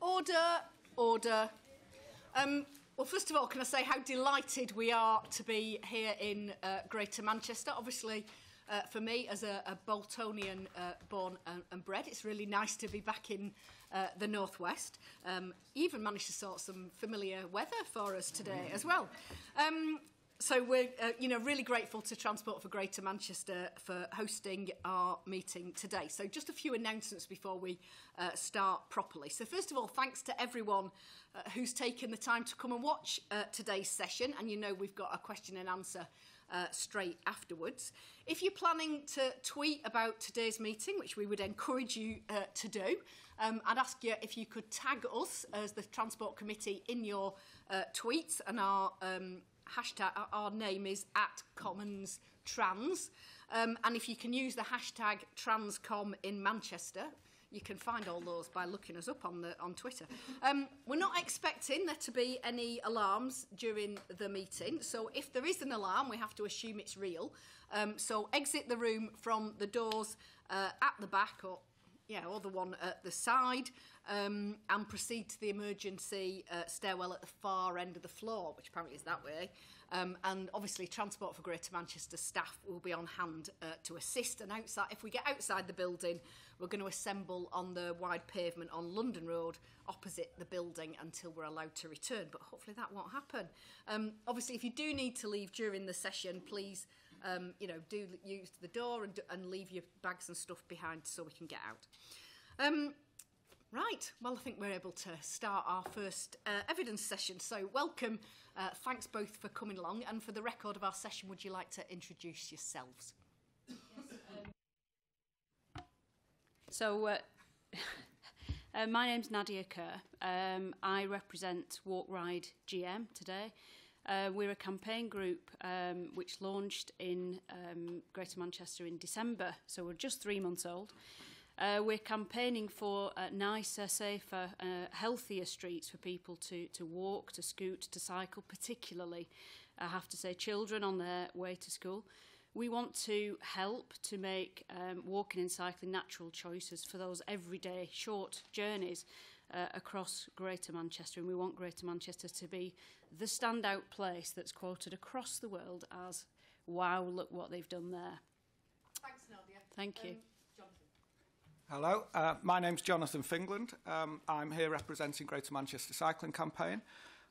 Order, order. Well, first of all, can I say how delighted we are to be here in Greater Manchester. Obviously, for me, as a Boltonian born and bred, it's really nice to be back in the northwest. You even managed to sort some familiar weather for us today as well. So we're really grateful to Transport for Greater Manchester for hosting our meeting today. So just a few announcements before we start properly. So first of all, thanks to everyone who's taken the time to come and watch today's session. And you know we've got a question and answer straight afterwards. If you're planning to tweet about today's meeting, which we would encourage you to do, I'd ask you if you could tag us as the Transport Committee in your tweets, and our hashtag, our name is @CommonsTrans, and if you can use the hashtag TransCom in Manchester, you can find all those by looking us up on Twitter. We're not expecting there to be any alarms during the meeting, so if there is an alarm, we have to assume it's real. So exit the room from the doors at the back, or the one at the side, and proceed to the emergency stairwell at the far end of the floor, which apparently is that way. And obviously, Transport for Greater Manchester staff will be on hand to assist. And outside, if we get outside the building, we're going to assemble on the wide pavement on London Road opposite the building until we're allowed to return. But hopefully that won't happen. Obviously, if you do need to leave during the session, please, do use the door and leave your bags and stuff behind so we can get out. Right, well, I think we're able to start our first evidence session. So welcome, thanks both for coming along. And for the record of our session, would you like to introduce yourselves? Yes. My name's Nadiyah Kerr. I represent Walk Ride GM today. We're a campaign group which launched in Greater Manchester in December, so we're just 3 months old. We're campaigning for nicer, safer, healthier streets for people to walk, to scoot, to cycle, particularly, I have to say, children on their way to school. We want to help to make walking and cycling natural choices for those everyday short journeys across Greater Manchester, and we want Greater Manchester to be the standout place that's quoted across the world as, wow, look what they've done there. Thanks, Nadiyah. Thank you. Jonathan. Hello, my name's Jonathan Finland. I'm here representing Greater Manchester Cycling Campaign.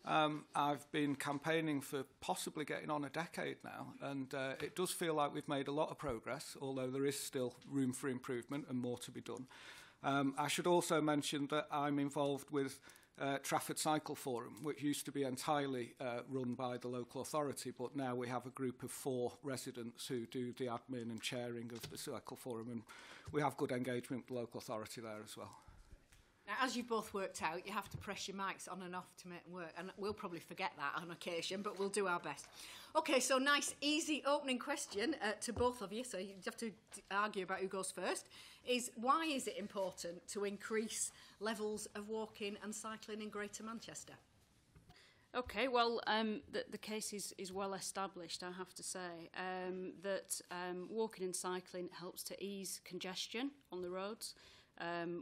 I've been campaigning for possibly getting on a decade now, and it does feel like we've made a lot of progress, although there is still room for improvement and more to be done. I should also mention that I'm involved with Trafford Cycle Forum, which used to be entirely run by the local authority, but now we have a group of 4 residents who do the admin and chairing of the Cycle Forum, and we have good engagement with the local authority there as well. Now, as you've both worked out, you have to press your mics on and off to make them work, and we'll probably forget that on occasion, but we'll do our best. OK, so nice, easy opening question to both of you, so you have to argue about who goes first, is why is it important to increase levels of walking and cycling in Greater Manchester? OK, well, the case is well established, I have to say, that walking and cycling helps to ease congestion on the roads.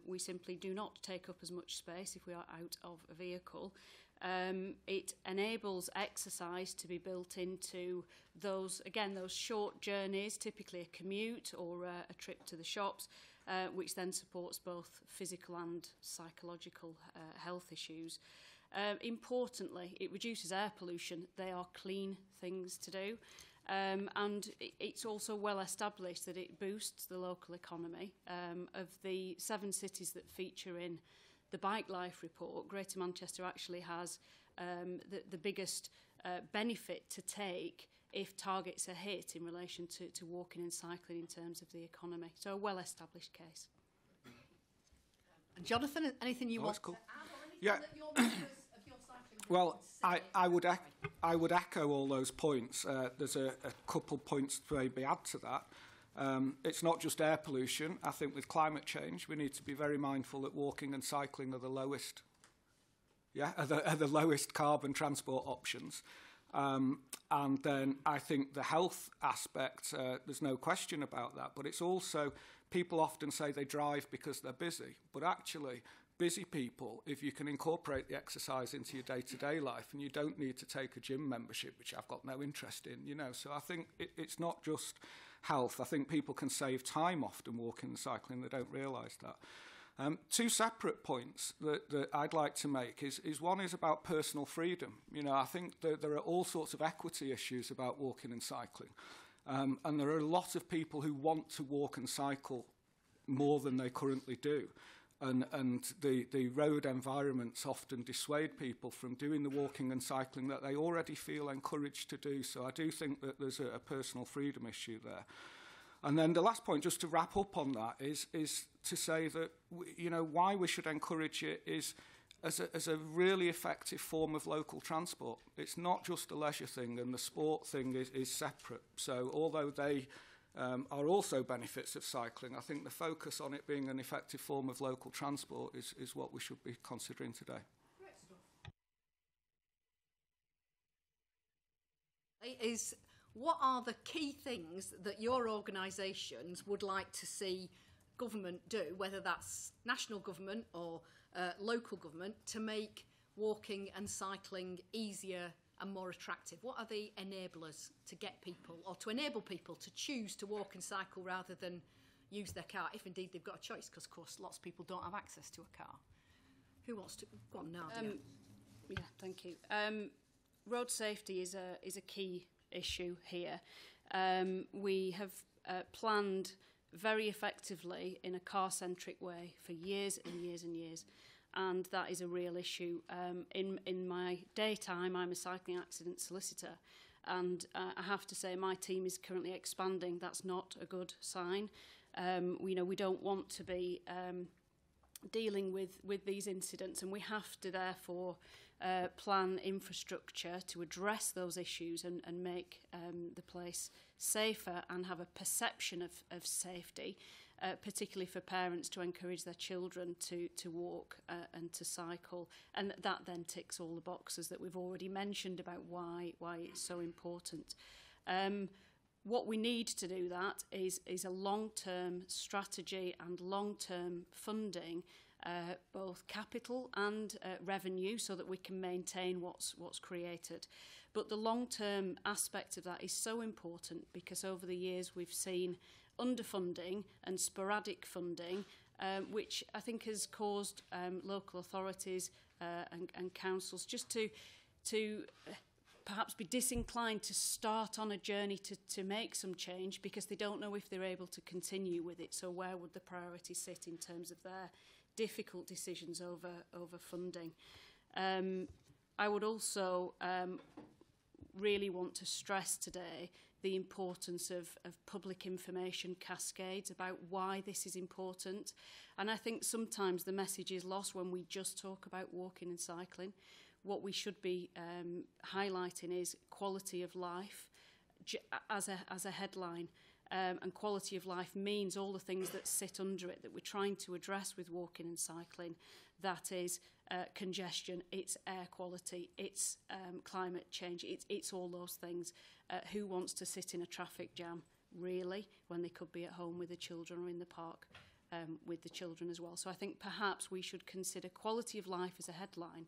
We simply do not take up as much space if we are out of a vehicle. It enables exercise to be built into those short journeys, typically a commute or a trip to the shops, which then supports both physical and psychological health issues. Importantly, it reduces air pollution. They are clean things to do. And it's also well established that it boosts the local economy. Of the 7 cities that feature in the Bike Life report, Greater Manchester actually has the biggest benefit to take if targets are hit in relation to walking and cycling in terms of the economy. So a well-established case. And Jonathan, anything you want cool. to add or anything that your members of your cycling group Well, would say? I would echo all those points. There's a couple points to maybe add to that. It's not just air pollution. I think with climate change, we need to be very mindful that walking and cycling are the lowest carbon transport options. And then I think the health aspect, there's no question about that. But it's also, people often say they drive because they're busy. But actually, busy people, if you can incorporate the exercise into your day-to-day life, and you don't need to take a gym membership, which I've got no interest in, you know. So I think it's not just health. I think people can save time often walking and cycling. They don't realise that. Two separate points that I'd like to make is one is about personal freedom. You know, I think that there are all sorts of equity issues about walking and cycling. And there are a lot of people who want to walk and cycle more than they currently do. And the road environments often dissuade people from doing the walking and cycling that they already feel encouraged to do. So I do think that there's a personal freedom issue there. And then the last point, just to wrap up on that, is to say that, you know, why we should encourage it is as a really effective form of local transport. It's not just a leisure thing, and the sport thing is separate. So although they are also benefits of cycling, I think the focus on it being an effective form of local transport is what we should be considering today. What are the key things that your organisations would like to see government do, whether that's national government or local government, to make walking and cycling easier and more attractive? What are the enablers to get people, or to enable people to choose to walk and cycle rather than use their car, if indeed they've got a choice? Because, of course, lots of people don't have access to a car. Who wants to? Go on, Nadiyah. Yeah, thank you. Road safety is a key issue here. We have planned very effectively in a car-centric way for years and years and years, and that is a real issue. In my daytime, I'm a cycling accident solicitor, and I have to say my team is currently expanding. That's not a good sign. We don't want to be dealing with these incidents, and we have to therefore plan infrastructure to address those issues and make the place safer and have a perception of safety, particularly for parents, to encourage their children to walk and to cycle. And that then ticks all the boxes that we've already mentioned about why it's so important. What we need to do that is a long-term strategy and long-term funding, both capital and revenue, so that we can maintain what's created. But the long-term aspect of that is so important, because over the years we've seen underfunding and sporadic funding, which I think has caused local authorities and councils just to perhaps be disinclined to start on a journey to make some change, because they don't know if they're able to continue with it. So where would the priority sit in terms of their difficult decisions over funding? I would also really want to stress today the importance of public information cascades about why this is important. And I think sometimes the message is lost when we just talk about walking and cycling. What we should be highlighting is quality of life as a headline. And quality of life means all the things that sit under it that we're trying to address with walking and cycling. That is congestion, it's air quality, it's climate change, it's all those things. Who wants to sit in a traffic jam, really, when they could be at home with the children or in the park with the children as well? So I think perhaps we should consider quality of life as a headline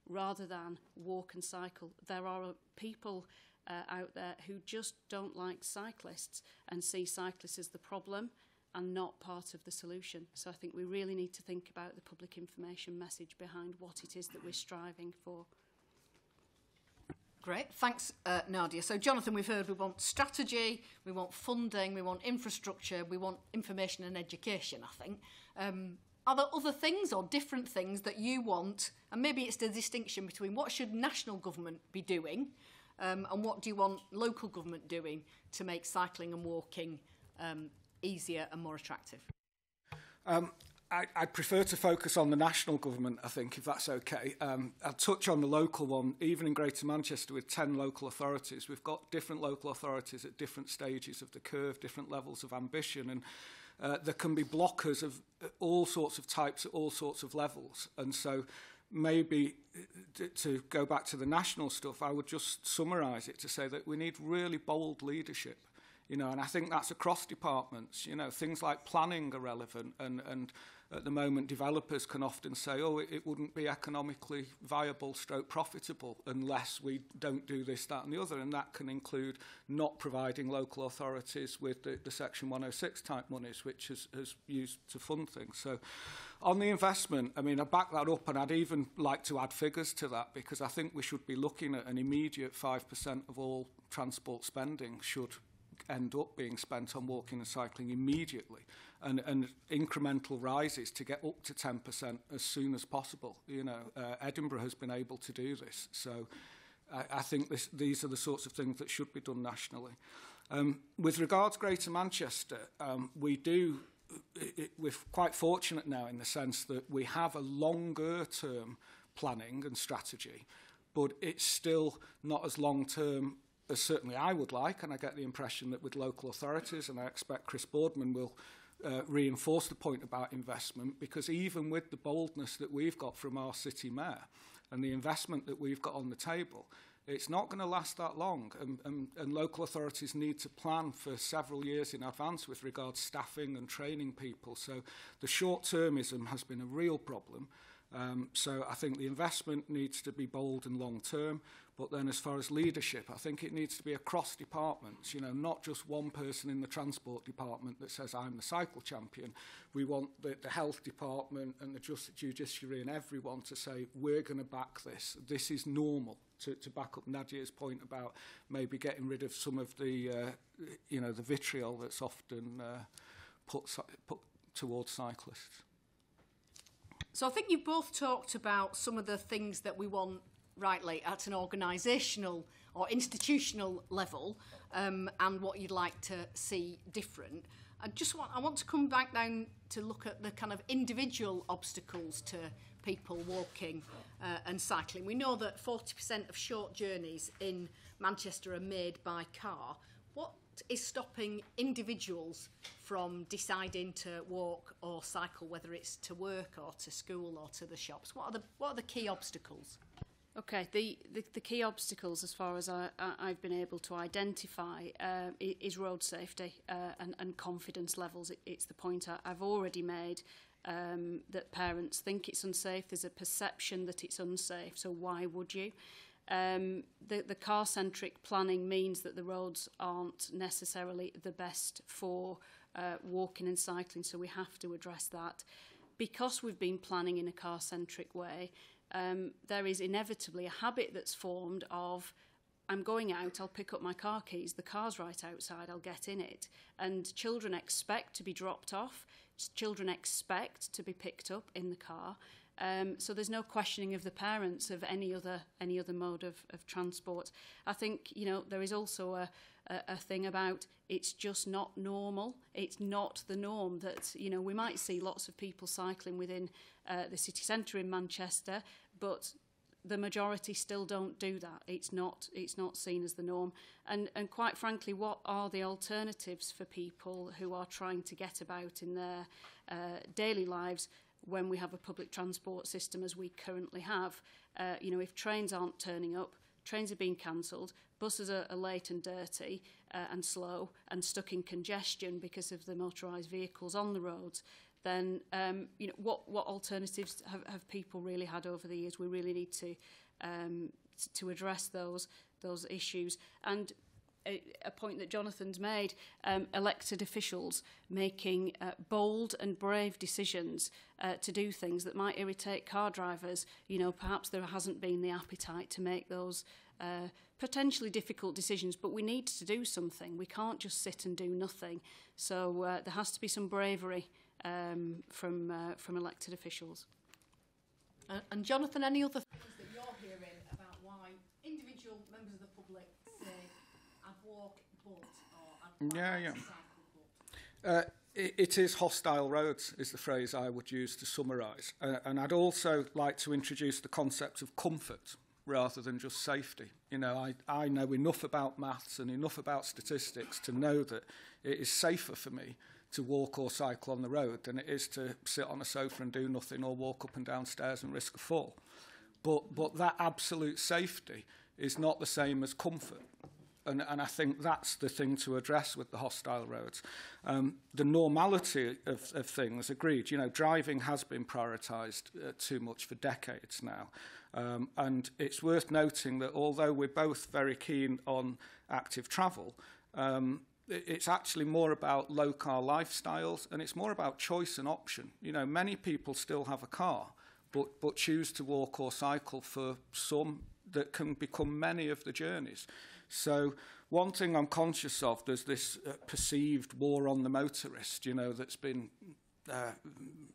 rather than walk and cycle. There are people out there who just don't like cyclists and see cyclists as the problem and not part of the solution. So I think we really need to think about the public information message behind what it is that we're striving for. Great, thanks, Nadiyah. So, Jonathan, we've heard we want strategy, we want funding, we want infrastructure, we want information and education, I think. Are there other things or different things that you want? And maybe it's the distinction between what should national government be doing and what do you want local government doing to make cycling and walking easier and more attractive? I'd prefer to focus on the national government, I think, if that's okay. I'll touch on the local one. Even in Greater Manchester, with 10 local authorities, we've got different local authorities at different stages of the curve, different levels of ambition, and there can be blockers of all sorts of types at all sorts of levels. And so maybe to go back to the national stuff, I would just summarise it to say that we need really bold leadership You know, and I think that's across departments. You know, things like planning are relevant, and at the moment developers can often say, oh, it wouldn't be economically viable stroke profitable unless we don't do this, that and the other, and that can include not providing local authorities with the Section 106 type monies which is used to fund things. So on the investment, I mean, I back that up, and I'd even like to add figures to that, because I think we should be looking at an immediate 5% of all transport spending should end up being spent on walking and cycling immediately, and incremental rises to get up to 10% as soon as possible. You know, Edinburgh has been able to do this, so I think these are the sorts of things that should be done nationally. With regards Greater Manchester, we're quite fortunate now in the sense that we have a longer term planning and strategy, but it's still not as long term as certainly I would like, and I get the impression that with local authorities, and I expect Chris Boardman will reinforce the point about investment, because even with the boldness that we've got from our city mayor and the investment that we've got on the table, it's not going to last that long, and local authorities need to plan for several years in advance with regards staffing and training people. So the short-termism has been a real problem. So I think the investment needs to be bold and long-term. But then as far as leadership, I think it needs to be across departments, you know, not just one person in the transport department that says, I'm the cycle champion. We want the health department and the judiciary and everyone to say, we're going to back this. This is normal, to back up Nadiyah's point about maybe getting rid of some of the, you know, the vitriol that's often put towards cyclists. So I think you both talked about some of the things that we want rightly at an organisational or institutional level, and what you'd like to see different. I want to come back down to look at the kind of individual obstacles to people walking and cycling. We know that 40% of short journeys in Manchester are made by car. What is stopping individuals from deciding to walk or cycle, whether it's to work or to school or to the shops? What are the key obstacles? Okay, the key obstacles, as far as I've been able to identify, is road safety and confidence levels. It's the point I've already made, that parents think it's unsafe. There's a perception that it's unsafe, so why would you? The car-centric planning means that the roads aren't necessarily the best for walking and cycling, so we have to address that. Because we've been planning in a car-centric way, there is inevitably a habit that's formed of, I'm going out, I'll pick up my car keys, the car's right outside, I'll get in it. And children expect to be dropped off, children expect to be picked up in the car. So there's no questioning of the parents of any other mode of transport. I think, you know, there is also a thing about it's just not normal. It's not the norm that, you know, we might see lots of people cycling within the city centre in Manchester, but the majority still don't do that. It's not seen as the norm. And quite frankly, what are the alternatives for people who are trying to get about in their daily lives when we have a public transport system as we currently have? You know, if trains aren't turning up, trains are being cancelled, buses are late and dirty and slow and stuck in congestion because of the motorised vehicles on the roads, then you know, what alternatives have people really had over the years? We really need to address those issues. And a point that Jonathan's made, elected officials making bold and brave decisions to do things that might irritate car drivers. You know, perhaps there hasn't been the appetite to make those potentially difficult decisions, but we need to do something. We can't just sit and do nothing. So there has to be some bravery from elected officials. And Jonathan, any other things that you're hearing about why individual members of the public say, I'd walk but, or I'd cycle but? It is hostile roads, is the phrase I would use to summarise. And I'd also like to introduce the concept of comfort rather than just safety. You know, I know enough about maths and enough about statistics to know that it is safer for me to walk or cycle on the road than it is to sit on a sofa and do nothing or walk up and down stairs and risk a fall. But that absolute safety is not the same as comfort. And I think that's the thing to address with the hostile roads. The normality of things, agreed. You know, driving has been prioritised too much for decades now. And it's worth noting that although we're both very keen on active travel, it's actually more about low-car lifestyles, and it's more about choice and option. You know, many people still have a car, but choose to walk or cycle for some that can become many of the journeys. So one thing I'm conscious of, there's this perceived war on the motorist, you know, that's been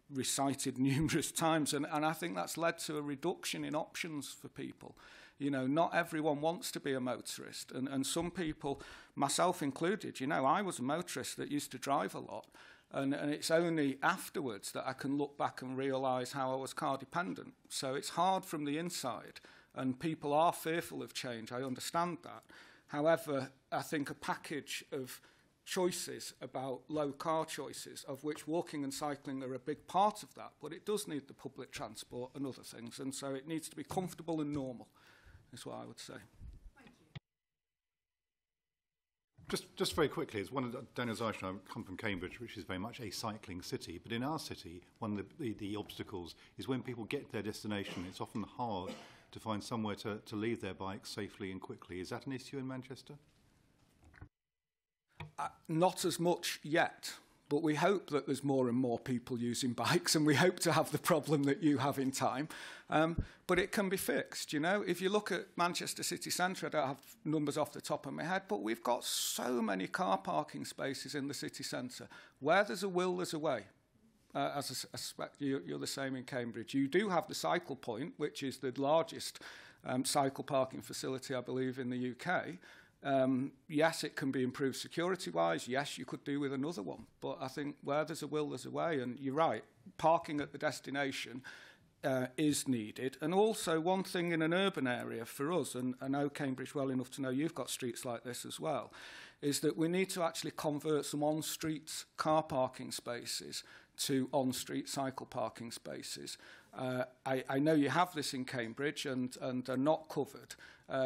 recited numerous times, and I think that's led to a reduction in options for people. You know, not everyone wants to be a motorist, and some people, myself included, you know, I was a motorist that used to drive a lot, and it's only afterwards that I can look back and realise how I was car dependent. So it's hard from the inside, and people are fearful of change, I understand that. However, I think a package of choices about low car choices, of which walking and cycling are a big part of that, but it does need the public transport and other things, and so it needs to be comfortable and normal, is what I would say. Just very quickly, as one of Daniel Zeisch and I come from Cambridge, which is very much a cycling city, but in our city, one of the obstacles is when people get to their destination, it's often hard to find somewhere to leave their bikes safely and quickly. Is that an issue in Manchester? Not as much yet, but we hope that there's more and more people using bikes, and we hope to have the problem that you have in time. But it can be fixed, you know. If you look at Manchester city centre, I don't have numbers off the top of my head, but we've got so many car parking spaces in the city centre. Where there's a will, there's a way. As I suspect you're the same in Cambridge. You do have the Cycle Point, which is the largest cycle parking facility, I believe, in the UK. Yes, it can be improved security-wise. Yes, you could do with another one. But I think where there's a will, there's a way. And you're right, parking at the destination is needed. And also one thing in an urban area for us, and I know Cambridge well enough to know you've got streets like this as well, is that we need to actually convert some on-street car parking spaces to on-street cycle parking spaces. I know you have this in Cambridge and are not covered.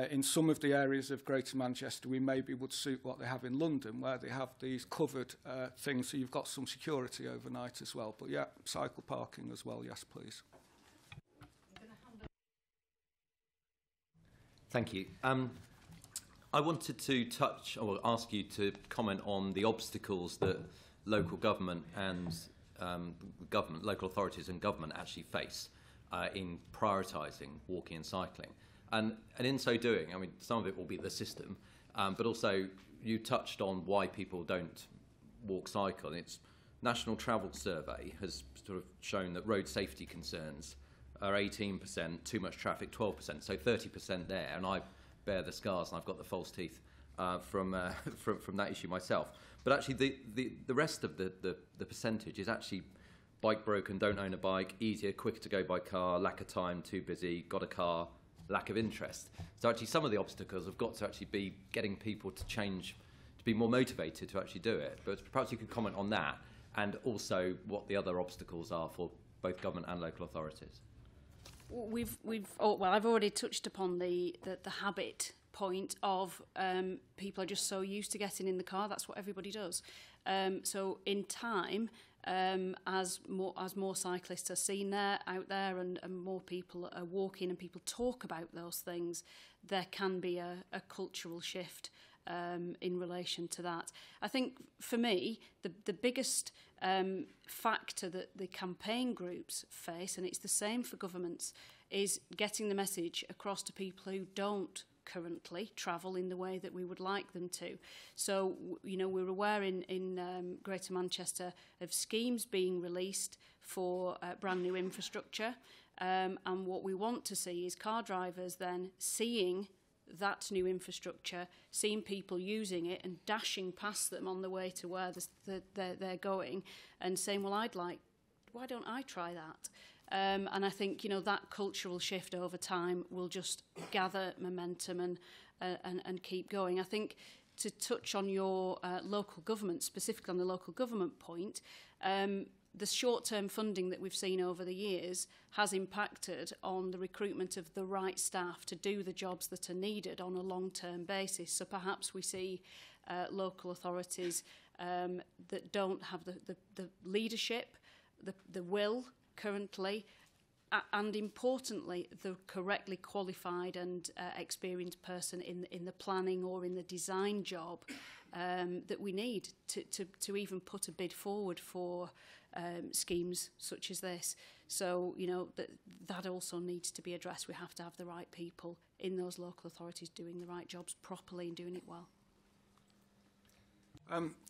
In some of the areas of Greater Manchester, we maybe would suit what they have in London, where they have these covered things, so you've got some security overnight as well. But yeah, cycle parking as well, yes, please. Thank you. I wanted to touch, or ask you to comment on the obstacles that local government and local authorities and government actually face in prioritising walking and cycling. And in so doing, I mean, some of it will be the system, but also you touched on why people don't walk, cycle. And its National Travel Survey has sort of shown that road safety concerns are 18%, too much traffic 12%, so 30% there. And I bear the scars, and I've got the false teeth from that issue myself. But actually, the rest of the percentage is actually bike broken, don't own a bike, easier, quicker to go by car, lack of time, too busy, got a car, lack of interest. So actually, some of the obstacles have got to actually be getting people to change, to be more motivated to actually do it. But perhaps you could comment on that, and also what the other obstacles are for both government and local authorities. I've already touched upon the habit point of people are just so used to getting in the car. That's what everybody does. So in time, as more cyclists are seen out there and more people are walking and people talk about those things, there can be a cultural shift in relation to that. I think for me, the biggest factor that the campaign groups face, and it's the same for governments, is getting the message across to people who don't currently travel in the way that we would like them to. So, you know, we're aware in Greater Manchester of schemes being released for brand new infrastructure, and what we want to see is car drivers then seeing that new infrastructure, seeing people using it and dashing past them on the way to where they're going, and saying, well, why don't I try that? And I think, you know, that cultural shift over time will just gather momentum and keep going. I think to touch on your local government, specifically on the local government point, the short-term funding that we've seen over the years has impacted on the recruitment of the right staff to do the jobs that are needed on a long-term basis. So perhaps we see local authorities that don't have the leadership, the will currently, and importantly, the correctly qualified and experienced person in the planning or in the design job that we need to even put a bid forward for schemes such as this. So, you know, that also needs to be addressed. We have to have the right people in those local authorities doing the right jobs properly and doing it well.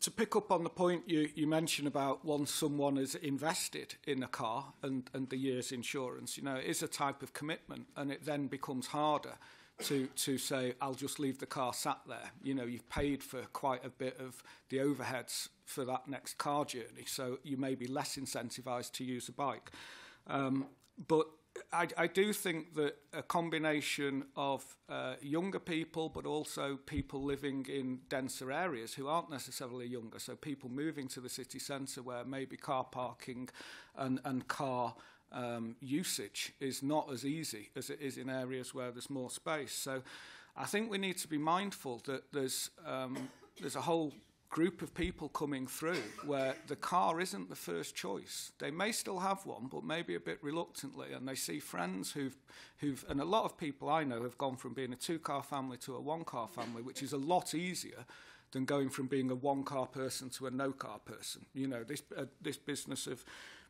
To pick up on the point you mentioned about once someone has invested in a car and the year's insurance, you know, it is a type of commitment, and it then becomes harder to say, I'll just leave the car sat there. You know, you've paid for quite a bit of the overheads for that next car journey, so you may be less incentivised to use a bike. But I do think that a combination of younger people, but also people living in denser areas who aren't necessarily younger, so people moving to the city centre where maybe car parking and car usage is not as easy as it is in areas where there's more space. So I think we need to be mindful that there's a whole group of people coming through where the car isn't the first choice. They may still have one, but maybe a bit reluctantly, and they see friends who've and a lot of people I know have gone from being a two-car family to a one-car family, which is a lot easier than going from being a one-car person to a no-car person. You know, this business of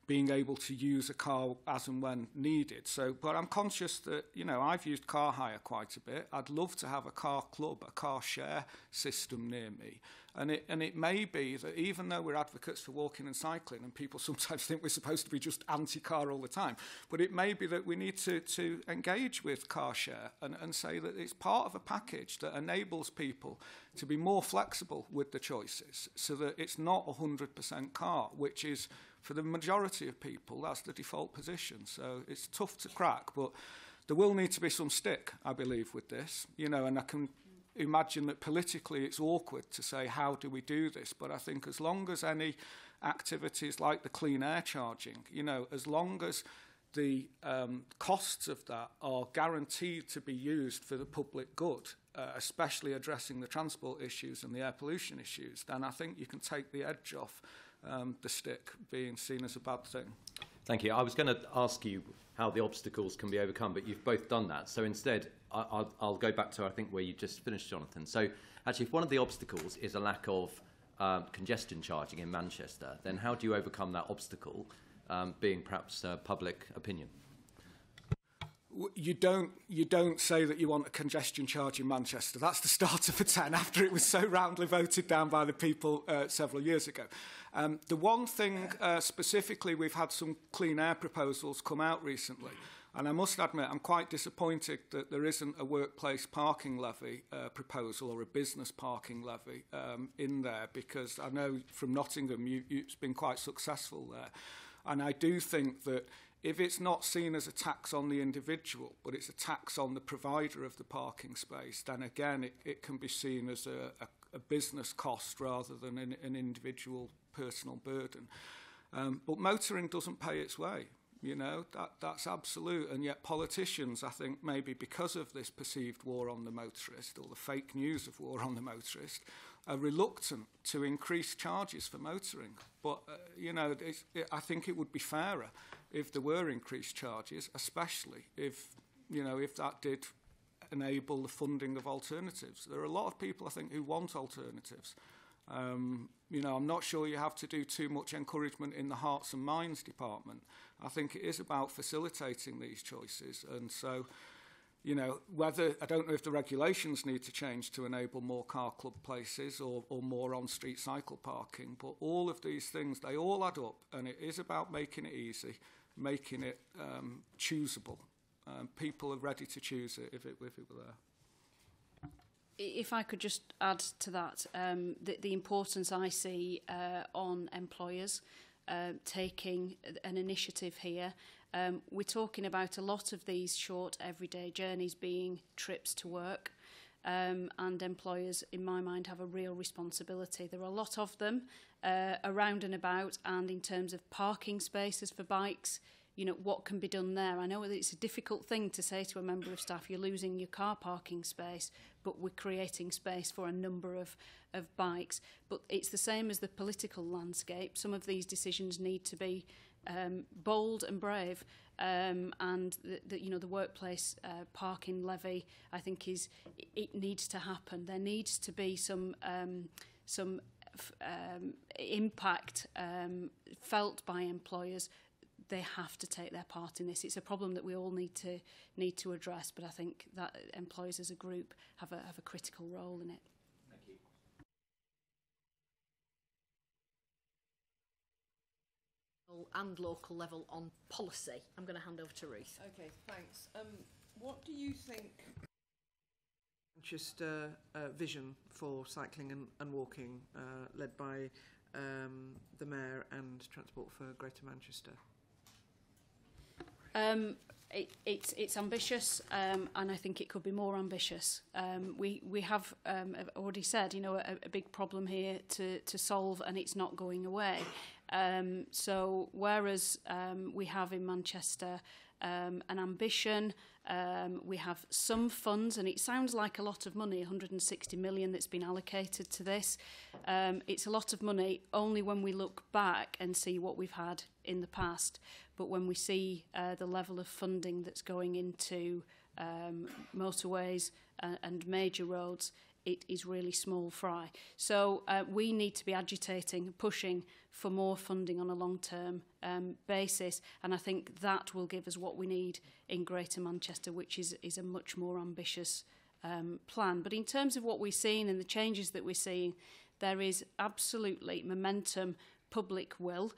being able to use a car as and when needed. So, but I'm conscious that, you know, I've used car hire quite a bit. I'd love to have a car club, a car share system near me. And it may be that even though we're advocates for walking and cycling, and people sometimes think we're supposed to be just anti-car all the time, but it may be that we need to engage with car share and say that it's part of a package that enables people to be more flexible with the choices, so that it's not 100% car, which is, for the majority of people, that's the default position. So it's tough to crack, but there will need to be some stick, I believe, with this. You know, and I can imagine that politically it's awkward to say, how do we do this? But I think as long as any activities like the clean air charging, you know, as long as the costs of that are guaranteed to be used for the public good, especially addressing the transport issues and the air pollution issues, then I think you can take the edge off the stick being seen as a bad thing. Thank you. I was going to ask you how the obstacles can be overcome, but you've both done that. So instead, I'll go back to, I think, where you just finished, Jonathan. So actually, if one of the obstacles is a lack of congestion charging in Manchester, then how do you overcome that obstacle, being perhaps public opinion? You don't say that you want a congestion charge in Manchester. That's the starter for 10 after it was so roundly voted down by the people several years ago. The one thing specifically, we've had some clean air proposals come out recently, and I must admit I'm quite disappointed that there isn't a workplace parking levy proposal or a business parking levy in there, because I know from Nottingham it's been quite successful there. And I do think that if it's not seen as a tax on the individual, but it's a tax on the provider of the parking space, then again it can be seen as a business cost rather than an individual personal burden. But motoring doesn't pay its way, you know, that's absolute. And yet politicians, I think, maybe because of this perceived war on the motorist, or the fake news of war on the motorist, are reluctant to increase charges for motoring. But, you know, I think it would be fairer if there were increased charges, especially if, you know, if that did enable the funding of alternatives. There are a lot of people, I think, who want alternatives. You know, I'm not sure you have to do too much encouragement in the hearts and minds department. I think it is about facilitating these choices. And so, you know, I don't know if the regulations need to change to enable more car club places or more on-street cycle parking, but all of these things, they all add up, and it is about making it easy, making it choosable. People are ready to choose it if it were there. If I could just add to that, the importance I see on employers taking an initiative here. We're talking about a lot of these short everyday journeys being trips to work. and employers, in my mind, have a real responsibility. There are a lot of them around and about, and in terms of parking spaces for bikes, you know, what can be done there? I know that it's a difficult thing to say to a member of staff, you're losing your car parking space, but we're creating space for a number of bikes. But it's the same as the political landscape. Some of these decisions need to be bold and brave, and the workplace parking levy, I think, it needs to happen. There needs to be some impact felt by employers. They have to take their part in this. It's a problem that we all need to address, but I think that employers as a group have a critical role in it. Thank you. And local level on policy. I'm going to hand over to Ruth. Okay, thanks. What do you think Manchester vision for cycling and walking, led by the Mayor and Transport for Greater Manchester? It's ambitious, and I think it could be more ambitious. We have already said, you know, a big problem here to solve, and it's not going away. So whereas we have in Manchester an ambition, we have some funds, and it sounds like a lot of money, 160 million that's been allocated to this. It's a lot of money only when we look back and see what we've had in the past. But when we see the level of funding that's going into motorways and major roads, it is really small fry. So we need to be agitating, pushing for more funding on a long-term basis, and I think that will give us what we need in Greater Manchester, which is a much more ambitious plan. But in terms of what we're seeing and the changes that we're seeing, there is absolutely momentum, public will,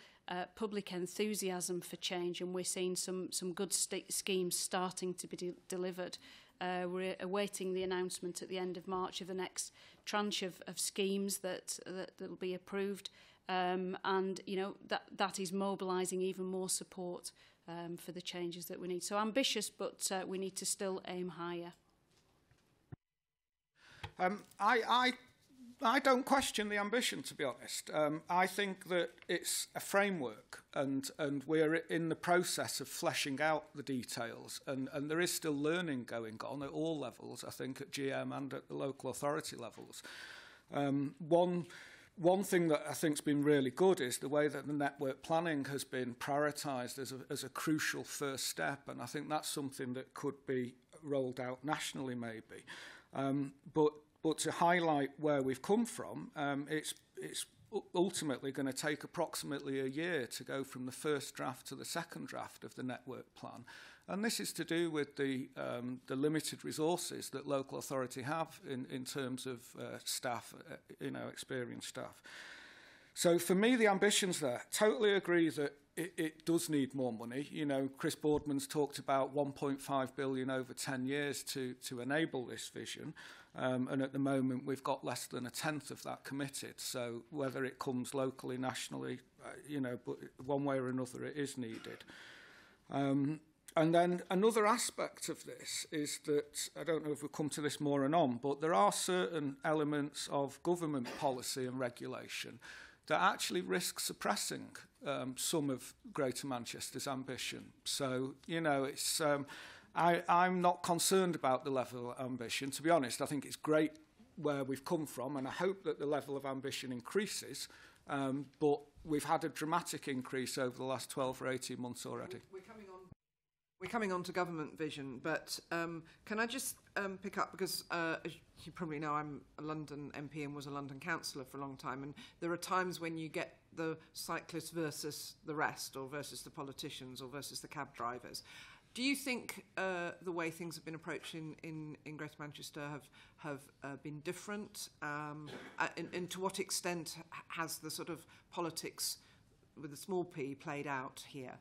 public enthusiasm for change, and we're seeing some good schemes starting to be delivered. We're awaiting the announcement at the end of March of the next tranche of schemes that will be approved, and you know that is mobilising even more support for the changes that we need. So ambitious, but we need to still aim higher. I don't question the ambition, to be honest. I think that it's a framework, and we're in the process of fleshing out the details, and there is still learning going on at all levels, I think, at GM and at the local authority levels. One thing that I think's been really good is the way that the network planning has been prioritised as a crucial first step, and I think that's something that could be rolled out nationally, maybe. But to highlight where we've come from, it's ultimately going to take approximately a year to go from the first draft to the second draft of the network plan. And this is to do with the limited resources that local authority have in terms of staff, experienced staff. So for me, the ambition's there. Totally agree that it does need more money. You know, Chris Boardman's talked about 1.5 billion over 10 years to enable this vision. And at the moment, we've got less than a tenth of that committed. So whether it comes locally, nationally, but one way or another, it is needed. And then another aspect of this is that, I don't know if we'll come to this more and on, but there are certain elements of government policy and regulation that actually risk suppressing some of Greater Manchester's ambition. So, it's... I'm not concerned about the level of ambition. To be honest, I think it's great where we've come from, and I hope that the level of ambition increases, but we've had a dramatic increase over the last 12 or 18 months already. We're coming on to government vision, but can I just pick up, because as you probably know, I'm a London MP and was a London councillor for a long time, and there are times when you get the cyclists versus the rest, or versus the politicians, or versus the cab drivers. Do you think the way things have been approached in Greater Manchester have been different? And to what extent has the sort of politics with a small p played out here?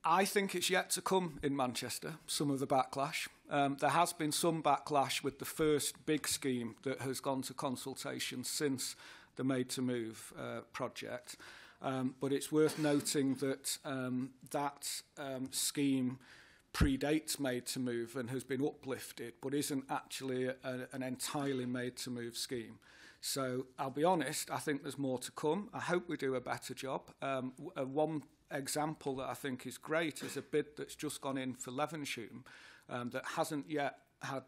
I think it's yet to come in Manchester, some of the backlash. There has been some backlash with the first big scheme that has gone to consultation since the Made to Move project. But it's worth noting that that scheme predates Made to Move and has been uplifted, but isn't actually an entirely Made to Move scheme. So I'll be honest, I think there's more to come. I hope we do a better job. One example that I think is great is a bid that's just gone in for Levenshulme that hasn't yet had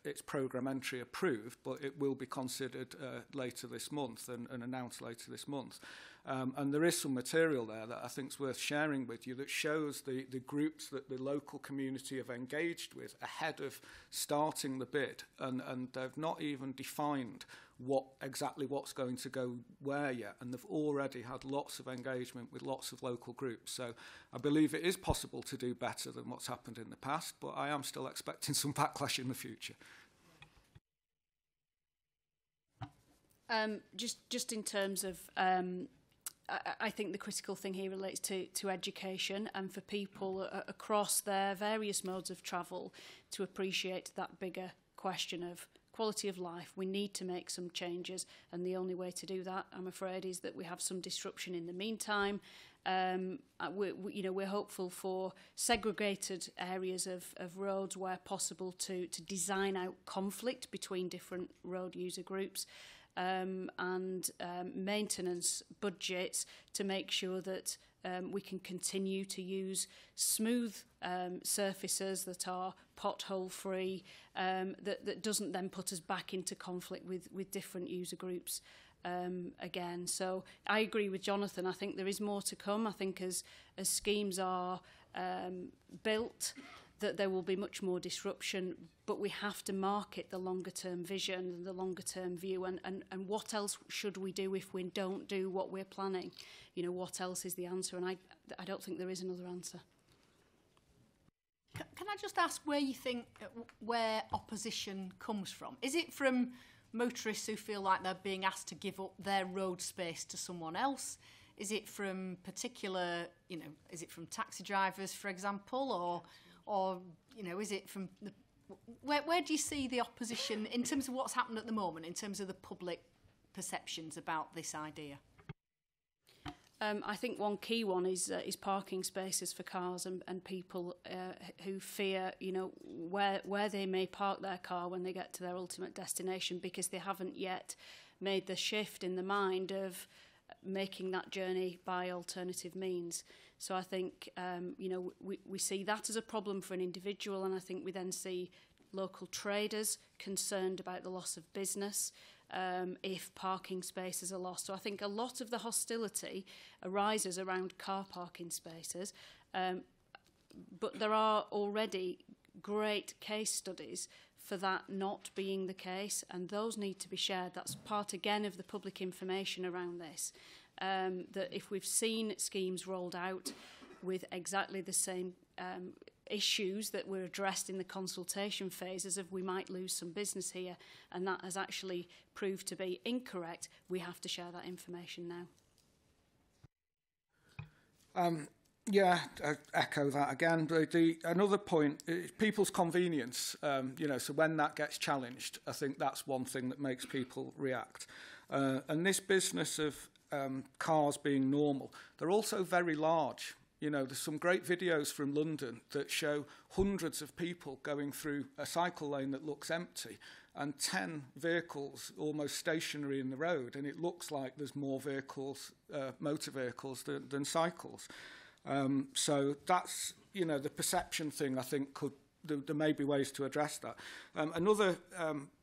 its programme entry approved, but it will be considered later this month and announced later this month. And there is some material there that I think is worth sharing with you that shows the groups that the local community have engaged with ahead of starting the bid, and they've not even defined exactly what's going to go where yet, and they've already had lots of engagement with lots of local groups. So I believe it is possible to do better than what's happened in the past, but I am still expecting some backlash in the future. Just in terms of, I think the critical thing here relates to education, and for people across their various modes of travel to appreciate that bigger question of quality of life. We need to make some changes, and the only way to do that, I'm afraid, is that we have some disruption in the meantime. We're hopeful for segregated areas of roads where possible to design out conflict between different road user groups. And maintenance budgets to make sure that we can continue to use smooth surfaces that are pothole free, that doesn't then put us back into conflict with different user groups again. So I agree with Jonathan. I think there is more to come. I think as schemes are built, that there will be much more disruption, but we have to market the longer term vision and the longer term view, and what else should we do if we don't do what we're planning? You know, what else is the answer? And I don't think there is another answer. Can I just ask where you think, where opposition comes from? Is it from motorists who feel like they're being asked to give up their road space to someone else? Is it from particular, is it from taxi drivers, for example, or is it from the, where do you see the opposition in terms of what's happened at the moment, in terms of the public perceptions about this idea? I think one key one is parking spaces for cars and people who fear, where they may park their car when they get to their ultimate destination, because they haven't yet made the shift in the mind of making that journey by alternative means. So I think, we see that as a problem for an individual, and I think we then see local traders concerned about the loss of business if parking spaces are lost. So I think a lot of the hostility arises around car parking spaces, but there are already great case studies for that not being the case, and those need to be shared. That's part, again, of the public information around this. That if we've seen schemes rolled out with exactly the same issues that were addressed in the consultation phase, as if we might lose some business here, and that has actually proved to be incorrect, we have to share that information now. Yeah, I echo that again. Another point is people's convenience. So when that gets challenged, I think that's one thing that makes people react. And this business of cars being normal, they're also very large. There's some great videos from London that show hundreds of people going through a cycle lane that looks empty, and 10 vehicles almost stationary in the road, and it looks like there's more vehicles, motor vehicles, than cycles. So that's, the perception thing, I think, there may be ways to address that. Another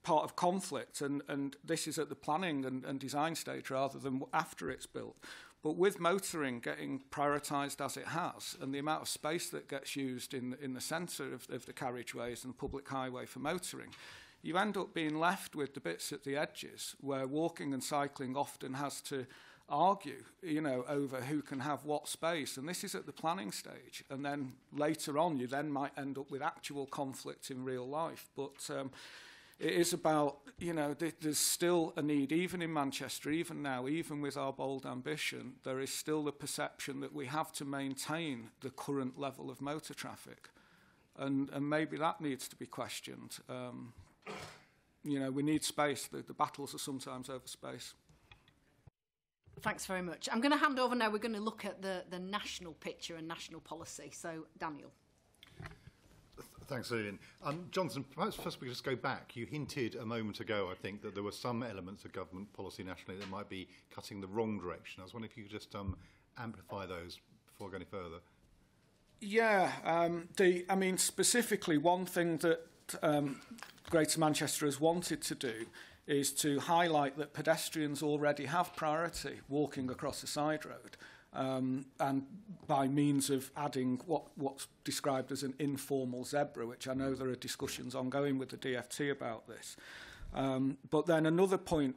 part of conflict, and this is at the planning and design stage rather than after it's built, but with motoring getting prioritised as it has, and the amount of space that gets used in the centre of the carriageways and public highway for motoring, you end up being left with the bits at the edges where walking and cycling often has to argue, over who can have what space. And this is at the planning stage. And then later on, you then might end up with actual conflict in real life. But it is about, there's still a need, even in Manchester, even now, even with our bold ambition, there is still the perception that we have to maintain the current level of motor traffic. And maybe that needs to be questioned. We need space. The battles are sometimes over space. Thanks very much. I'm going to hand over now. We're going to look at the national picture and national policy. So, Daniel. Thanks, Lillian. Jonathan, perhaps first we could just go back. You hinted a moment ago, I think, that there were some elements of government policy nationally that might be cutting the wrong direction. I was wondering if you could just amplify those before I go any further. Yeah, specifically one thing that Greater Manchester has wanted to do is to highlight that pedestrians already have priority walking across a side road. And by means of adding what's described as an informal zebra, which I know there are discussions ongoing with the DFT about this. But then another point,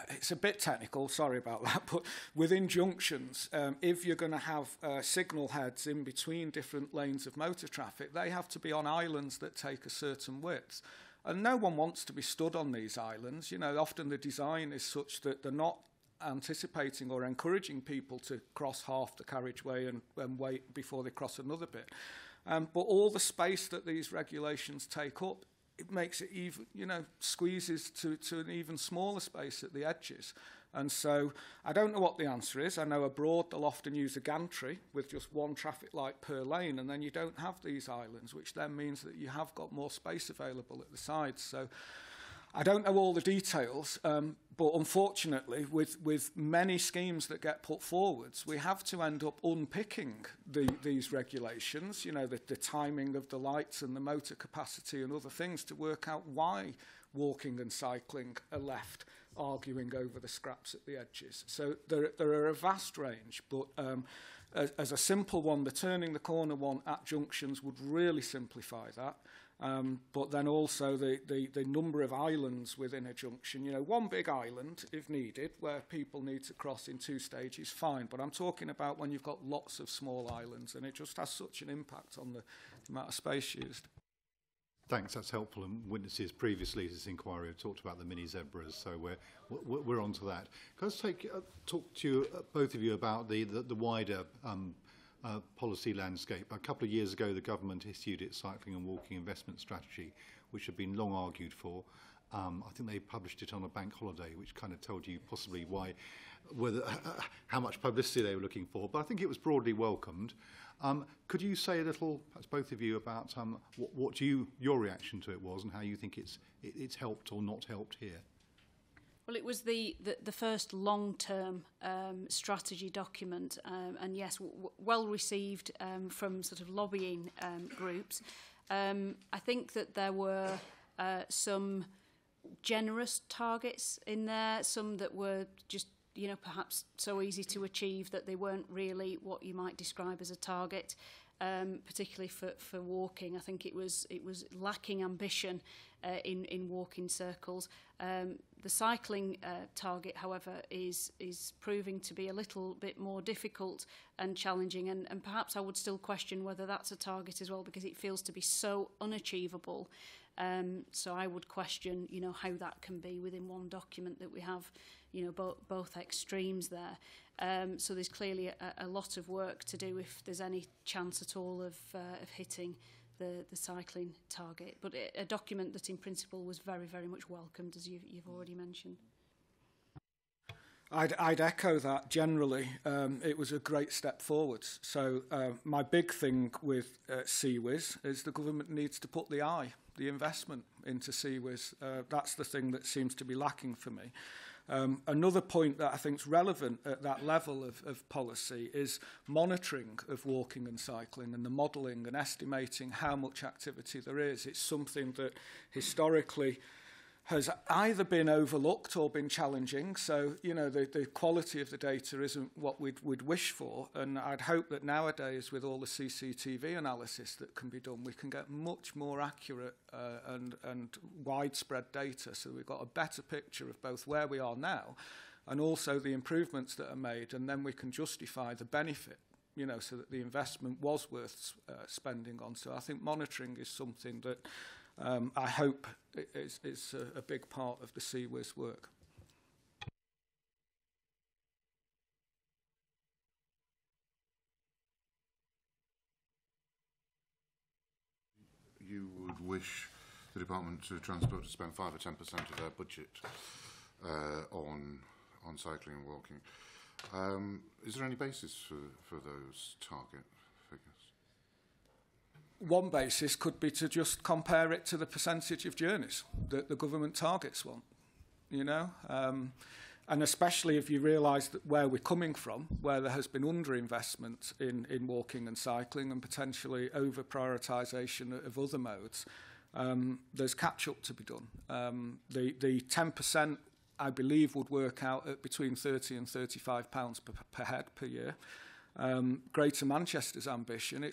it's a bit technical, sorry about that, but within junctions, if you're going to have signal heads in between different lanes of motor traffic, they have to be on islands that take a certain width. And no one wants to be stood on these islands. You know, often the design is such that they're not anticipating or encouraging people to cross half the carriageway and wait before they cross another bit. But all the space that these regulations take up, it makes it even, squeezes to an even smaller space at the edges. And so I don't know what the answer is. I know abroad they'll often use a gantry with just one traffic light per lane, and then you don't have these islands, which then means that you have got more space available at the sides. So I don't know all the details, but unfortunately, with many schemes that get put forwards, we have to end up unpicking these regulations, the timing of the lights and the motor capacity and other things to work out why walking and cycling are left arguing over the scraps at the edges. So there are a vast range, but as a simple one, the turning the corner one at junctions would really simplify that. But then also the number of islands within a junction. One big island, if needed, where people need to cross in 2 stages, fine. But I'm talking about when you've got lots of small islands, and it just has such an impact on the amount of space used. Thanks, that's helpful. And witnesses previously to this inquiry have talked about the mini zebras, so we're on to that. Can I talk to you, both of you, about the wider policy landscape? A couple of years ago, the government issued its cycling and walking investment strategy, which had been long argued for. I think they published it on a bank holiday, which kind of told you possibly how much publicity they were looking for. But I think it was broadly welcomed. Could you say a little, perhaps both of you, about what your reaction to it was and how you think it's helped or not helped here? Well, it was the first long-term strategy document, and yes, well received from sort of lobbying groups. I think that there were some generous targets in there, some that were just perhaps so easy to achieve that they weren't really what you might describe as a target. Particularly for walking, I think it was lacking ambition in walking circles. The cycling target, however, is proving to be a little bit more difficult and challenging, and perhaps I would still question whether that's a target as well, because it feels to be so unachievable. So I would question, how that can be within one document that we have, both extremes there. So there's clearly a lot of work to do if there's any chance at all of hitting the cycling target. But a document that in principle was very, very much welcomed, as you've already mentioned. I'd echo that generally. It was a great step forwards. So my big thing with CWIS is the government needs to put the investment into CWIS. That's the thing that seems to be lacking for me. Another point that I think is relevant at that level of policy is monitoring of walking and cycling and the modelling and estimating how much activity there is. It's something that historically has either been overlooked or been challenging. So, the quality of the data isn't what we'd wish for. And I'd hope that nowadays, with all the CCTV analysis that can be done, we can get much more accurate and widespread data. So we've got a better picture of both where we are now and also the improvements that are made. And then we can justify the benefit, so that the investment was worth spending on. So I think monitoring is something that I hope is a big part of the CWIS work. You would wish the Department of Transport to spend 5 or 10% of their budget on cycling and walking. Is there any basis for those target figures? one basis could be to just compare it to the percentage of journeys that the government targets one, you know. And especially if you realise that where we're coming from, where there has been underinvestment in walking and cycling and potentially over-prioritisation of other modes, there's catch-up to be done. The 10%, I believe, would work out at between £30 and £35 per head per year. Greater Manchester's ambition,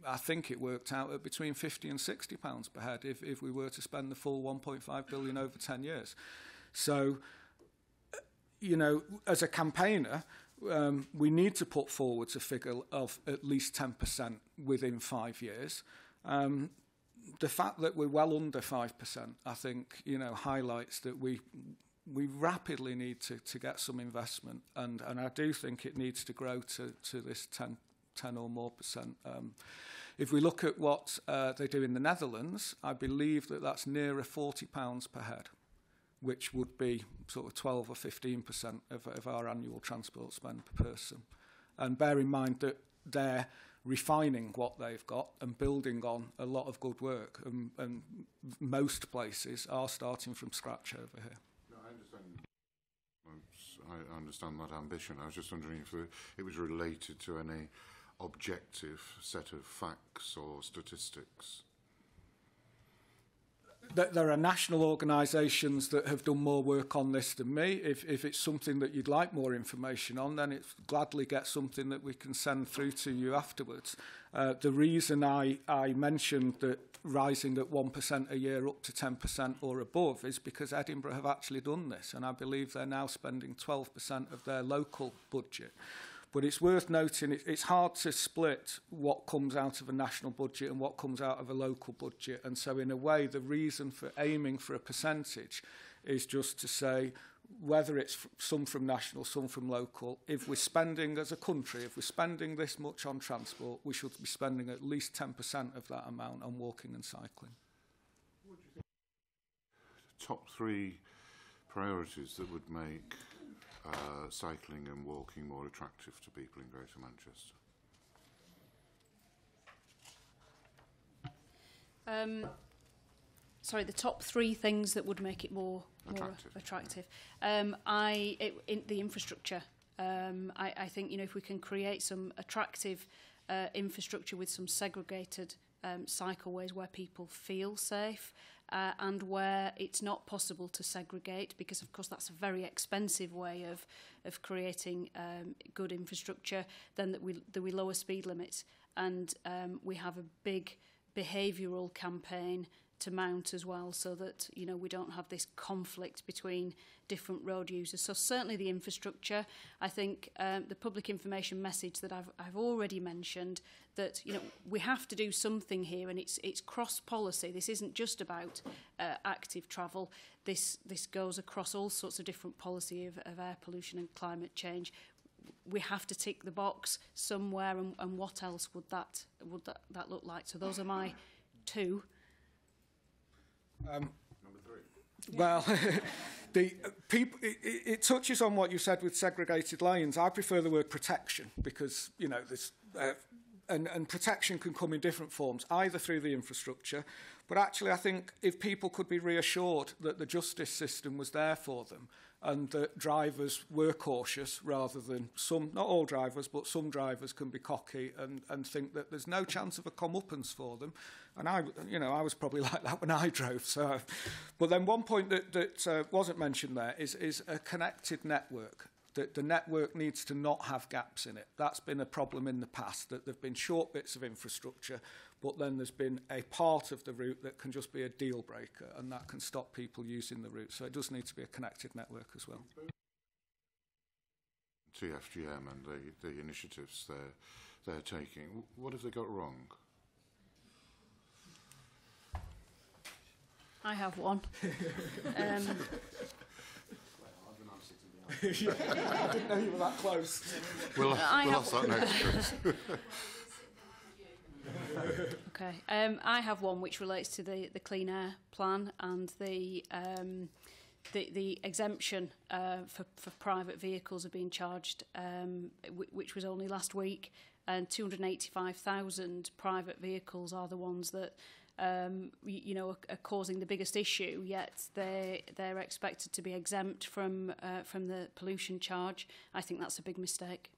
I think it worked out at between £50 and £60 per head if we were to spend the full 1.5 billion over 10 years. So, you know, as a campaigner, we need to put forward a figure of at least 10% within 5 years. The fact that we're well under 5%, I think, you know, highlights that we rapidly need to get some investment, and I do think it needs to grow to this 10 or more percent. If we look at what they do in the Netherlands, I believe that's nearer £40 per head, which would be sort of 12 or 15% of our annual transport spend per person. And bear in mind that they're refining what they've got and building on a lot of good work, and most places are starting from scratch over here. No, I understand that ambition. I was just wondering if it was related to any objective set of facts or statistics. There are national organisations that have done more work on this than me. If it's something that you'd like more information on, then it's gladly get something that we can send through to you afterwards. The reason I mentioned that rising at 1% a year up to 10% or above is because Edinburgh have actually done this, and I believe they're now spending 12% of their local budget. But it's worth noting it's hard to split what comes out of a national budget and what comes out of a local budget. And so in a way, the reason for aiming for a percentage is just to say whether it's some from national, some from local. If we're spending as a country, if we're spending this much on transport, we should be spending at least 10% of that amount on walking and cycling. What do you think? Top 3 priorities that would make cycling and walking more attractive to people in Greater Manchester? Sorry, the top 3 things that would make it more attractive. The infrastructure. I think, you know, if we can create some attractive infrastructure with some segregated cycleways where people feel safe, and where it's not possible to segregate, because of course that's a very expensive way of creating good infrastructure, then that we lower speed limits, and we have a big behavioural campaign to mount as well, so that, you know, we don't have this conflict between different road users. So certainly the infrastructure. I think the public information message that I've already mentioned, that, you know, we have to do something here, and it's cross policy. This isn't just about active travel. This goes across all sorts of different policy of air pollution and climate change. We have to tick the box somewhere, and what else would that look like? So those are my 2. Number 3. Well, it touches on what you said with segregated lanes. I prefer the word protection, because, you know, this and protection can come in different forms, either through the infrastructure, but actually I think if people could be reassured that the justice system was there for them, and that drivers were cautious rather than some, not all drivers, but some drivers can be cocky and think that there's no chance of a comeuppance for them. And I was probably like that when I drove. So, but then one point that wasn't mentioned there is a connected network. That the network needs to not have gaps in it. That's been a problem in the past, that there've been short bits of infrastructure, but then there's been a part of the route that can just be a deal breaker, and that can stop people using the route. So it does need to be a connected network as well. TFGM and the initiatives they're taking, what have they got wrong? I have one. I didn't know you were that close. We'll ask that next, Chris. Okay. I have one which relates to the Clean Air Plan and the exemption for private vehicles are being charged, which was only last week. and 285,000 private vehicles are the ones that are causing the biggest issue, yet they're expected to be exempt from the pollution charge. I think that's a big mistake.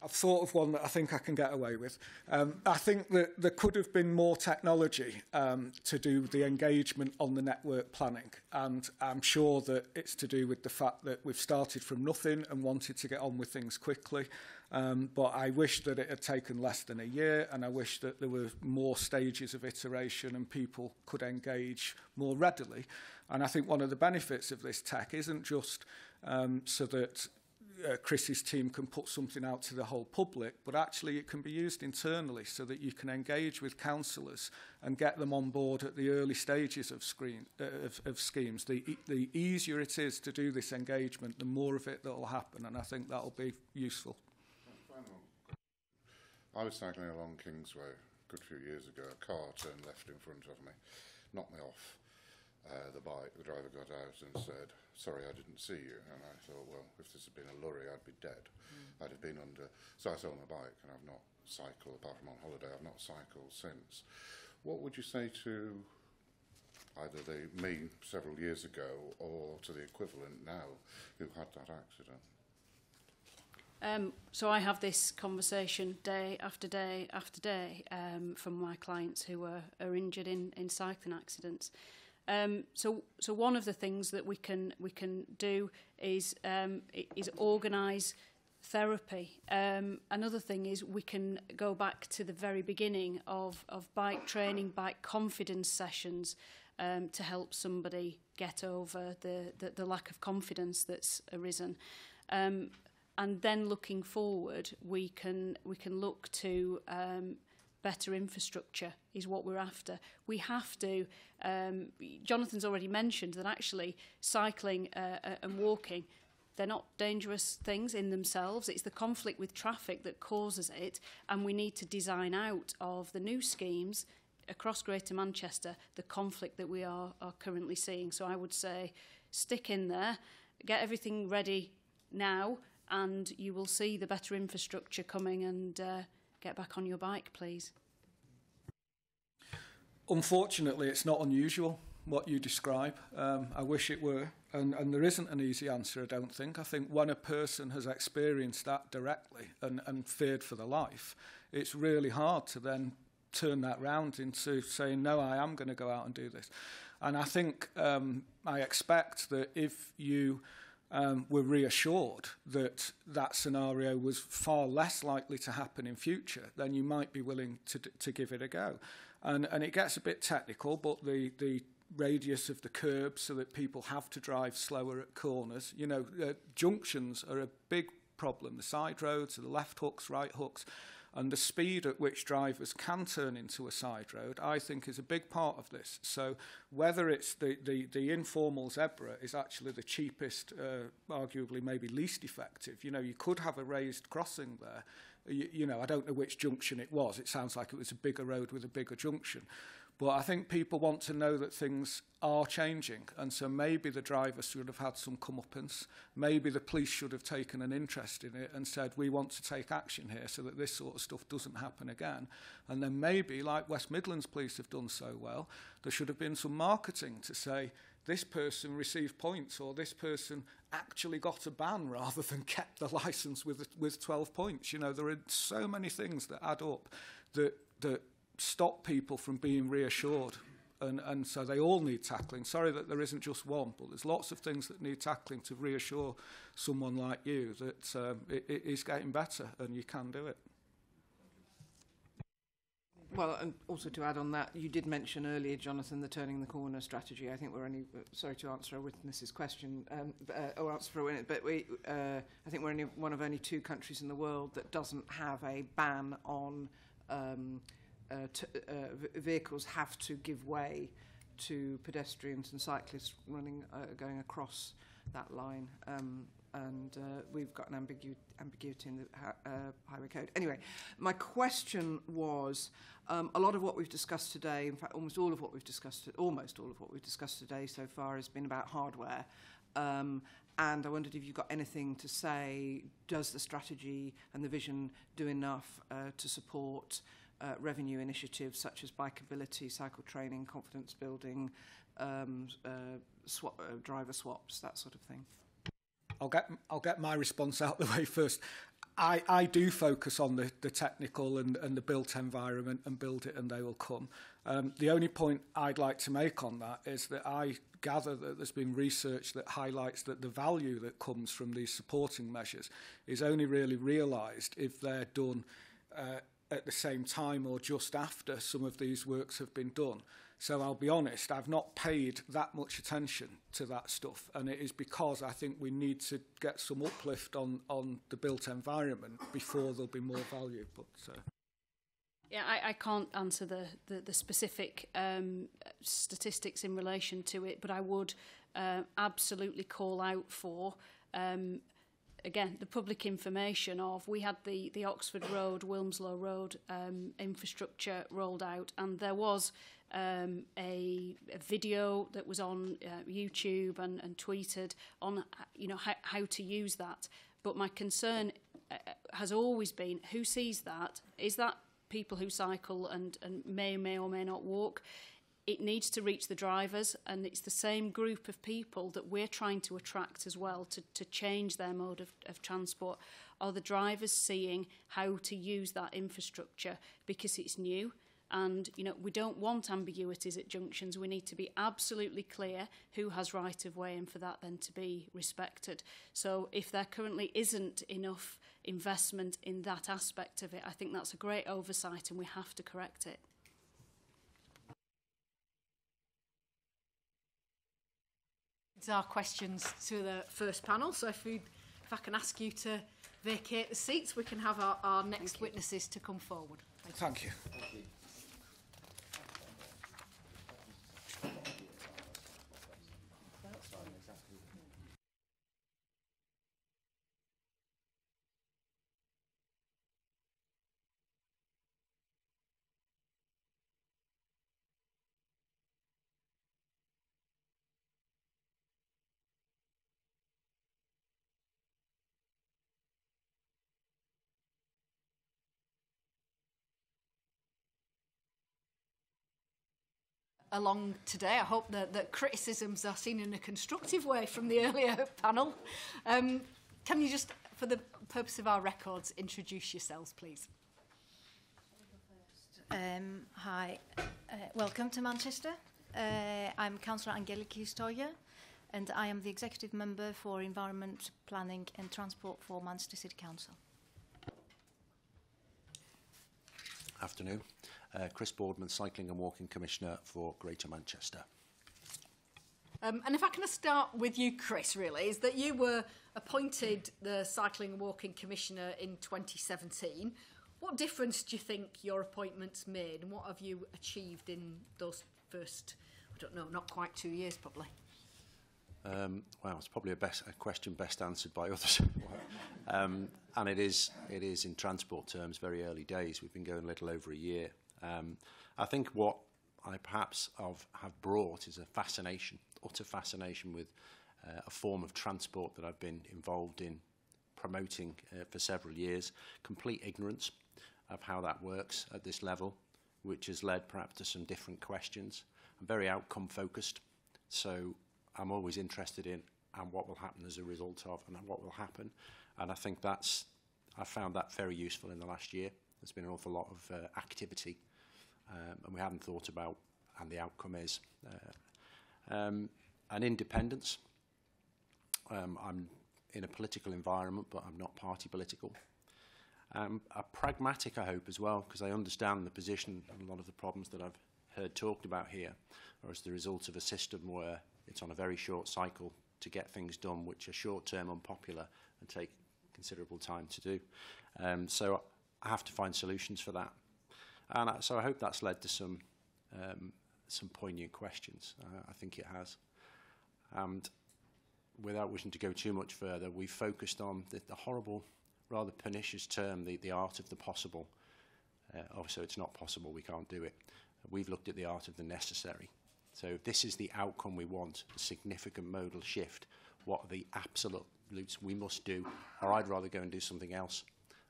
I've thought of one that I think I can get away with. I think that there could have been more technology to do with the engagement on the network planning. And I'm sure that it's to do with the fact that we've started from nothing and wanted to get on with things quickly. But I wish that it had taken less than a year, and I wish that there were more stages of iteration and people could engage more readily. And I think one of the benefits of this tech isn't just so that Chris's team can put something out to the whole public, but actually it can be used internally so that you can engage with councillors and get them on board at the early stages of schemes. The easier it is to do this engagement, the more of it that will happen, and I think that will be useful. I was cycling along Kingsway a good few years ago. A car turned left in front of me, knocked me off the bike. The driver got out and said, "Sorry, I didn't see you." And I thought, well, if this had been a lorry, I'd be dead. I'd have been under... So I sold my bike, and I've not cycled, apart from on holiday, I've not cycled since. What would you say to either me several years ago or to the equivalent now who had that accident? So I have this conversation day after day after day from my clients who are injured in cycling accidents. So one of the things that we can do is organise therapy. Another thing is we can go back to the very beginning of bike training, bike confidence sessions to help somebody get over the lack of confidence that's arisen. And then looking forward, we can look to better infrastructure is what we're after. We have to, Jonathan's already mentioned that actually cycling and walking, they're not dangerous things in themselves. It's the conflict with traffic that causes it, and we need to design out of the new schemes across Greater Manchester the conflict that we are currently seeing. So I would say stick in there, get everything ready now, and you will see the better infrastructure coming, and get back on your bike, please. Unfortunately, it's not unusual what you describe. I wish it were, and there isn't an easy answer, I don't think. I think when a person has experienced that directly and feared for their life, it's really hard to then turn that round into saying, no, I am going to go out and do this. And I think I expect that if you were reassured that that scenario was far less likely to happen in future, then you might be willing to give it a go. And it gets a bit technical, but the radius of the curb so that people have to drive slower at corners. You know, junctions are a big problem. The side roads, the left hooks, right hooks, and the speed at which drivers can turn into a side road, I think, is a big part of this. So whether it's the informal zebra is actually the cheapest, arguably maybe least effective. You know, you could have a raised crossing there. You know, I don't know which junction it was. It sounds like it was a bigger road with a bigger junction. But I think people want to know that things are changing, and so maybe the driver should have had some comeuppance. Maybe the police should have taken an interest in it and said, we want to take action here so that this sort of stuff doesn't happen again. And then maybe, like West Midlands Police have done so well, there should have been some marketing to say, this person received points, or this person actually got a ban rather than kept the licence with 12 points. You know, there are so many things that add up that stop people from being reassured, and so they all need tackling. Sorry that there isn't just one, but there's lots of things that need tackling to reassure someone like you that it is getting better and you can do it. Well, and also to add on that, you did mention earlier, Jonathan, the turning the corner strategy. I think we're only, sorry to answer a witness's question, or answer for a witness, but I think we're only one of only 2 countries in the world that doesn't have a ban on vehicles have to give way to pedestrians and cyclists going across that line, and we've got an ambiguity in the highway code. Anyway, my question was, a lot of what we've discussed today, in fact almost all of what we've discussed today so far has been about hardware, And I wondered if you've got anything to say, does the strategy and the vision do enough to support revenue initiatives such as bikeability, cycle training, confidence building, driver swaps, that sort of thing? I'll get my response out the way first. I do focus on the technical and the built environment, and build it and they will come. The only point I'd like to make on that is that I gather that there's been research that highlights that the value that comes from these supporting measures is only really realised if they're done at the same time or just after some of these works have been done. So I'll be honest, I've not paid that much attention to that stuff, and it is because I think we need to get some uplift on the built environment before there'll be more value. But yeah, I can't answer the specific statistics in relation to it, but I would absolutely call out for again, the public information of, we had the Oxford Road, Wilmslow Road infrastructure rolled out, and there was a video that was on YouTube and tweeted on, how to use that. But my concern has always been, who sees that? Is that people who cycle and may or may not walk? It needs to reach the drivers, and it's the same group of people that we're trying to attract as well to change their mode of transport. Are the drivers seeing how to use that infrastructure? Because it's new, and we don't want ambiguities at junctions. We need to be absolutely clear who has right of way, and for that then to be respected. So if there currently isn't enough investment in that aspect of it, I think that's a great oversight, and we have to correct it. Our questions to the first panel. So if I can ask you to vacate the seats, we can have our next witnesses to come forward. Thank you. Along today, I hope that criticisms are seen in a constructive way from the earlier panel. Can you just, for the purpose of our records, introduce yourselves, please? Hi, welcome to Manchester. I'm Councillor Angeliki Stoya, and I am the Executive Member for Environment, Planning and Transport for Manchester City Council. Afternoon. Chris Boardman, Cycling and Walking Commissioner for Greater Manchester. And if I can start with you, Chris, really, is that you were appointed the Cycling and Walking Commissioner in 2017. What difference do you think your appointment's made, and what have you achieved in those first, I don't know, not quite 2 years, probably? Well, it's probably a question best answered by others. And it is in transport terms very early days. We've been going a little over a year. I think what I perhaps have brought is a fascination, utter fascination with a form of transport that I've been involved in promoting for several years, complete ignorance of how that works at this level, which has led perhaps to some different questions. I'm very outcome focused, so I'm always interested in what will happen as a result of, and what will happen. And I think I found that very useful in the last year. There's been an awful lot of activity, and we haven't thought about, and the outcome is an independence. I'm in a political environment, but I'm not party political. A pragmatic, I hope, as well, because I understand the position and a lot of the problems that I've heard talked about here are as the result of a system where it's on a very short cycle to get things done, which are short-term, unpopular, and take considerable time to do. So I have to find solutions for that. And so I hope that's led to some poignant questions. I think it has. And without wishing to go too much further, we've focused on the horrible, rather pernicious term, the art of the possible. So it's not possible, we can't do it. We've looked at the art of the necessary. So if this is the outcome we want, a significant modal shift, what are the absolutes we must do, or I'd rather go and do something else.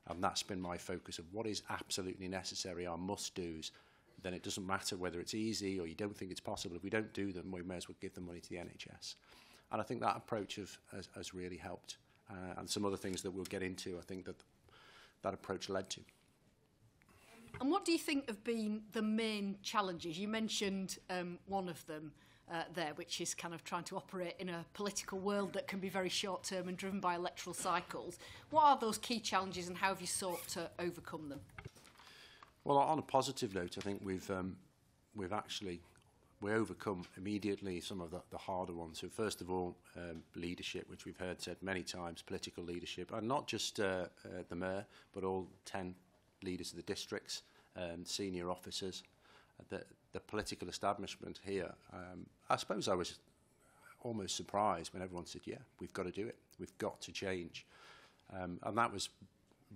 And that's been my focus of what is absolutely necessary, our must-dos. Then it doesn't matter whether it's easy or you don't think it's possible. If we don't do them, we may as well give the money to the NHS. And I think that approach has really helped. And some other things that we'll get into, I think that approach led to. And what do you think have been the main challenges? You mentioned one of them there, which is kind of trying to operate in a political world that can be very short-term and driven by electoral cycles. What are those key challenges and how have you sought to overcome them? Well, on a positive note, I think we've overcome immediately some of the harder ones. So first of all, leadership, which we've heard said many times, political leadership, and not just the mayor, but all 10 leaders of the districts, senior officers, the political establishment here. I suppose I was almost surprised when everyone said, yeah, we've got to do it. We've got to change. And that was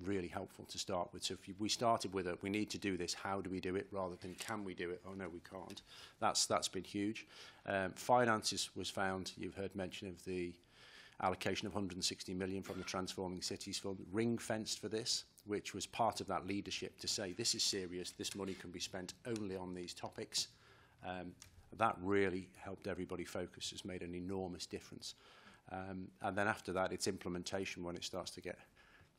really helpful to start with. So if we started with we need to do this, how do we do it, rather than can we do it? Oh, no, we can't. That's been huge. Finances was found. You've heard mention of the allocation of 160 million from the Transforming Cities Fund, ring-fenced for this, which was part of that leadership to say, this is serious, this money can be spent only on these topics. That really helped everybody focus, has made an enormous difference. And then after that, it's implementation when it starts to get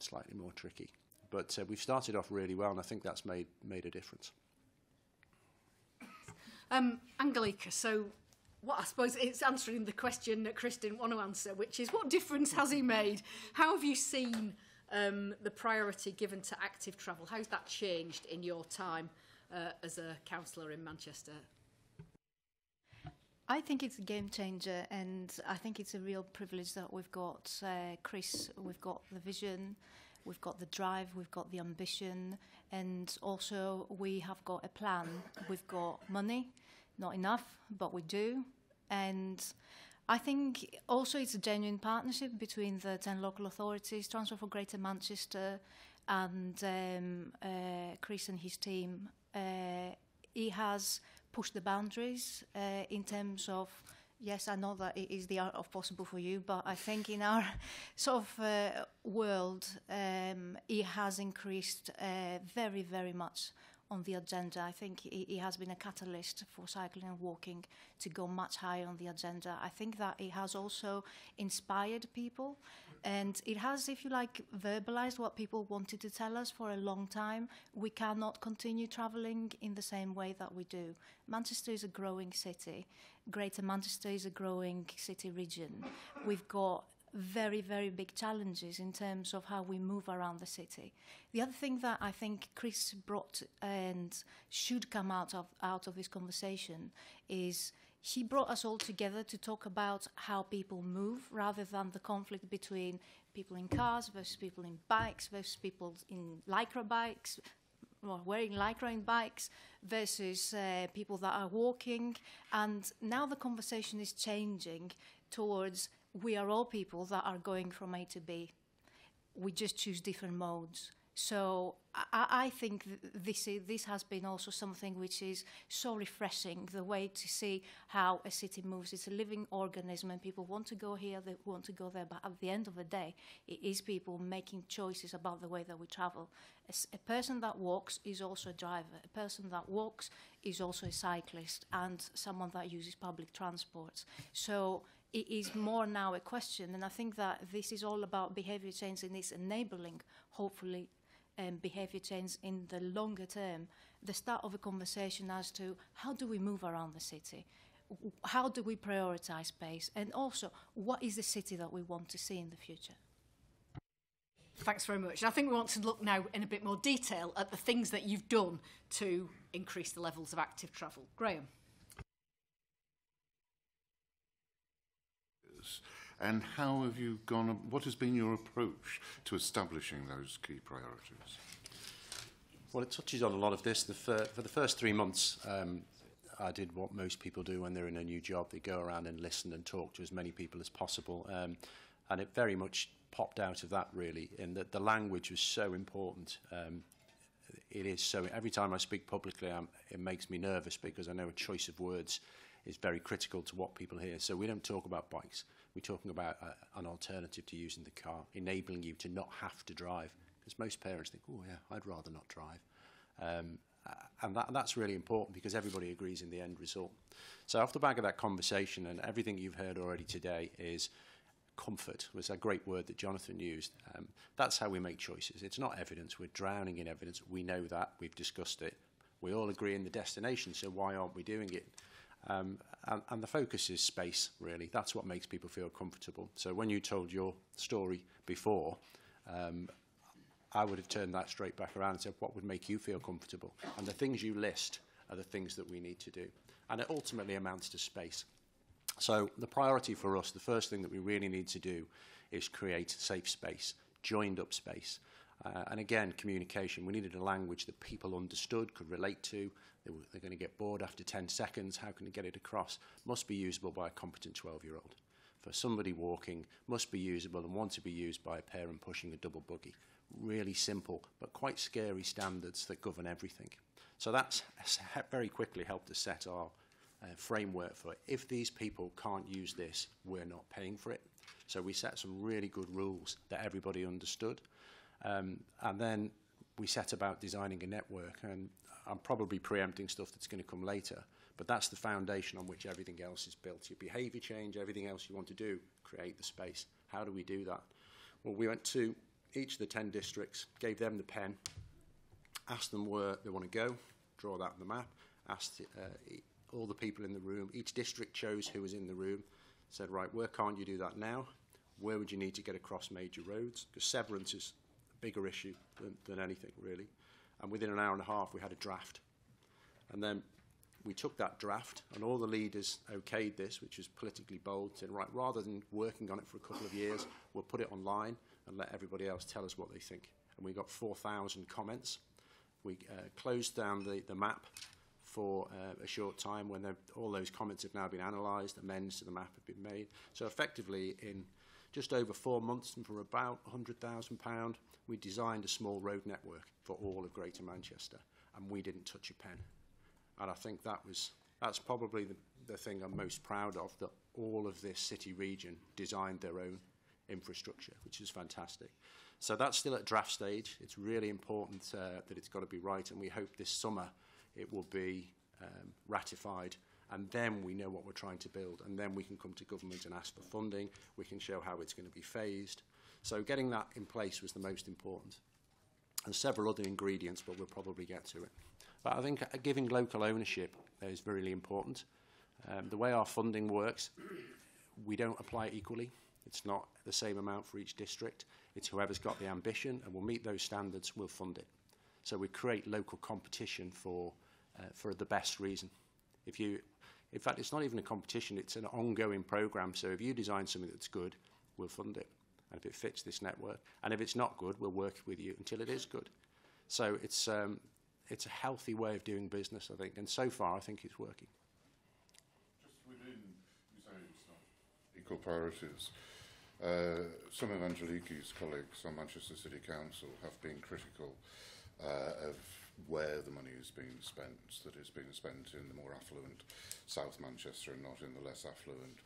slightly more tricky. But we've started off really well, and I think that's made a difference. Angelica, so what I suppose it's answering the question that Chris didn't want to answer, which is what difference has he made? How have you seen the priority given to active travel? How's that changed in your time as a councillor in Manchester? I think it's a game changer, and I think it's a real privilege that we've got Chris, we've got the vision, we've got the drive, we've got the ambition, and also we have got a plan. We've got money, not enough, but we do. And I think also it's a genuine partnership between the 10 local authorities, Transport for Greater Manchester, and Chris and his team. He has pushed the boundaries in terms of, yes, I know that it is the art of possible for you, but I think in our sort of world, it has increased very, very much on the agenda. I think it has been a catalyst for cycling and walking to go much higher on the agenda. I think that it has also inspired people, and it has, if you like, verbalized what people wanted to tell us for a long time. We cannot continue travelling in the same way that we do. Manchester is a growing city. Greater Manchester is a growing city region. We've got very, very big challenges in terms of how we move around the city. The other thing that I think Chris brought and should come out of this conversation is he brought us all together to talk about how people move, rather than the conflict between people in cars versus people in bikes versus people in lycra bikes, or wearing lycra in bikes, versus people that are walking. And now the conversation is changing towards we are all people that are going from A to B. We just choose different modes. So I think this has been also something which is so refreshing, the way to see how a city moves. It's a living organism, and people want to go here, they want to go there, but at the end of the day, it is people making choices about the way that we travel. A person that walks is also a driver. A person that walks is also a cyclist, and someone that uses public transport. So it is more now a question, and I think that this is all about behaviour change, and it's enabling, hopefully, behaviour change in the longer term, the start of a conversation as to how do we move around the city, how do we prioritise space, and also what is the city that we want to see in the future. Thanks very much. And I think we want to look now in a bit more detail at the things that you've done to increase the levels of active travel. Graham. And how have you gone, what has been your approach to establishing those key priorities? Well, it touches on a lot of this. For the first 3 months, I did what most people do when they're in a new job. They go around and listen and talk to as many people as possible. And it very much popped out of that, really, in that the language was so important. It is so, every time I speak publicly, it makes me nervous, because I know a choice of words is very critical to what people hear. So we don't talk about bikes. We're talking about an alternative to using the car, enabling you to not have to drive. Because most parents think, oh yeah, I'd rather not drive. And that's really important because everybody agrees in the end result. So off the back of that conversation and everything you've heard already today is comfort, was a great word that Jonathan used. That's how we make choices. It's not evidence. We're drowning in evidence. We know that. We've discussed it. We all agree in the destination, so why aren't we doing it? And the focus is space, really. That's what makes people feel comfortable. So when you told your story before, I would have turned that straight back around and said, what would make you feel comfortable? And the things you list are the things that we need to do. And it ultimately amounts to space. So the priority for us, the first thing that we really need to do is create safe space, joined up space. And again, communication. We needed a language that people understood, could relate to. They're going to get bored after 10 seconds. How can they get it across? Must be usable by a competent 12-year-old. For somebody walking, must be usable and want to be used by a parent pushing a double buggy. Really simple, but quite scary standards that govern everything. So that's very quickly helped us set our framework for it. If these people can't use this, we're not paying for it. So we set some really good rules that everybody understood. And then we set about designing a network, and I'm probably preempting stuff that's going to come later, but that's the foundation on which everything else is built. Your behaviour change, everything else you want to do, create the space. How do we do that? Well, we went to each of the 10 districts, gave them the pen, asked them where they want to go, draw that on the map, asked all the people in the room. Each district chose who was in the room, said, right, where can't you do that now? Where would you need to get across major roads? Because severance is a bigger issue than anything, really. And within an hour and a half, we had a draft. And then we took that draft, and all the leaders okayed this, which was politically bold, said, right, rather than working on it for a couple of years, we'll put it online and let everybody else tell us what they think. And we got 4,000 comments. We closed down the map for a short time when all those comments have now been analysed, amends to the map have been made. So effectively, in just over 4 months and for about £100,000, we designed a small road network for all of Greater Manchester, and we didn't touch a pen. And I think that's probably the thing I'm most proud of, that all of this city region designed their own infrastructure, which is fantastic. So that's still at draft stage. It's really important that it's got to be right, and we hope this summer it will be ratified, and then we know what we're trying to build, and then we can come to government and ask for funding. We can show how it's going to be phased. So getting that in place was the most important. And several other ingredients, but we'll probably get to it. But I think giving local ownership is really important. The way our funding works, we don't apply it equally. It's not the same amount for each district. It's whoever's got the ambition and will meet those standards will fund it. So we create local competition for the best reason. In fact, it's not even a competition, it's an ongoing programme. So if you design something that's good, we'll fund it. And if it fits this network, and if it's not good, we'll work with you until it is good. So it's a healthy way of doing business, I think, and so far I think it's working. Just within, you say it's not equal priorities. Some of Angelique's colleagues on Manchester City Council have been critical of where the money is being spent, that it's being spent in the more affluent South Manchester and not in the less affluent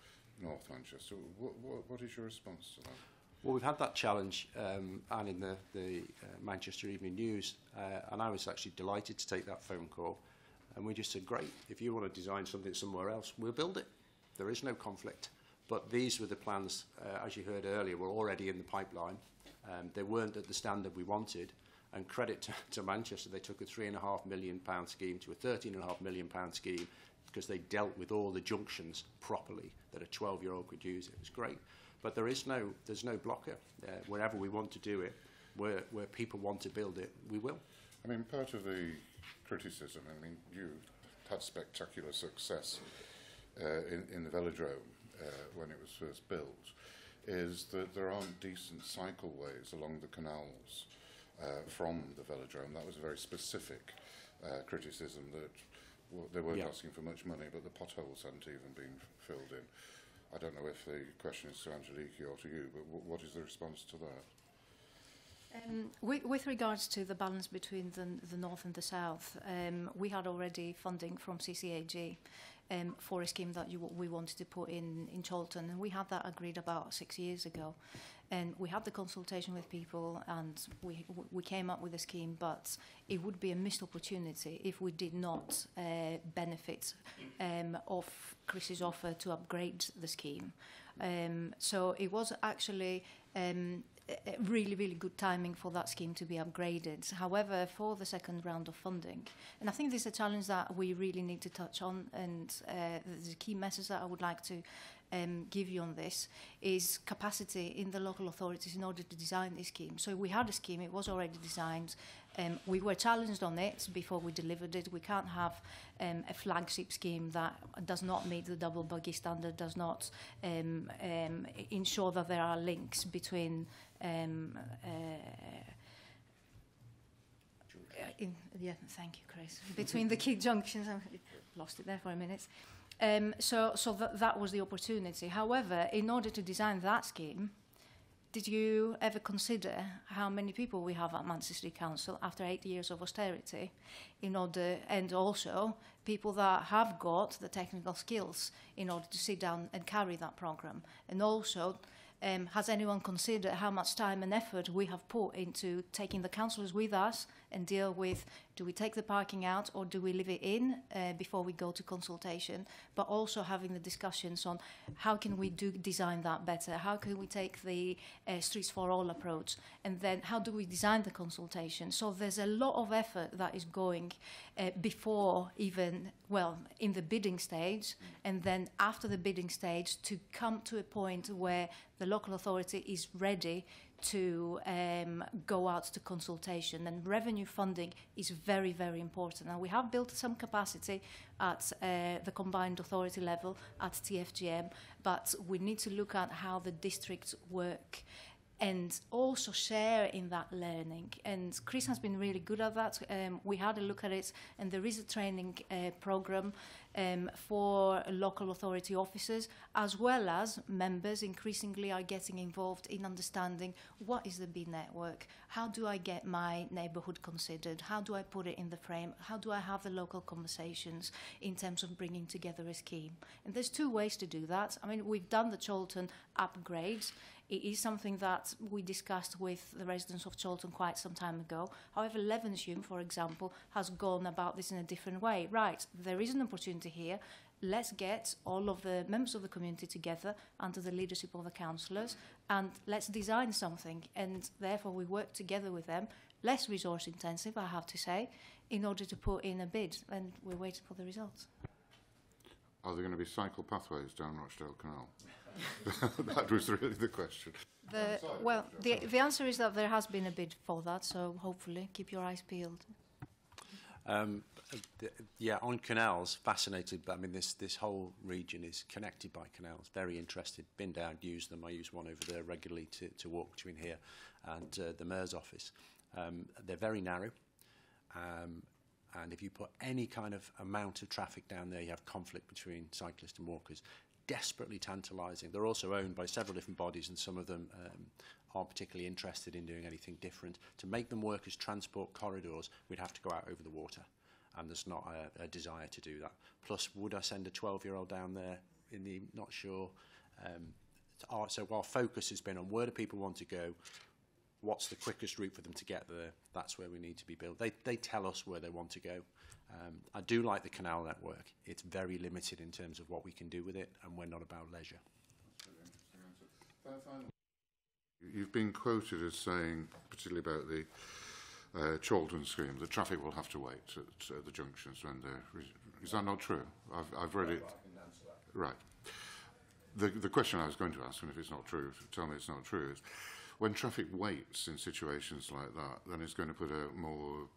North Manchester. What is your response to that? Well, we've had that challenge, and in the Manchester Evening News, and I was actually delighted to take that phone call, and we just said, great, if you want to design something somewhere else, we'll build it. There is no conflict. But these were the plans, as you heard earlier, were already in the pipeline. They weren't at the standard we wanted, and credit to Manchester, they took a £3.5 million scheme to a £13.5 million scheme because they dealt with all the junctions properly that a 12-year-old could use. It was great. But there's no blocker. Wherever we want to do it, where people want to build it, we will. I mean, part of the criticism, I mean, you had spectacular success in the velodrome when it was first built, is that there aren't decent cycleways along the canals from the velodrome. That was a very specific criticism, that they weren't asking for much money, but the potholes hadn't even been filled in. I don't know if the question is to Angelique or to you, but what is the response to that? With regards to the balance between the north and the south, we had already funding from CCAG, for a scheme that we wanted to put in Chorlton, and we had that agreed about 6 years ago. And we had the consultation with people, and we came up with a scheme, but it would be a missed opportunity if we did not benefit of Chris's offer to upgrade the scheme. So it was actually really, really good timing for that scheme to be upgraded. However, for the second round of funding, and I think this is a challenge that we really need to touch on, and the key message that I would like to give you on this is capacity in the local authorities in order to design this scheme. So we had a scheme, it was already designed. We were challenged on it before we delivered it. We can't have a flagship scheme that does not meet the double buggy standard, does not ensure that there are links between yeah, thank you, Chris. Between the key junctions, I lost it there for a minute. So that was the opportunity. However, in order to design that scheme, did you ever consider how many people we have at Manchester City Council after 8 years of austerity, and also people that have got the technical skills in order to sit down and carry that programme? And also, has anyone considered how much time and effort we have put into taking the councillors with us and deal with, do we take the parking out or do we leave it in before we go to consultation, but also having the discussions on how can we design that better, how can we take the Streets for All approach, and then how do we design the consultation. So there's a lot of effort that is going before even, well, in the bidding stage, and then after the bidding stage to come to a point where the local authority is ready to go out to consultation. And revenue funding is very, very important. And we have built some capacity at the combined authority level at TFGM, but we need to look at how the districts work and also share in that learning. And Chris has been really good at that. We had a look at it, and there is a training programme for local authority officers, as well as members increasingly are getting involved in understanding what is the B network, how do I get my neighbourhood considered, how do I put it in the frame, how do I have the local conversations in terms of bringing together a scheme. And there's two ways to do that. I mean, we've done the Chorlton upgrades. It is something that we discussed with the residents of Chorlton quite some time ago. However, Levenshulme, for example, has gone about this in a different way. Right, there is an opportunity here. Let's get all of the members of the community together under the leadership of the councillors, and let's design something. And therefore, we work together with them, less resource intensive, I have to say, in order to put in a bid. And we're waiting for the results. Are there going to be cycle pathways down Rochdale Canal? That was really the question. The answer is that there has been a bid for that, so hopefully keep your eyes peeled. Yeah, on canals, fascinated. But I mean, this whole region is connected by canals. Very interested. Been down, used them. I use one over there regularly to walk between here and the Mayor's office. They're very narrow. And if you put any kind of amount of traffic down there, you have conflict between cyclists and walkers. Desperately tantalising. They're also owned by several different bodies, and some of them aren't particularly interested in doing anything different. To make them work as transport corridors, we'd have to go out over the water, and there's not a desire to do that. Plus, would I send a 12-year-old down there? Not sure. So our focus has been on where do people want to go, what's the quickest route for them to get there. That's where we need to be built. They tell us where they want to go. I do like the canal network. It's very limited in terms of what we can do with it, and we're not about leisure. You've been quoted as saying, particularly about the Chorlton scheme, that traffic will have to wait at the junctions when they're... Is that not true? I've read it. Right. The question I was going to ask, and if it's not true, tell me it's not true, is when traffic waits in situations like that, then it's going to put out more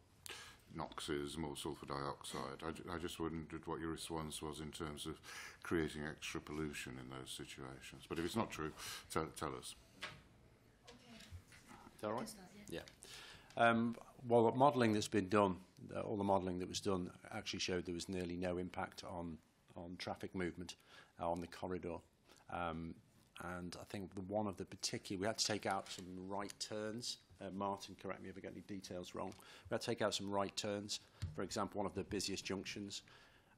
NOxes, more sulphur dioxide. I just wondered what your response was in terms of creating extra pollution in those situations. But if it's not true, tell us. Is that all right? Yeah. Well, the modelling that's been done, all the modelling that was done actually showed there was nearly no impact on traffic movement on the corridor. And I think one of the particular, we had to take out some right turns. Martin, correct me if I get any details wrong. We had to take out some right turns. For example, one of the busiest junctions.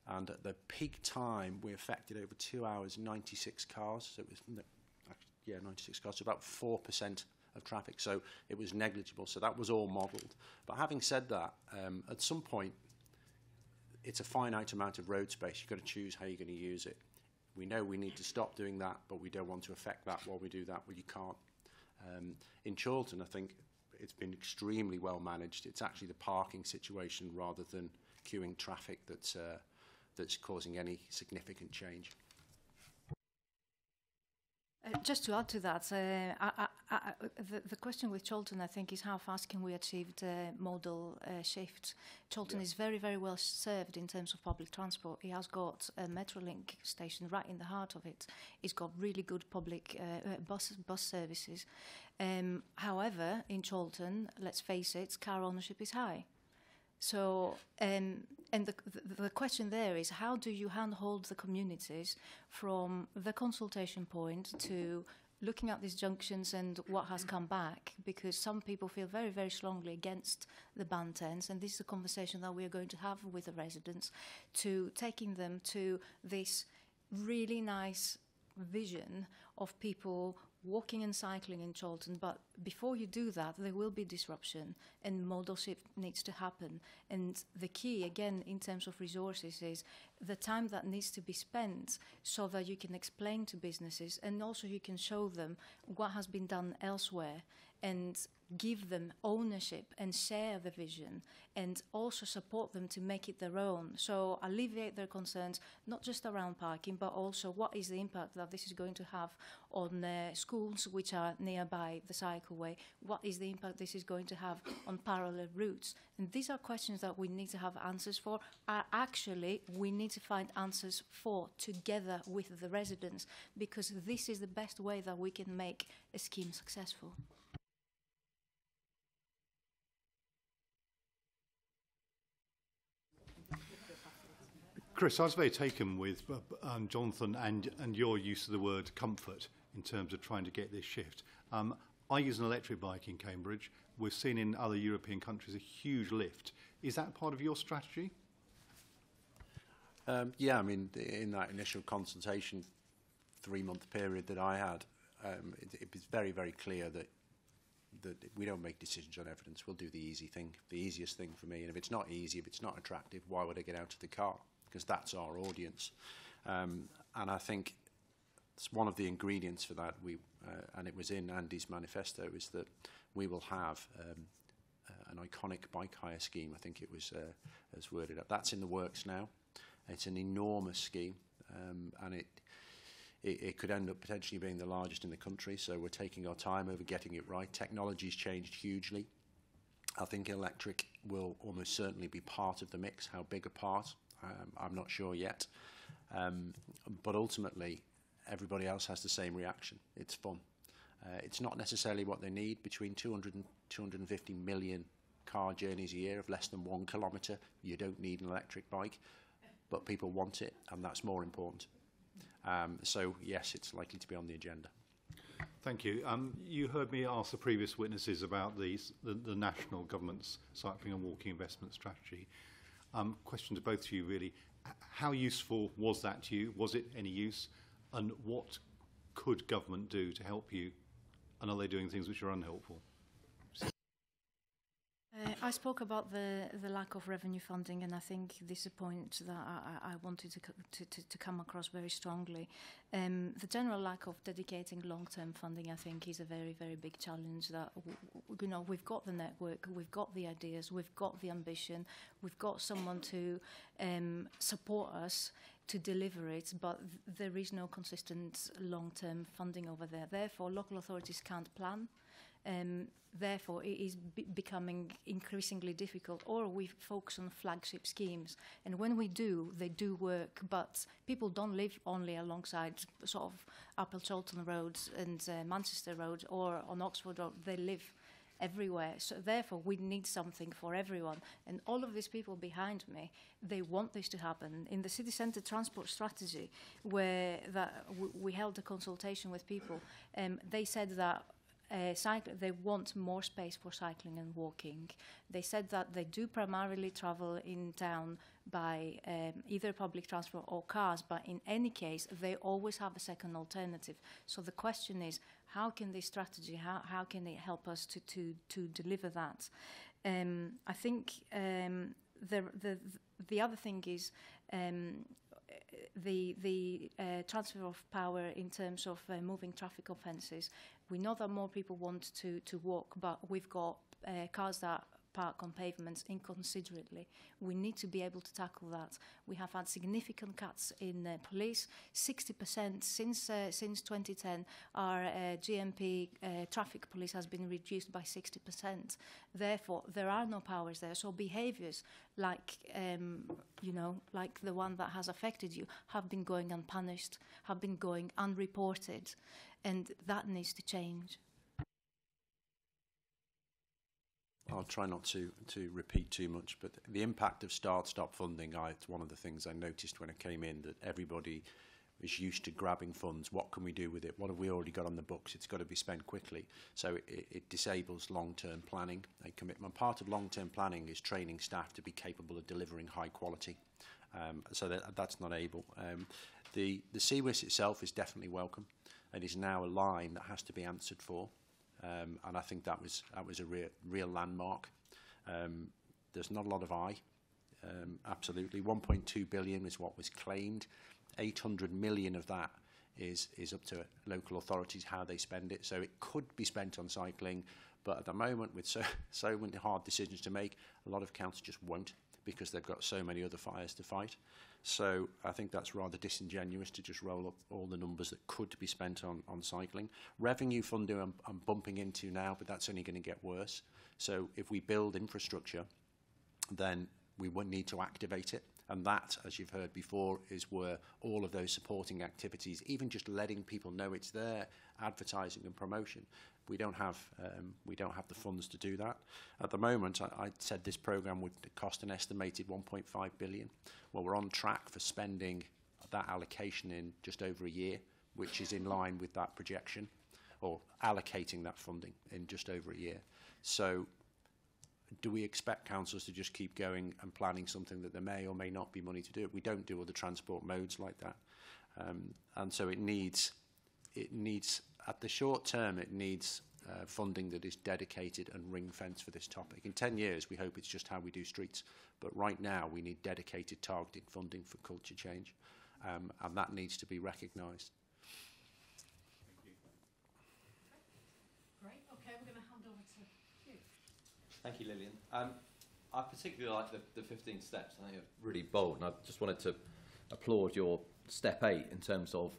And at the peak time, we affected over 2 hours, 96 cars. So it was, 96 cars, so about 4% of traffic. So it was negligible. So that was all modelled. But having said that, at some point, it's a finite amount of road space. You've got to choose how you're going to use it. We know we need to stop doing that, but we don't want to affect that while we do that. Well, you can't. In Chorlton, I think it's been extremely well managed. It's actually the parking situation rather than queuing traffic that's causing any significant change. Just to add to that, the question with Chorlton, I think, is how fast can we achieve the modal shift. Chorlton is very, very well served in terms of public transport. It has got a Metrolink station right in the heart of it. It's got really good public bus services. However, in Chorlton, let's face it, car ownership is high. So, and the question there is, how do you handhold the communities from the consultation point to looking at these junctions and what has come back? Because some people feel very, very strongly against the band tents, and this is a conversation that we are going to have with the residents, to taking them to this really nice vision of people walking and cycling in Chorlton. But before you do that, there will be disruption, and modal shift needs to happen. And the key, again, in terms of resources, is the time that needs to be spent so that you can explain to businesses, and also you can show them what has been done elsewhere, and give them ownership and share the vision, and also support them to make it their own. So alleviate their concerns, not just around parking, but also what is the impact that this is going to have on schools which are nearby the cycleway, what is the impact this is going to have on parallel routes. And these are questions that we need to have answers for. Actually, we need to find answers for together with the residents, because this is the best way that we can make a scheme successful. Chris, I was very taken with Jonathan and your use of the word comfort in terms of trying to get this shift. I use an electric bike in Cambridge. We've seen in other European countries a huge lift. Is that part of your strategy? Yeah, I mean, in that initial consultation 3-month period that I had, it was very, very clear that we don't make decisions on evidence. We'll do the easy thing, the easiest thing for me. And if it's not easy, if it's not attractive, why would I get out of the car? Because that's our audience. And I think it's one of the ingredients for that, and it was in Andy's manifesto, is that we will have an iconic bike hire scheme. I think it was as worded up. That's in the works now. It's an enormous scheme, and it could end up potentially being the largest in the country. So we're taking our time over getting it right. Technology's changed hugely. I think electric will almost certainly be part of the mix. How big a part? I'm not sure yet. But ultimately, everybody else has the same reaction. It's fun. It's not necessarily what they need. Between 200 and 250 million car journeys a year of less than 1 kilometre, you don't need an electric bike. But people want it, and that's more important. So, yes, it's likely to be on the agenda. Thank you. You heard me ask the previous witnesses about the national government's cycling and walking investment strategy. Question to both of you, really. How useful was that to you? Was it any use? And what could government do to help you? And are they doing things which are unhelpful? I spoke about the lack of revenue funding, and I think this is a point that I wanted to come across very strongly. The general lack of dedicating long-term funding, I think, is a very, very big challenge. That we've got the network, we've got the ideas, we've got the ambition, we've got someone to support us to deliver it, but there is no consistent long-term funding over there. Therefore, local authorities can't plan. Therefore, it is becoming increasingly difficult, or we focus on flagship schemes. And when we do, they do work, but people don't live only alongside sort of Upper Chorlton Road and Manchester Road or on Oxford Road. They live everywhere. So therefore, we need something for everyone. And all of these people behind me, they want this to happen. In the city centre transport strategy, where we held a consultation with people, they said that they want more space for cycling and walking. They said that they do primarily travel in town, by either public transport or cars, but in any case, they always have a second alternative. So the question is, how can this strategy, how can it help us to deliver that? I think the other thing is the transfer of power in terms of moving traffic offences. We know that more people want to walk, but we've got cars that park on pavements inconsiderately. We need to be able to tackle that. We have had significant cuts in police. 60% since 2010, our GMP traffic police has been reduced by 60%. Therefore, there are no powers there. So behaviours like like the one that has affected you have been going unpunished, have been going unreported, and that needs to change. I'll try not to repeat too much, but the impact of start-stop funding, it's one of the things I noticed when I came in, that everybody is used to grabbing funds. What can we do with it? What have we already got on the books? It's got to be spent quickly. So it disables long-term planning and commitment. Part of long-term planning is training staff to be capable of delivering high quality. So that's not able. The CWIS itself is definitely welcome. It is now a line that has to be answered for. And I think that was a real landmark. There's not a lot of absolutely. 1.2 billion is what was claimed. 800 million of that is up to local authorities how they spend it. So it could be spent on cycling, but at the moment, with so many hard decisions to make, a lot of councils just won't, because they've got so many other fires to fight. So I think that's rather disingenuous to just roll up all the numbers that could be spent on cycling. Revenue funding I'm bumping into now, but that's only going to get worse. So if we build infrastructure, then we would need to activate it. And that, as you've heard before, is where all of those supporting activities, even just letting people know it's there, advertising and promotion, we don't have the funds to do that. At the moment, I said this programme would cost an estimated 1.5 billion. Well, we're on track for spending that allocation in just over a year, which is in line with that projection, or allocating that funding in just over a year. So do we expect councils to just keep going and planning something that there may or may not be money to do? We don't do other transport modes like that. And so it needs, at the short term, it needs funding that is dedicated and ring-fenced for this topic. In 10 years, we hope it's just how we do streets. But right now, we need dedicated, targeted funding for culture change. And that needs to be recognised. Great. Okay, we're going to hand over to you. Thank you, Lillian. I particularly like the 15 steps. I think they're really bold, and I just wanted to applaud your step 8 in terms of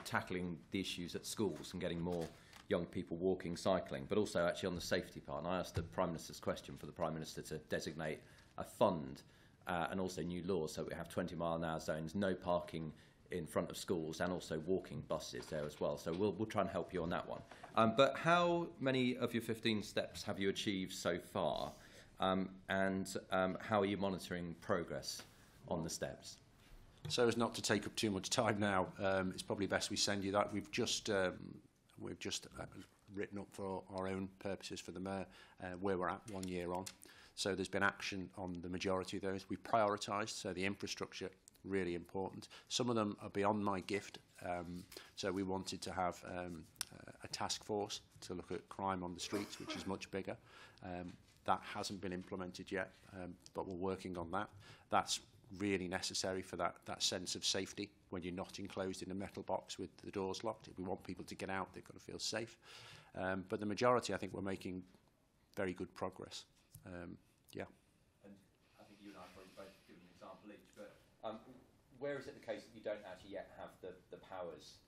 tackling the issues at schools and getting more young people walking, cycling, but also actually on the safety part. And I asked the Prime Minister's question for the Prime Minister to designate a fund and also new laws, so we have 20-mile-an-hour zones, no parking in front of schools, and also walking buses there as well. So we'll try and help you on that one. But how many of your 15 steps have you achieved so far? And how are you monitoring progress on the steps? So as not to take up too much time now, it's probably best we send you that. We've just written up for our own purposes for the Mayor where we're at 1 year on. So there's been action on the majority of those. We've prioritised, so the infrastructure, really important. Some of them are beyond my gift. So we wanted to have a task force to look at crime on the streets, which is much bigger. That hasn't been implemented yet, but we're working on that. That's really necessary for that sense of safety when you're not enclosed in a metal box with the doors locked. If we want people to get out, they've got to feel safe. But the majority, I think we're making very good progress. Yeah. And I think you and I probably both give an example each, but where is it the case that you don't actually yet have the powers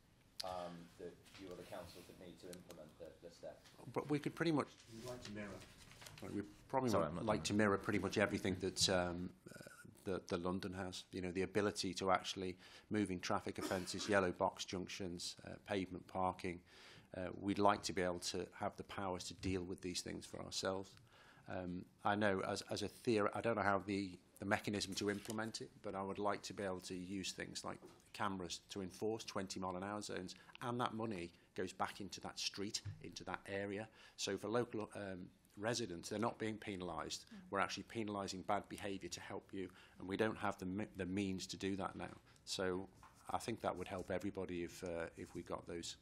that you or the council could need to implement the steps? But we could pretty much... We'd like to mirror. We probably like to mirror pretty much everything that that London has. You know, the ability to actually moving traffic offences, yellow box junctions, pavement parking. We'd like to be able to have the powers to deal with these things for ourselves. I know as a theory, I don't know how the mechanism to implement it, but I would like to be able to use things like cameras to enforce 20-mile-an-hour zones, and that money goes back into that street, into that area. So for local residents. They're not being penalised. We're actually penalising bad behaviour to help you, and we don't have the means to do that now. So I think that would help everybody if we got those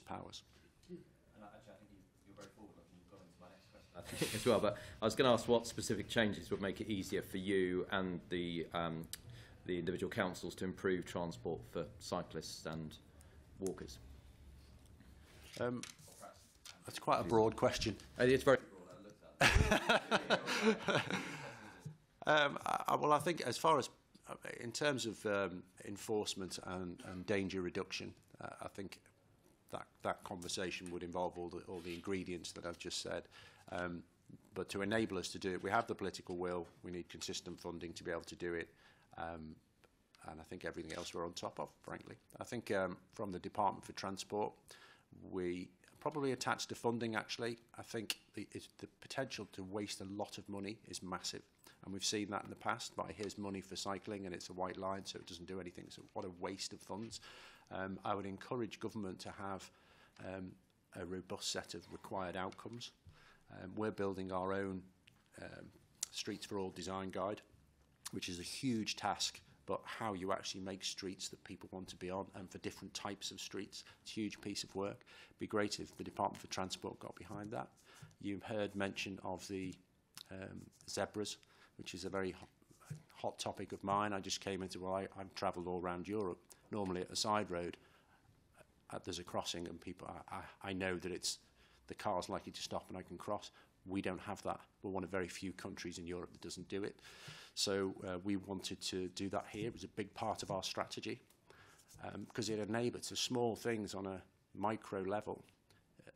powers. And actually, I think you're very forward-looking. You've gone into my next question, I think, as well. But I was going to ask what specific changes would make it easier for you and the individual councils to improve transport for cyclists and walkers. That's quite a broad question. It's very broad. Well, I think as far as in terms of enforcement and danger reduction, I think that conversation would involve all the ingredients that I've just said. But to enable us to do it, we have the political will. We need consistent funding to be able to do it. And I think everything else we're on top of, frankly. I think from the Department for Transport, we probably attached to funding, actually. I think the potential to waste a lot of money is massive. And we've seen that in the past. But here's money for cycling, and it's a white line, so it doesn't do anything. So what a waste of funds. I would encourage government to have a robust set of required outcomes. We're building our own Streets for All design guide, which is a huge task, but how you actually make streets that people want to be on, and for different types of streets. It's a huge piece of work. It'd be great if the Department for Transport got behind that. You've heard mention of the zebras, which is a very hot topic of mine. I just came into, well, I've travelled all around Europe. Normally at a side road, there's a crossing, and people, I know that it's the car's likely to stop and I can cross. We don't have that. We're one of very few countries in Europe that doesn't do it. So we wanted to do that here. It was a big part of our strategy because it enables small things on a micro level.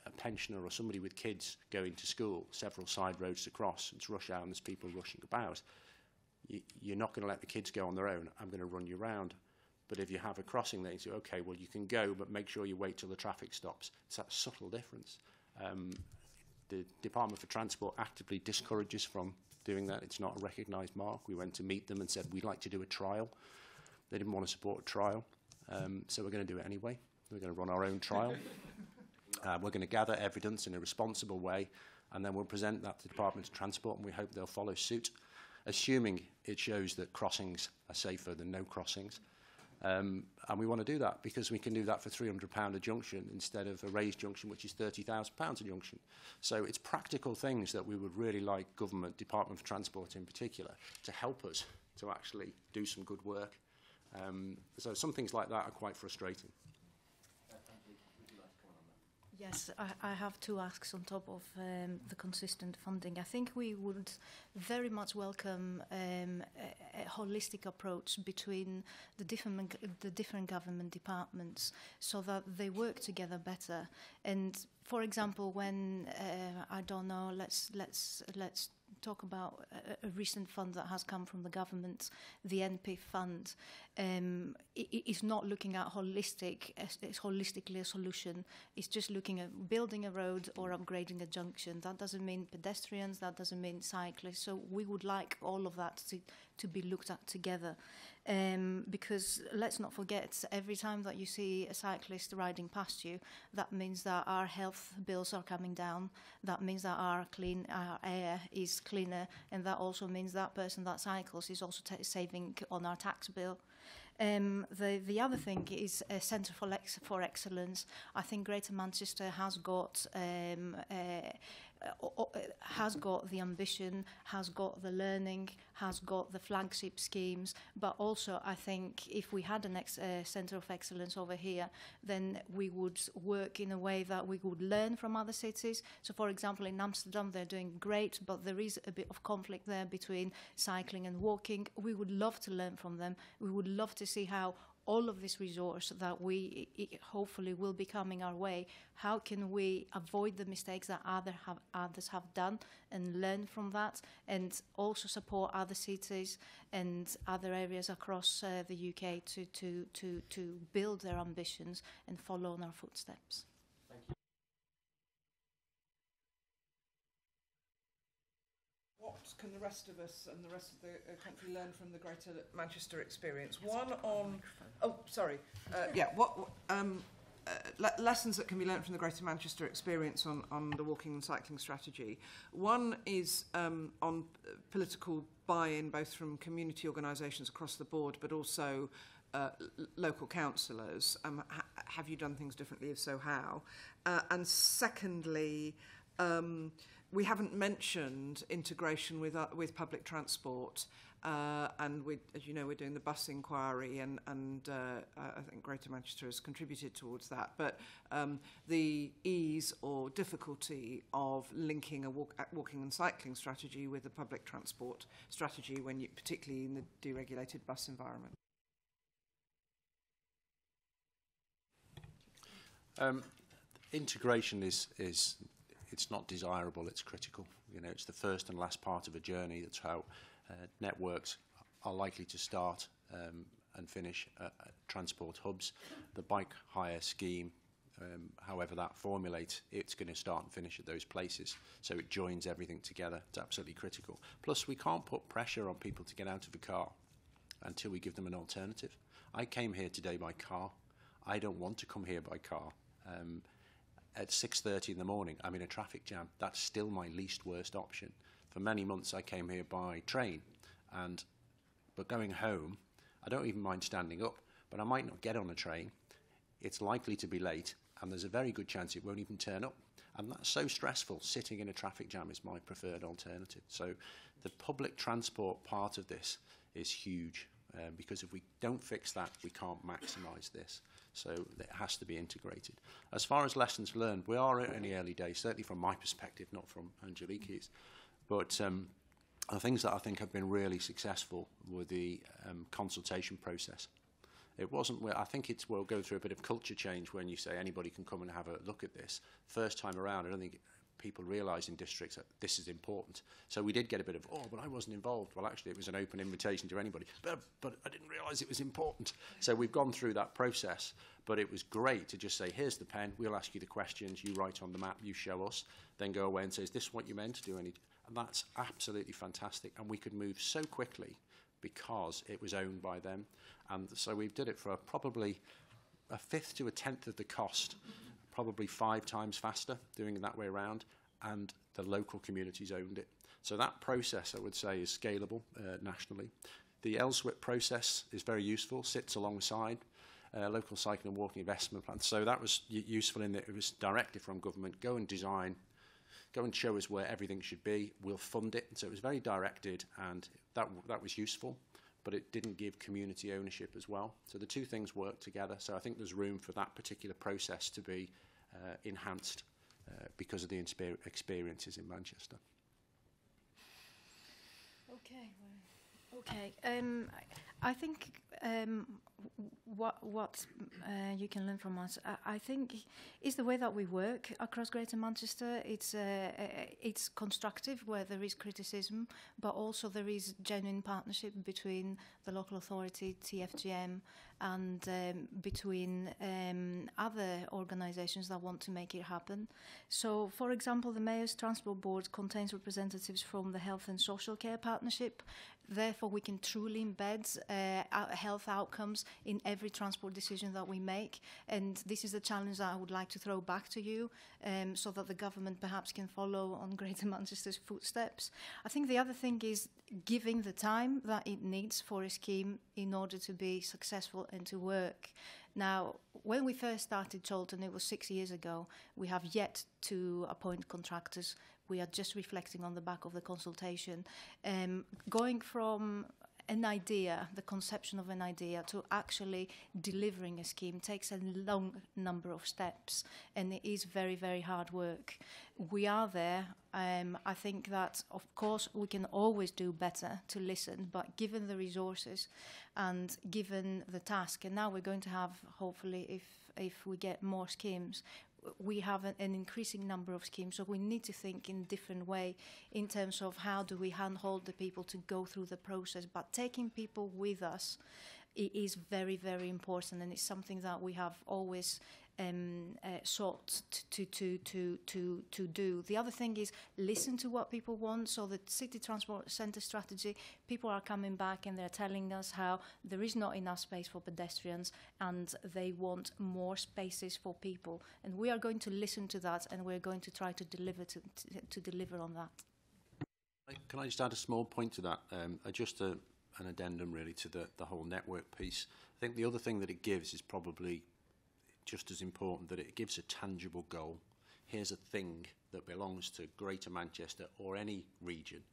A pensioner or somebody with kids going to school, several side roads to cross, it's rush hour and there's people rushing about. You're not going to let the kids go on their own. I'm going to run you round. But if you have a crossing there, you say, okay, well, you can go, but make sure you wait till the traffic stops. It's that subtle difference. The Department for Transport actively discourages from doing that. It's not a recognised mark. We went to meet them and said, we'd like to do a trial. They didn't want to support a trial, so we're going to do it anyway. We're going to run our own trial. We're going to gather evidence in a responsible way, and then we'll present that to the Department of Transport, and we hope they'll follow suit, assuming it shows that crossings are safer than no crossings. And we want to do that because we can do that for £300 a junction instead of a raised junction, which is £30,000 a junction. So it's practical things that we would really like government, Department for Transport in particular, to help us to actually do some good work. So some things like that are quite frustrating. Yes, I have two asks on top of the consistent funding. I think we would very much welcome a holistic approach between the different government departments so that they work together better. And for example, when I don't know, let's talk about a recent fund that has come from the government, the NP fund. It is not looking at it's holistically a solution. It's just looking at building a road or upgrading a junction. That doesn't mean pedestrians, that doesn't mean cyclists. So we would like all of that to be looked at together. Because let's not forget, every time that you see a cyclist riding past you, that means that our health bills are coming down. That means that our air is cleaner, and that also means that person that cycles is also saving on our tax bill. The other thing is a Centre for Excellence. I think Greater Manchester has got the ambition, has got the learning, has got the flagship schemes, but also I think if we had a Centre of Excellence over here, then we would work in a way that we would learn from other cities. So for example, in Amsterdam, they're doing great, but there is a bit of conflict there between cycling and walking. We would love to learn from them. We would love to see how all of this resource that we hopefully will be coming our way, how can we avoid the mistakes that others have done and learn from that, and also support other cities and other areas across the UK to build their ambitions and follow in our footsteps. Thank you. What can the rest of us and the rest of the country learn from the Greater Manchester experience? One on... Oh, sorry. lessons that can be learnt from the Greater Manchester experience on the walking and cycling strategy. One is on political buy-in, both from community organisations across the board, but also local councillors. Have you done things differently? If so, how? And secondly, we haven't mentioned integration with public transport. And as you know, we're doing the bus inquiry, and I think Greater Manchester has contributed towards that. But the ease or difficulty of linking a walking and cycling strategy with a public transport strategy, particularly in the deregulated bus environment. Integration is it's not desirable, it's critical. You know, it's the first and last part of a journey. That's how networks are likely to start and finish at transport hubs. The bike hire scheme, however that formulates, it's going to start and finish at those places. So it joins everything together. It's absolutely critical. Plus, we can't put pressure on people to get out of a car until we give them an alternative. I came here today by car. I don't want to come here by car. At 6:30 in the morning, I'm in a traffic jam. That's still my least worst option. For many months, I came here by train, but going home, I don't even mind standing up, but I might not get on a train. It's likely to be late, and there's a very good chance it won't even turn up. And that's so stressful. Sitting in a traffic jam is my preferred alternative. So the public transport part of this is huge, because if we don't fix that, we can't maximise this. So it has to be integrated. As far as lessons learned, we are in the early days, certainly from my perspective, not from Angelique's. But the things that I think have been really successful were the consultation process. It wasn't, I think we'll go through a bit of culture change when you say anybody can come and have a look at this. First time around, I don't think people realise in districts that this is important. So we did get a bit of, but I wasn't involved. Well, actually, it was an open invitation to anybody. But I didn't realise it was important. So we've gone through that process. But it was great to just say, here's the pen, we'll ask you the questions, you write on the map, you show us, then go away and say, is this what you meant to do? And that's absolutely fantastic. And we could move so quickly because it was owned by them. And so we did it for probably a fifth to a tenth of the cost, probably 5 times faster doing it that way around, and the local communities owned it. So that process, I would say, is scalable nationally. The LSWIP process is very useful, sits alongside local cycling and walking investment plans. So that was useful in that it was directly from government, go and design, go and show us where everything should be, we'll fund it. So it was very directed, and that was useful, but it didn't give community ownership as well. So the two things work together. So I think there's room for that particular process to be enhanced because of the experiences in Manchester. Okay. I think what you can learn from us, I think, is the way that we work across Greater Manchester. It's constructive where there is criticism, but also there is genuine partnership between the local authority, TFGM, and between other organisations that want to make it happen. So, for example, the Mayor's Transport Board contains representatives from the Health and Social Care Partnership. Therefore, we can truly embed health outcomes in every transport decision that we make. And this is the challenge that I would like to throw back to you, so that the government perhaps can follow on Greater Manchester's footsteps. I think the other thing is giving the time that it needs for a scheme in order to be successful and to work. Now, when we first started Cholton, it was 6 years ago, we have yet to appoint contractors. We are just reflecting on the back of the consultation. Going from an idea, the conception of an idea, to actually delivering a scheme takes a long number of steps, and it is very, very hard work. We are there. I think that, of course, we can always do better to listen, but given the resources and given the task, and now we're going to have, hopefully, if we get more schemes, we have an increasing number of schemes, so we need to think in a different way in terms of how do we handhold the people to go through the process. But taking people with us, it is very, very important, and it's something that we have always sought to do. The other thing is listen to what people want. So the city transport centre strategy, people are coming back and they're telling us how there is not enough space for pedestrians and they want more spaces for people. And we are going to listen to that, and we're going to try to deliver on that. Can I just add a small point to that? Just an addendum really to the whole network piece. I think the other thing that it gives is probably just as important, that it gives a tangible goal. Here's a thing that belongs to Greater Manchester or any region,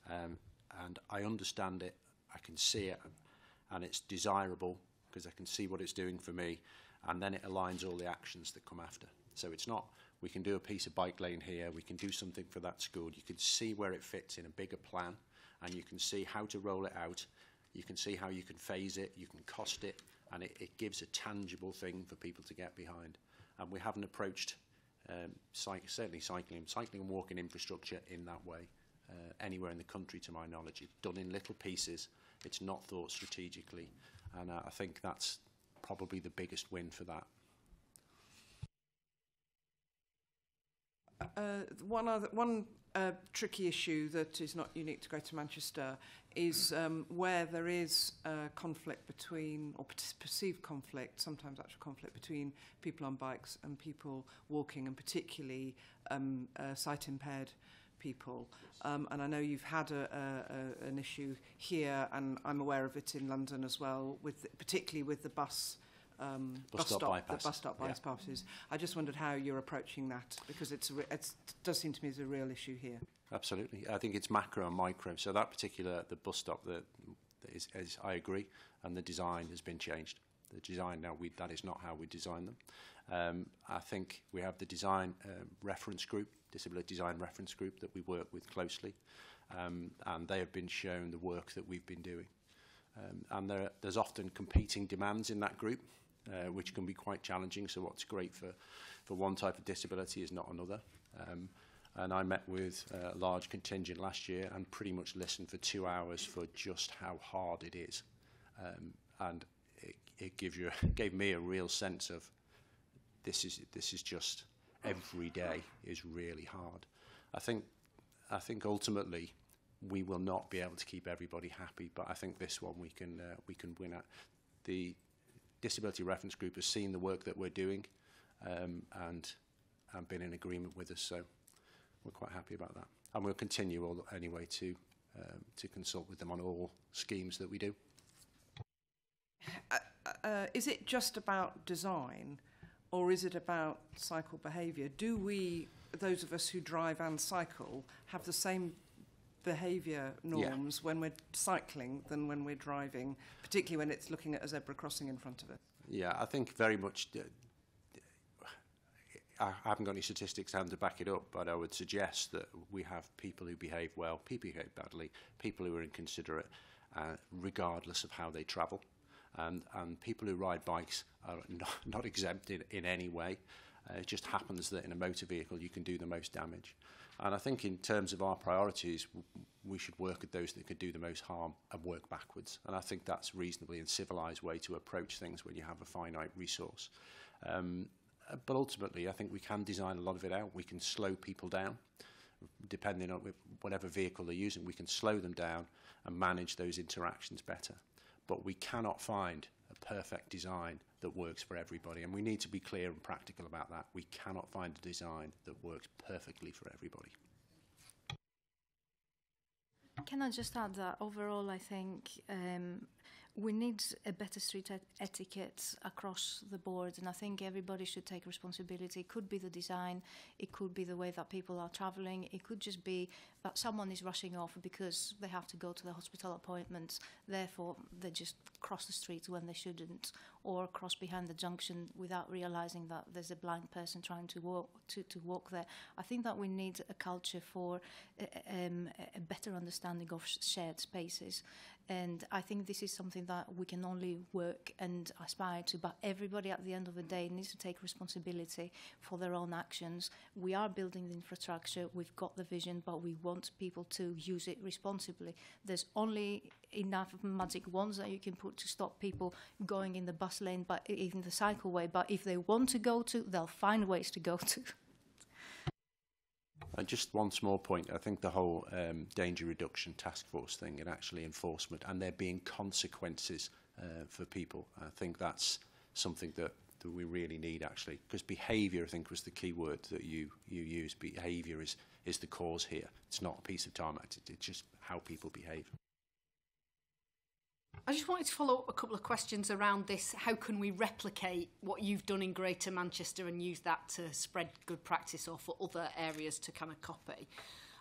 and I understand it, I can see it, and it's desirable because I can see what it's doing for me, and then it aligns all the actions that come after. So it's not, we can do a piece of bike lane here, we can do something for that school. You can see where it fits in a bigger plan, and you can see how to roll it out. You can see how you can phase it, you can cost it, and it gives a tangible thing for people to get behind. And we haven't approached certainly cycling and walking infrastructure in that way anywhere in the country, to my knowledge. It's done in little pieces, it's not thought strategically, and I think that's probably the biggest win for that. One tricky issue that is not unique to Greater Manchester is where there is conflict between, or perceived conflict, sometimes actual conflict between people on bikes and people walking, and particularly sight-impaired people. And I know you've had an issue here, and I'm aware of it in London as well, particularly with the bus stop bypasses. I just wondered how you're approaching that, because it does seem to me as a real issue here. Absolutely. I think it's macro and micro. So that particular, the bus stop, that is I agree, and the design has been changed. The design now, that is not how we design them. I think we have the design reference group, disability design reference group, that we work with closely, and they have been shown the work that we've been doing. And there's often competing demands in that group, which can be quite challenging. So what's great for one type of disability is not another. And I met with a large contingent last year and pretty much listened for 2 hours for just how hard it is. And it gave me a real sense of this is just every day is really hard. I think ultimately we will not be able to keep everybody happy, but I think this one we can win at. The Disability Reference Group has seen the work that we're doing and been in agreement with us, so we're quite happy about that. And we'll continue anyway to consult with them on all schemes that we do. Is it just about design, or is it about cycle behaviour? Do we, those of us who drive and cycle, have the same behaviour norms when we're cycling than when we're driving, particularly when it's looking at a zebra crossing in front of it? Yeah, I think very much. I haven't got any statistics to back it up, but I would suggest that we have people who behave well, people who behave badly, people who are inconsiderate, regardless of how they travel. And people who ride bikes are not exempt in any way. It just happens that in a motor vehicle you can do the most damage. And I think in terms of our priorities, we should work at those that could do the most harm and work backwards. And I think that's reasonably and civilised way to approach things when you have a finite resource. But ultimately, I think we can design a lot of it out. We can slow people down, depending on whatever vehicle they're using. We can slow them down and manage those interactions better. But we cannot find a perfect design that works for everybody. And we need to be clear and practical about that. We cannot find a design that works perfectly for everybody. Can I just add that overall I think we need a better street etiquette across the board, and I think everybody should take responsibility. It could be the design, it could be the way that people are travelling, it could just be that someone is rushing off because they have to go to the hospital appointment, therefore they just cross the street when they shouldn't, or cross behind the junction without realising that there's a blind person trying to walk there. I think that we need a culture for a better understanding of shared spaces. And I think this is something that we can only work and aspire to, but everybody at the end of the day needs to take responsibility for their own actions. We are building the infrastructure, we've got the vision, but we want people to use it responsibly. There's only enough magic wands that you can put to stop people going in the bus lane, but even the cycleway. But if they want to go to, they'll find ways to go to. Just one small point. I think the whole danger reduction task force thing and actually enforcement, and there being consequences for people, I think that's something that we really need, actually, because behaviour, I think, was the key word that you used. Behaviour is the cause here. It's not a piece of tarmac, it's just how people behave. I just wanted to follow up a couple of questions around this. How can we replicate what you've done in Greater Manchester and use that to spread good practice, or for other areas to kind of copy?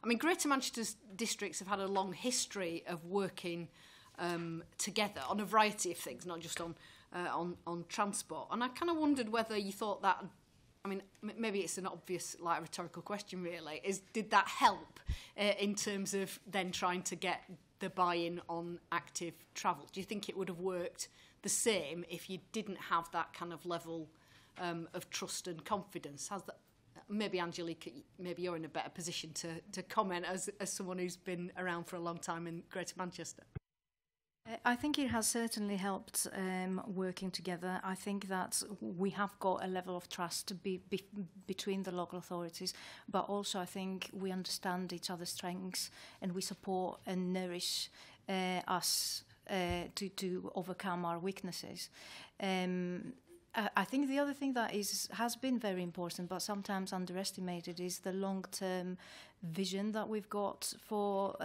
I mean, Greater Manchester's districts have had a long history of working together on a variety of things, not just on transport. And I kind of wondered whether you thought that, I mean, maybe it's an obvious, like, rhetorical question, really, did that help in terms of then trying to get the buy-in on active travel? Do you think it would have worked the same if you didn't have that kind of level of trust and confidence? Has that, maybe Angelique, maybe you're in a better position to comment as someone who's been around for a long time in Greater Manchester. I think it has certainly helped working together. I think that we have got a level of trust between the local authorities, but also I think we understand each other's strengths and we support and nourish us to overcome our weaknesses. I think the other thing that has been very important, but sometimes underestimated, is the long-term vision that we've got for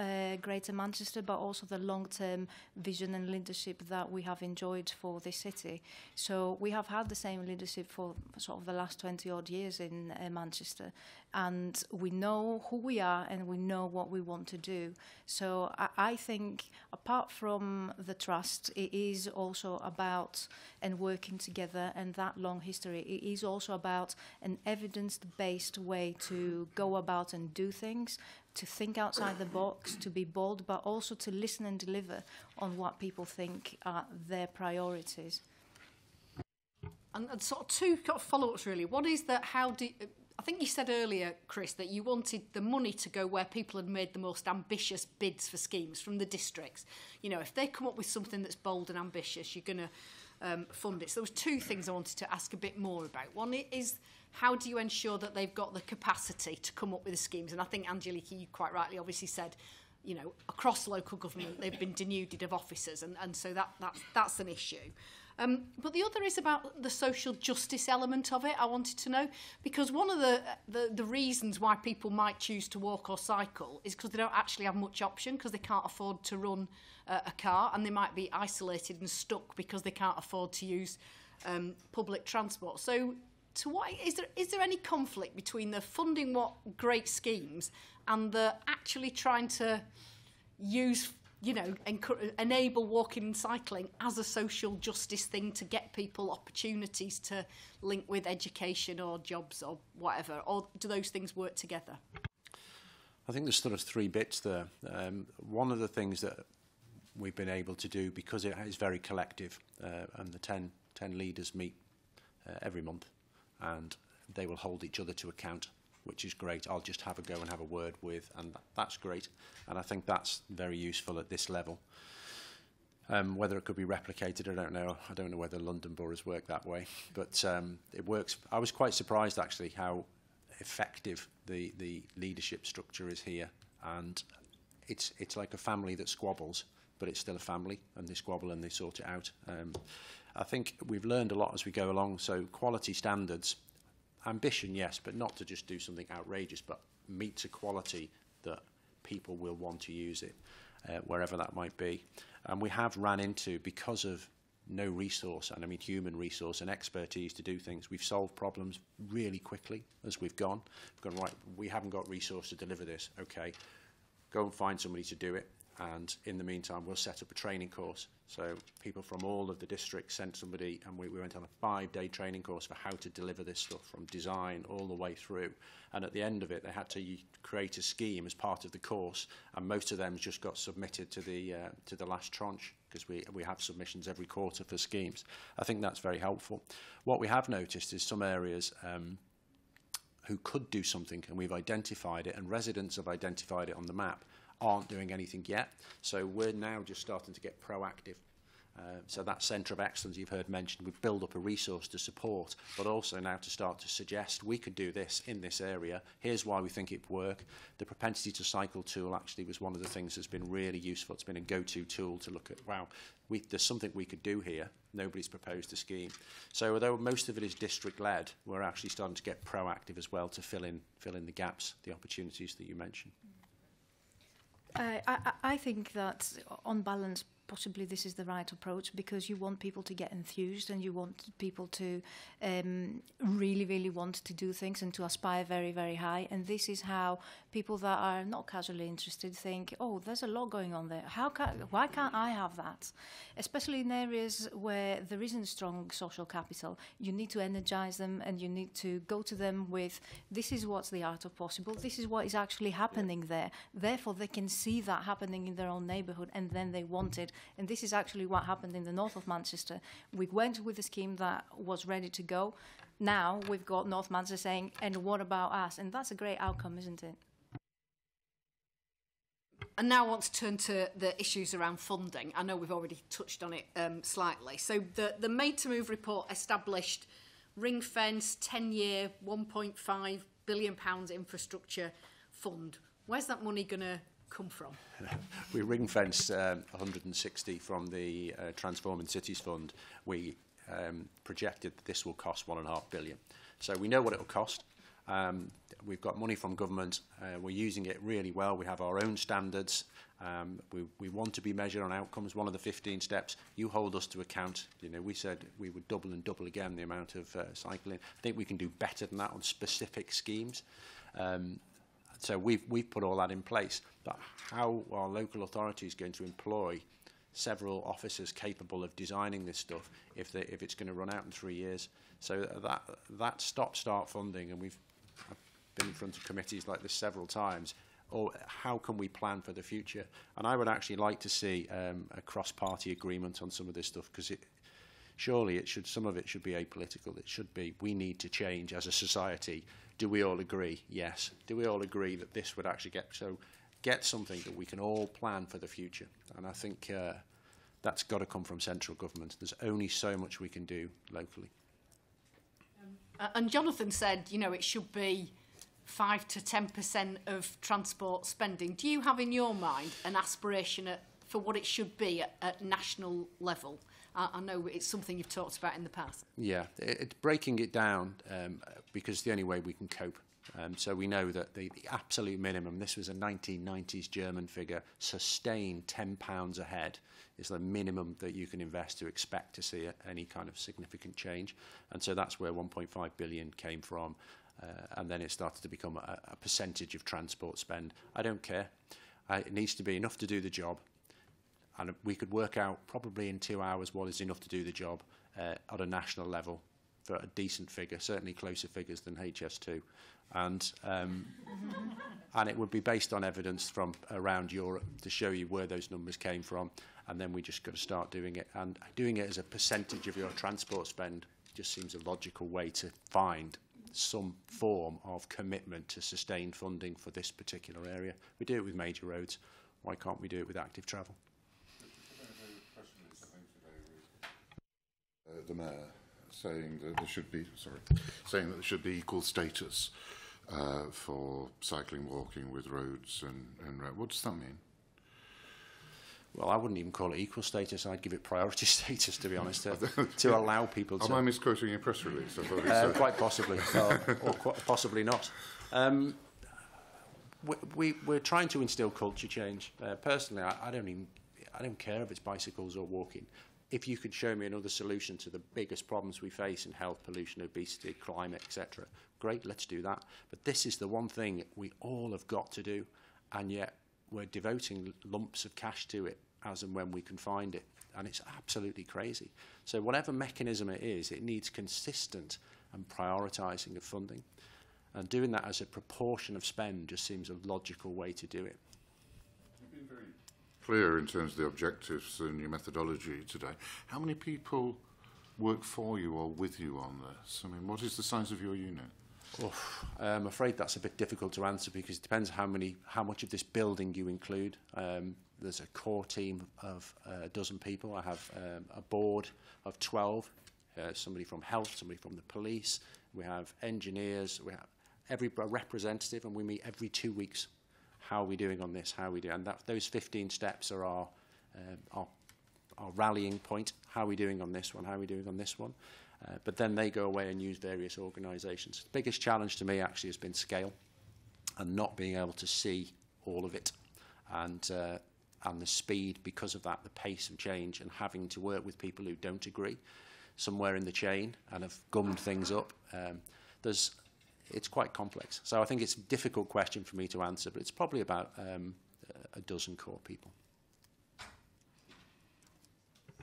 Greater Manchester, but also the long-term vision and leadership that we have enjoyed for this city. So we have had the same leadership for sort of the last 20-odd years in Manchester, and we know who we are and we know what we want to do. So I think, apart from the trust, it is also about, and working together, and that long history, it is also about an evidence-based way to go about and do things, to think outside the box, to be bold, but also to listen and deliver on what people think are their priorities. And sort of two follow-ups, really. What is that? I think you said earlier, Chris, that you wanted the money to go where people had made the most ambitious bids for schemes from the districts. You know, if they come up with something that's bold and ambitious, you're going to fund it. So there was two things I wanted to ask a bit more about. One is, how do you ensure that they've got the capacity to come up with the schemes? And I think, Angelique, you quite rightly obviously said, you know, across local government, they've been denuded of officers, and so that's an issue. But the other is about the social justice element of it. I wanted to know, because one of the reasons why people might choose to walk or cycle is because they don't actually have much option, because they can't afford to run a car, and they might be isolated and stuck because they can't afford to use public transport. So to what is there any conflict between the funding what great schemes and the actually trying to use, you know, enable walking and cycling as a social justice thing to get people opportunities to link with education or jobs or whatever? Or do those things work together? I think there's sort of three bits there. One of the things that we've been able to do, because it is very collective, and the 10 leaders meet every month, and they will hold each other to account, which is great. I'll just have a go and have a word with, and that's great. And I think that's very useful at this level. Whether it could be replicated, I don't know. I don't know whether London boroughs work that way, but it works. I was quite surprised, actually, how effective the leadership structure is here. And it's like a family that squabbles, but it's still a family, and they squabble and they sort it out. I think we've learned a lot as we go along. So quality standards, ambition, yes, but not to just do something outrageous, but meet a quality that people will want to use it, wherever that might be. And we have ran into, because of no resource, and I mean human resource and expertise to do things, we've solved problems really quickly as we've gone. We've gone, right, we haven't got resource to deliver this. Okay, go and find somebody to do it. And in the meantime, we'll set up a training course. So people from all of the districts sent somebody, and we went on a 5-day training course for how to deliver this stuff from design all the way through. And at the end of it, they had to create a scheme as part of the course, and most of them just got submitted to the last tranche, because we have submissions every quarter for schemes. I think that's very helpful. What we have noticed is some areas who could do something, and we've identified it, and residents have identified it on the map, aren't doing anything yet. So we're now just starting to get proactive. So that centre of excellence you've heard mentioned, we build up a resource to support, but also now to start to suggest we could do this in this area. Here's why we think it would work. The propensity to cycle tool actually was one of the things that's been really useful. It's been a go-to tool to look at, wow, there's something we could do here. Nobody's proposed a scheme. So although most of it is district-led, we're actually starting to get proactive as well to fill in the gaps, the opportunities that you mentioned. I think that on balance, possibly this is the right approach, because you want people to get enthused and you want people to really, really want to do things and to aspire very, very high. And this is how people that are not casually interested think, oh, there's a lot going on there. Why can't I have that? Especially in areas where there isn't strong social capital. You need to energize them and you need to go to them with, this is what's the art of possible. This is what is actually happening there. Therefore, they can see that happening in their own neighbourhood and then they want it. And this is actually what happened in the north of Manchester. We went with a scheme that was ready to go. Now we've got North Manchester saying, and what about us? And that's a great outcome, isn't it? And now I want to turn to the issues around funding. I know we've already touched on it slightly. So the Made to Move report established ring-fence, 10-year, £1.5 billion infrastructure fund. Where's that money going to come from? We ring-fenced 160 from the Transforming Cities Fund. We projected that this will cost £1.5 billion. So we know what it will cost. We've got money from government. We're using it really well. We have our own standards. We want to be measured on outcomes. One of the 15 steps, you hold us to account. You know, we said we would double and double again the amount of cycling. I think we can do better than that on specific schemes. So we've put all that in place. But how are local authorities going to employ several officers capable of designing this stuff if it's going to run out in 3 years? So that stop-start funding, and I've been in front of committees like this several times, or how can we plan for the future? And I would actually like to see a cross-party agreement on some of this stuff, because surely some of it should be apolitical. It should be, we need to change as a society. Do we all agree? Yes. Do we all agree that this would actually get something that we can all plan for the future? And I think that's got to come from central government. There's only so much we can do locally. And Jonathan said, you know, it should be 5 to 10% of transport spending. Do you have in your mind an aspiration for what it should be at national level? I know it's something you've talked about in the past. Yeah, it's breaking it down because the only way we can cope. So we know that the absolute minimum, this was a 1990s German figure, sustained £10 a head is the minimum that you can invest to expect to see any kind of significant change. And so that's where 1.5 billion came from. And then it started to become a percentage of transport spend. I don't care. It needs to be enough to do the job. And we could work out probably in 2 hours what is enough to do the job at a national level for a decent figure, certainly closer figures than HS2. And it would be based on evidence from around Europe to show you where those numbers came from. And then we just got to start doing it. And doing it as a percentage of your transport spend just seems a logical way to find some form of commitment to sustained funding for this particular area. We do it with major roads. Why can't we do it with active travel? The mayor saying that there should be equal status for cycling, walking with roads and what does that mean? Well, I wouldn't even call it equal status. I'd give it priority status, to be honest, to allow people to... Am I misquoting your press release? Quite possibly, or possibly not. We're trying to instill culture change. Personally, I don't care if it's bicycles or walking. If you could show me another solution to the biggest problems we face in health, pollution, obesity, climate, etc., great, let's do that. But this is the one thing we all have got to do, and yet we're devoting lumps of cash to it as and when we can find it, and it's absolutely crazy. So whatever mechanism it is, it needs consistent and prioritising of funding, and doing that as a proportion of spend just seems a logical way to do it. You've been very clear in terms of the objectives and your methodology today. How many people work for you or with you on this? I mean, what is the size of your unit? I'm afraid that's a bit difficult to answer because it depends how much of this building you include. There's a core team of a dozen people. I have a board of 12, somebody from health, somebody from the police. We have engineers. We have every representative, and we meet every 2 weeks. How are we doing on this? How are we doing? And those 15 steps are our rallying point. How are we doing on this one? How are we doing on this one? But then they go away and use various organisations. The biggest challenge to me actually has been scale and not being able to see all of it, and the speed because of that, the pace of change, and having to work with people who don't agree somewhere in the chain and have gummed things up. It's quite complex. So I think it's a difficult question for me to answer, but it's probably about a dozen core people.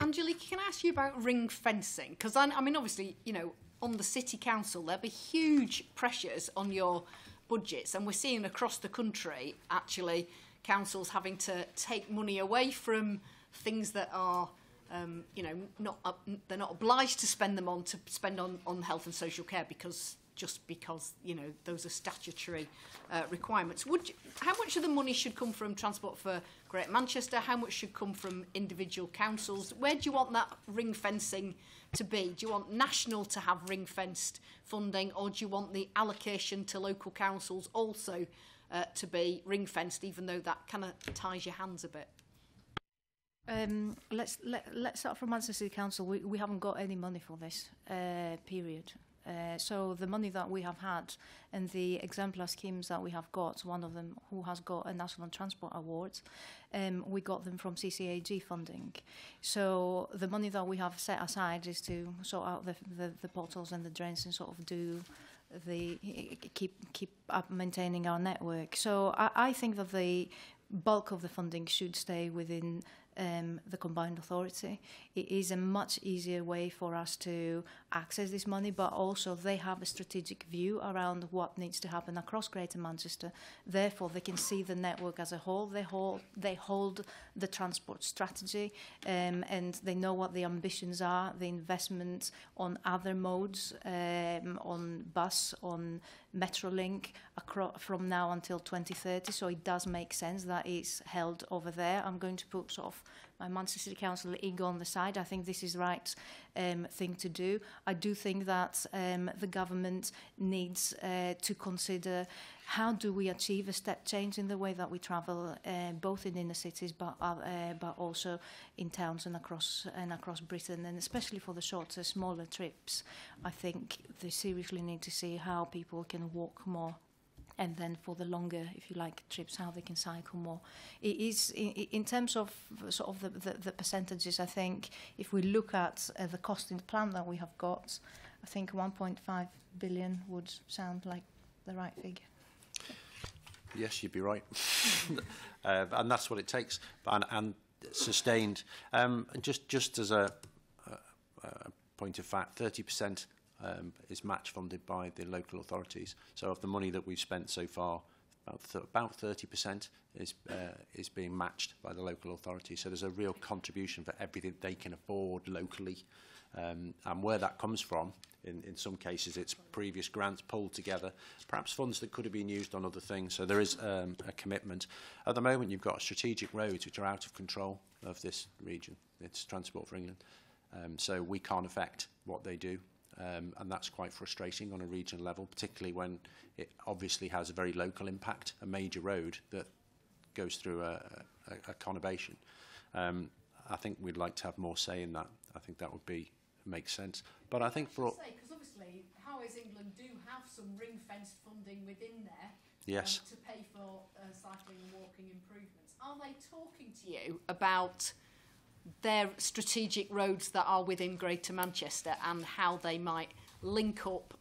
Angelique, can I ask you about ring fencing? Because I mean, obviously, you know, on the city council, there'll be huge pressures on your budgets, and we're seeing across the country, actually, councils having to take money away from things that are, you know, they're not obliged to spend them on on health and social care because you know those are statutory requirements. How much of the money should come from Transport for Greater Manchester? How much should come from individual councils? Where do you want that ring fencing to be? Do you want national to have ring fenced funding, or do you want the allocation to local councils also to be ring fenced, even though that kind of ties your hands a bit? Let's start from Manchester City Council. We haven't got any money for this period. So the money that we have had and the exemplar schemes that we have got, one of them who has got a National Transport Award, we got them from CCAG funding. So the money that we have set aside is to sort out the potholes and the drains and sort of do keep up maintaining our network. So I think that the bulk of the funding should stay within the combined authority. It is a much easier way for us to access this money, but also they have a strategic view around what needs to happen across Greater Manchester. Therefore, they can see the network as a whole. They hold the transport strategy, and they know what the ambitions are, the investment on other modes, on bus, on Metrolink, from now until 2030. So it does make sense that it's held over there. I'm going to put sort of my Manchester City Council ego on the side. I think this is the right thing to do. I do think that the government needs to consider how do we achieve a step change in the way that we travel, both in inner cities, but also in towns and across Britain, and especially for the shorter, smaller trips. I think they seriously need to see how people can walk more, and then for the longer, if you like, trips, how they can cycle more. It is, in terms of sort of the percentages, I think if we look at the costing plan that we have got, I think 1.5 billion would sound like the right figure. Yes, you'd be right. And that's what it takes, and sustained. And just as a point of fact, 30% is match funded by the local authorities. So of the money that we've spent so far, about 30% is being matched by the local authorities. So there's a real contribution for everything they can afford locally. And where that comes from, in some cases, it's previous grants pulled together, perhaps funds that could have been used on other things. So there is a commitment. At the moment, you've got strategic roads which are out of control of this region. It's Transport for England. So we can't affect what they do. And that's quite frustrating on a regional level, particularly when it obviously has a very local impact, a major road that goes through a conurbation. I think we'd like to have more say in that. I think that would make sense. But I think for... Because obviously, How is England do have some ring-fenced funding within there. Yes. To pay for cycling and walking improvements. Are they talking to you about their strategic roads that are within Greater Manchester and how they might link up,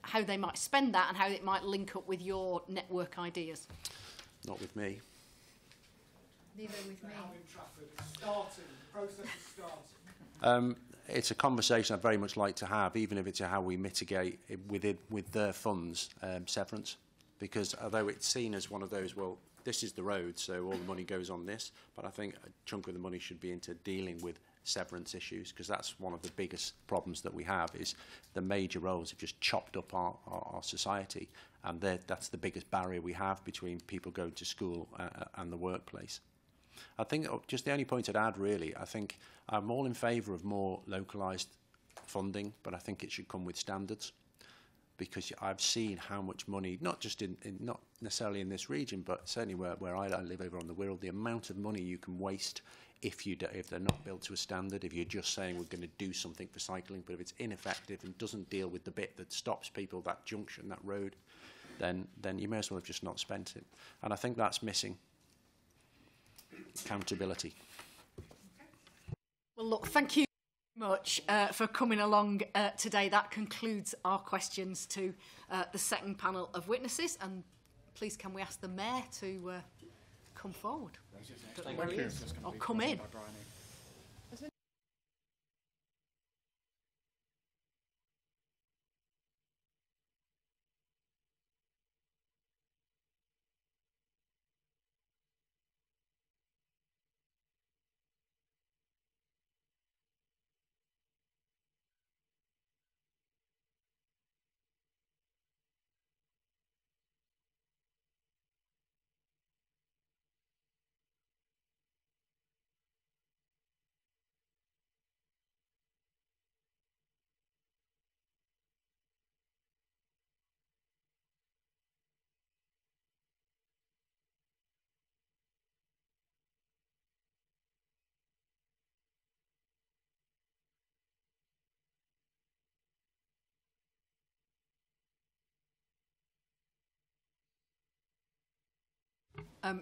how they might spend that and how it might link up with your network ideas? Not with me. Neither with me. How in Trafford is starting, the process is starting. It's a conversation I'd very much like to have, even if it's how we mitigate it with their funds severance. Because although it's seen as one of those, well, this is the road, so all the money goes on this, but I think a chunk of the money should be into dealing with severance issues, because that's one of the biggest problems that we have, is the major roads have just chopped up our society, and that's the biggest barrier we have between people going to school and the workplace. I think just the only point I'd add, really, I think I'm all in favour of more localised funding, but I think it should come with standards, because I've seen how much money, not just not necessarily in this region, but certainly where I live over on the Wirral, the amount of money you can waste if they're not built to a standard, if you're just saying we're going to do something for cycling, but if it's ineffective and doesn't deal with the bit that stops people, that junction, that road, then you may as well have just not spent it. And I think that's missing. Accountability. Well, look, thank you very much for coming along today. That concludes our questions to the second panel of witnesses. And please, can we ask the Mayor to come forward? Thank you. Or come in.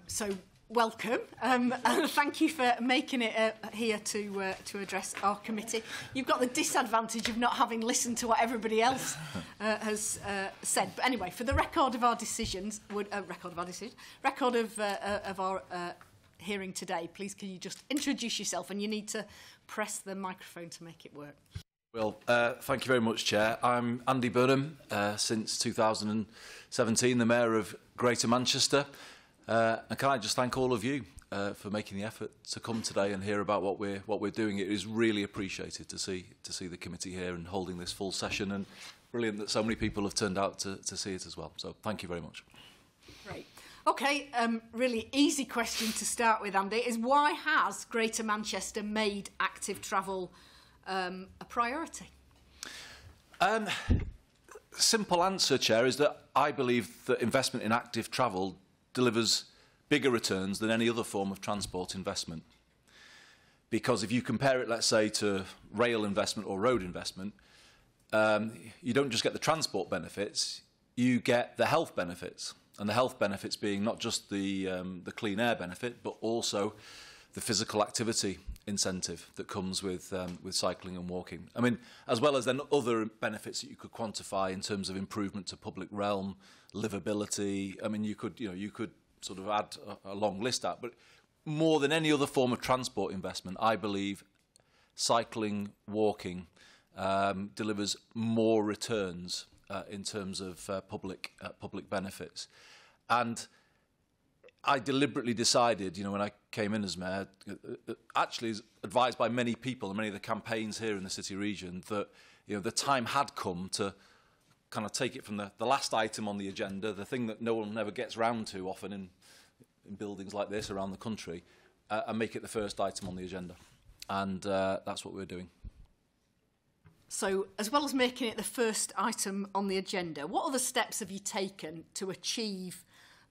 So welcome, and thank you for making it here to address our committee. You've got the disadvantage of not having listened to what everybody else has said. But anyway, for the record of our decisions, record of our hearing today, please can you just introduce yourself, and you need to press the microphone to make it work. Well, thank you very much, Chair. I'm Andy Burnham, since 2017, the Mayor of Greater Manchester. And can I just thank all of you for making the effort to come today and hear about what we're doing. It is really appreciated to see the committee here and holding this full session, and brilliant that so many people have turned out to see it as well. So thank you very much. Great. Okay, really easy question to start with, Andy, is why has Greater Manchester made active travel a priority? Simple answer, Chair, is that I believe that investment in active travel delivers bigger returns than any other form of transport investment. Because if you compare it, let's say, to rail investment or road investment, you don't just get the transport benefits, you get the health benefits. And the health benefits being not just the clean air benefit, but also the physical activity incentive that comes with cycling and walking. I mean, as well as then other benefits that you could quantify in terms of improvement to public realm, livability. I mean, you could sort of add a long list out, but more than any other form of transport investment, I believe cycling, walking delivers more returns in terms of public benefits. And I deliberately decided, when I came in as Mayor, actually advised by many people and many of the campaigns here in the city region, that the time had come to kind of take it from the last item on the agenda, the thing that no one ever gets round to often in buildings like this around the country, and make it the first item on the agenda. And that's what we're doing. So, as well as making it the first item on the agenda, what other steps have you taken to achieve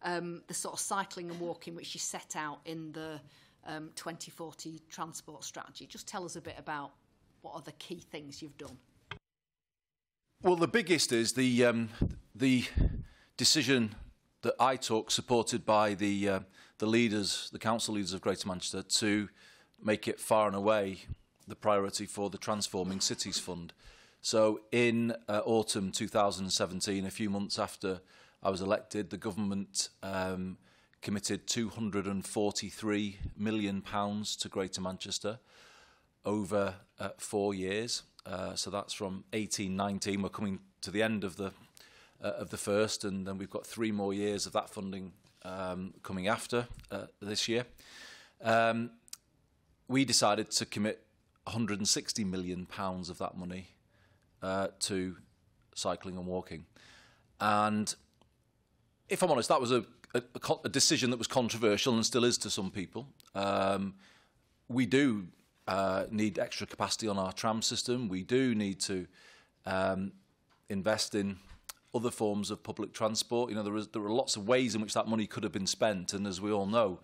the sort of cycling and walking which you set out in the 2040 transport strategy? Just tell us a bit about what are the key things you've done. Well, the biggest is the decision that I took, supported by the leaders, the council leaders of Greater Manchester, to make it far and away the priority for the Transforming Cities Fund. So in autumn 2017, a few months after I was elected, the government committed £243 million to Greater Manchester over 4 years. So that's from 18-19. We're coming to the end of the first, and then we've got 3 more years of that funding coming after this year. We decided to commit 160 million pounds of that money to cycling and walking. And if I'm honest, that was a decision that was controversial and still is to some people. We do need extra capacity on our tram system. We do need to invest in other forms of public transport. You know, there are lots of ways in which that money could have been spent, and as we all know,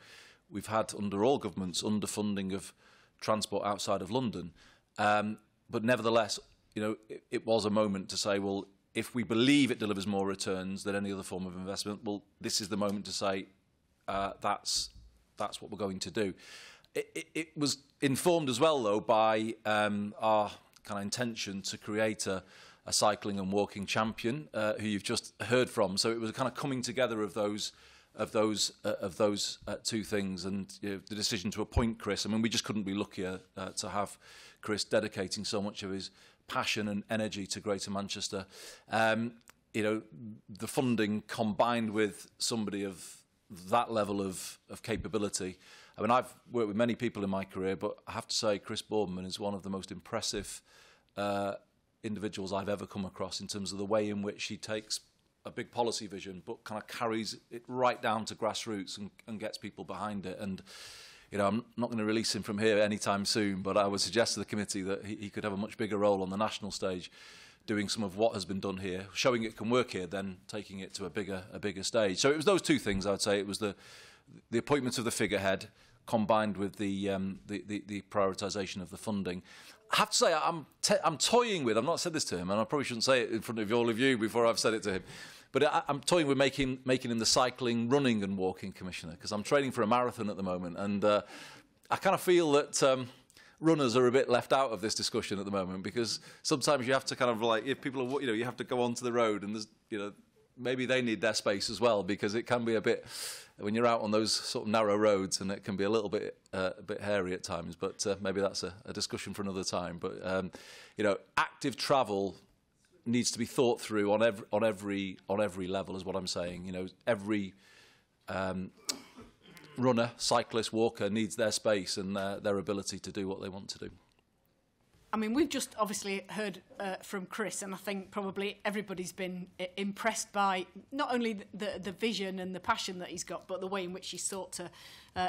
we've had, under all governments, underfunding of transport outside of London. But nevertheless, you know, it was a moment to say, well, if we believe it delivers more returns than any other form of investment, well, this is the moment to say that's what we're going to do. It was informed as well, though, by our kind of intention to create a cycling and walking champion, who you've just heard from. So it was a kind of coming together of those two things, and you know, the decision to appoint Chris. I mean, we just couldn't be luckier to have Chris dedicating so much of his passion and energy to Greater Manchester. You know, the funding combined with somebody of that level of capability. I mean, I've worked with many people in my career, but I have to say Chris Boardman is one of the most impressive individuals I've ever come across in terms of the way in which he takes a big policy vision, but kind of carries it right down to grassroots and gets people behind it. And, you know, I'm not going to release him from here anytime soon, but I would suggest to the committee that he could have a much bigger role on the national stage, doing some of what has been done here, showing it can work here, then taking it to a bigger stage. So it was those two things, I would say. It was the appointment of the figurehead combined with the prioritisation of the funding. I have to say, I'm toying with, I've not said this to him, and I probably shouldn't say it in front of all of you before I've said it to him, but I'm toying with making him the cycling, running and walking commissioner, because I'm training for a marathon at the moment, and I kind of feel that runners are a bit left out of this discussion at the moment, because sometimes you have to kind of like, if people are, you know, you have to go onto the road, and there's, you know, maybe they need their space as well, because it can be a bit, when you're out on those sort of narrow roads, and it can be a little bit hairy at times. But maybe that's a discussion for another time. But you know, active travel needs to be thought through on every level, is what I'm saying. You know, every runner, cyclist, walker needs their space and their ability to do what they want to do. I mean, we've just obviously heard from Chris, and I think probably everybody's been impressed by not only the vision and the passion that he's got, but the way in which he sought to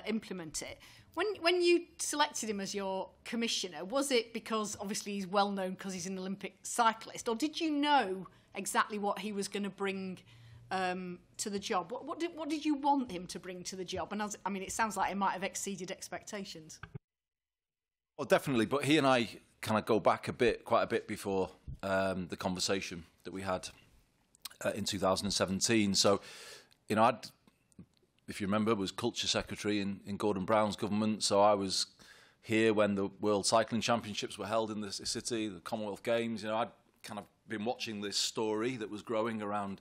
implement it. When you selected him as your commissioner, was it because obviously he's well known because he's an Olympic cyclist, or did you know exactly what he was going to bring to the job? What did you want him to bring to the job? And I mean, it sounds like it might have exceeded expectations. Well, definitely, but he and I kind of go back quite a bit before the conversation that we had in 2017. So, you know, if you remember, was Culture Secretary in Gordon Brown's government. So I was here when the World Cycling Championships were held in the city, the Commonwealth Games. You know, I'd kind of been watching this story that was growing around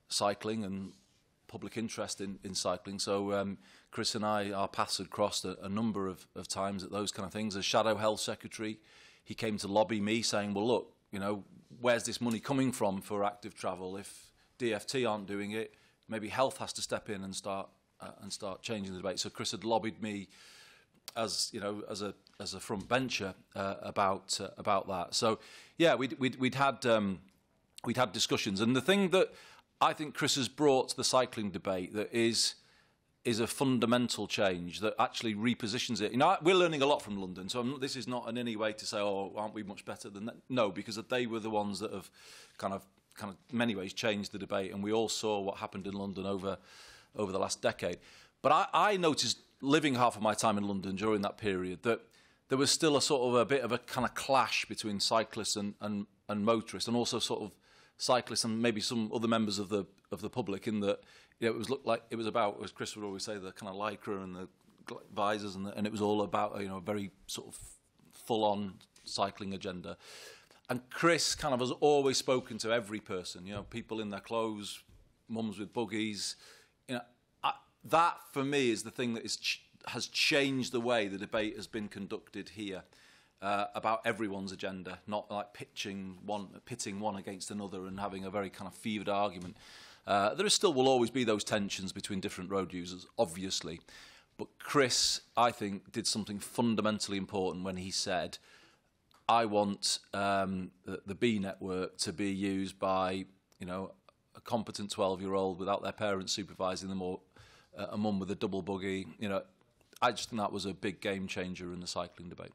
cycling and public interest in cycling. So Chris and I, our paths had crossed a number of times at those kind of things. As Shadow Health Secretary, he came to lobby me saying, well, look, you know, where's this money coming from for active travel? If DFT aren't doing it, maybe health has to step in and start changing the debate. So Chris had lobbied me as, you know, as a front bencher about that. So yeah, we'd had discussions, and the thing that I think Chris has brought to the cycling debate that is a fundamental change that actually repositions it. You know, we're learning a lot from London, so this is not in any way to say, oh, aren't we much better than that? No, because they were the ones that have kind of many ways changed the debate, and we all saw what happened in London over the last decade. But I noticed, living half of my time in London during that period, that there was still a bit of a kind of clash between cyclists and motorists, and also sort of cyclists and maybe some other members of the public, in that, you know, it was about, as Chris would always say, the kind of lycra and the visors, and it was all about, you know, a very sort of full-on cycling agenda. And Chris kind of has always spoken to every person, you know, people in their clothes, mums with buggies. You know, that for me is the thing that has changed the way the debate has been conducted here. About everyone's agenda, not like pitting one against another and having a very kind of fevered argument. There will always be those tensions between different road users, obviously. But Chris, I think, did something fundamentally important when he said, I want the B network to be used by, you know, a competent 12-year-old without their parents supervising them, or a mum with a double buggy. You know, I just think that was a big game changer in the cycling debate.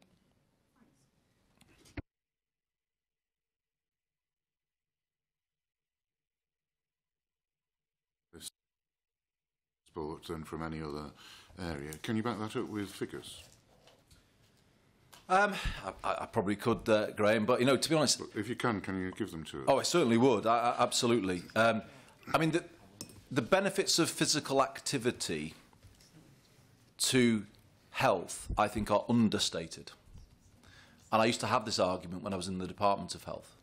Sport than from any other area. Can you back that up with figures? I probably could, Graham, but, you know, to be honest... But if you can you give them to us? Oh, I certainly would, absolutely. I mean, the benefits of physical activity to health, I think, are understated. And I used to have this argument when I was in the Department of Health.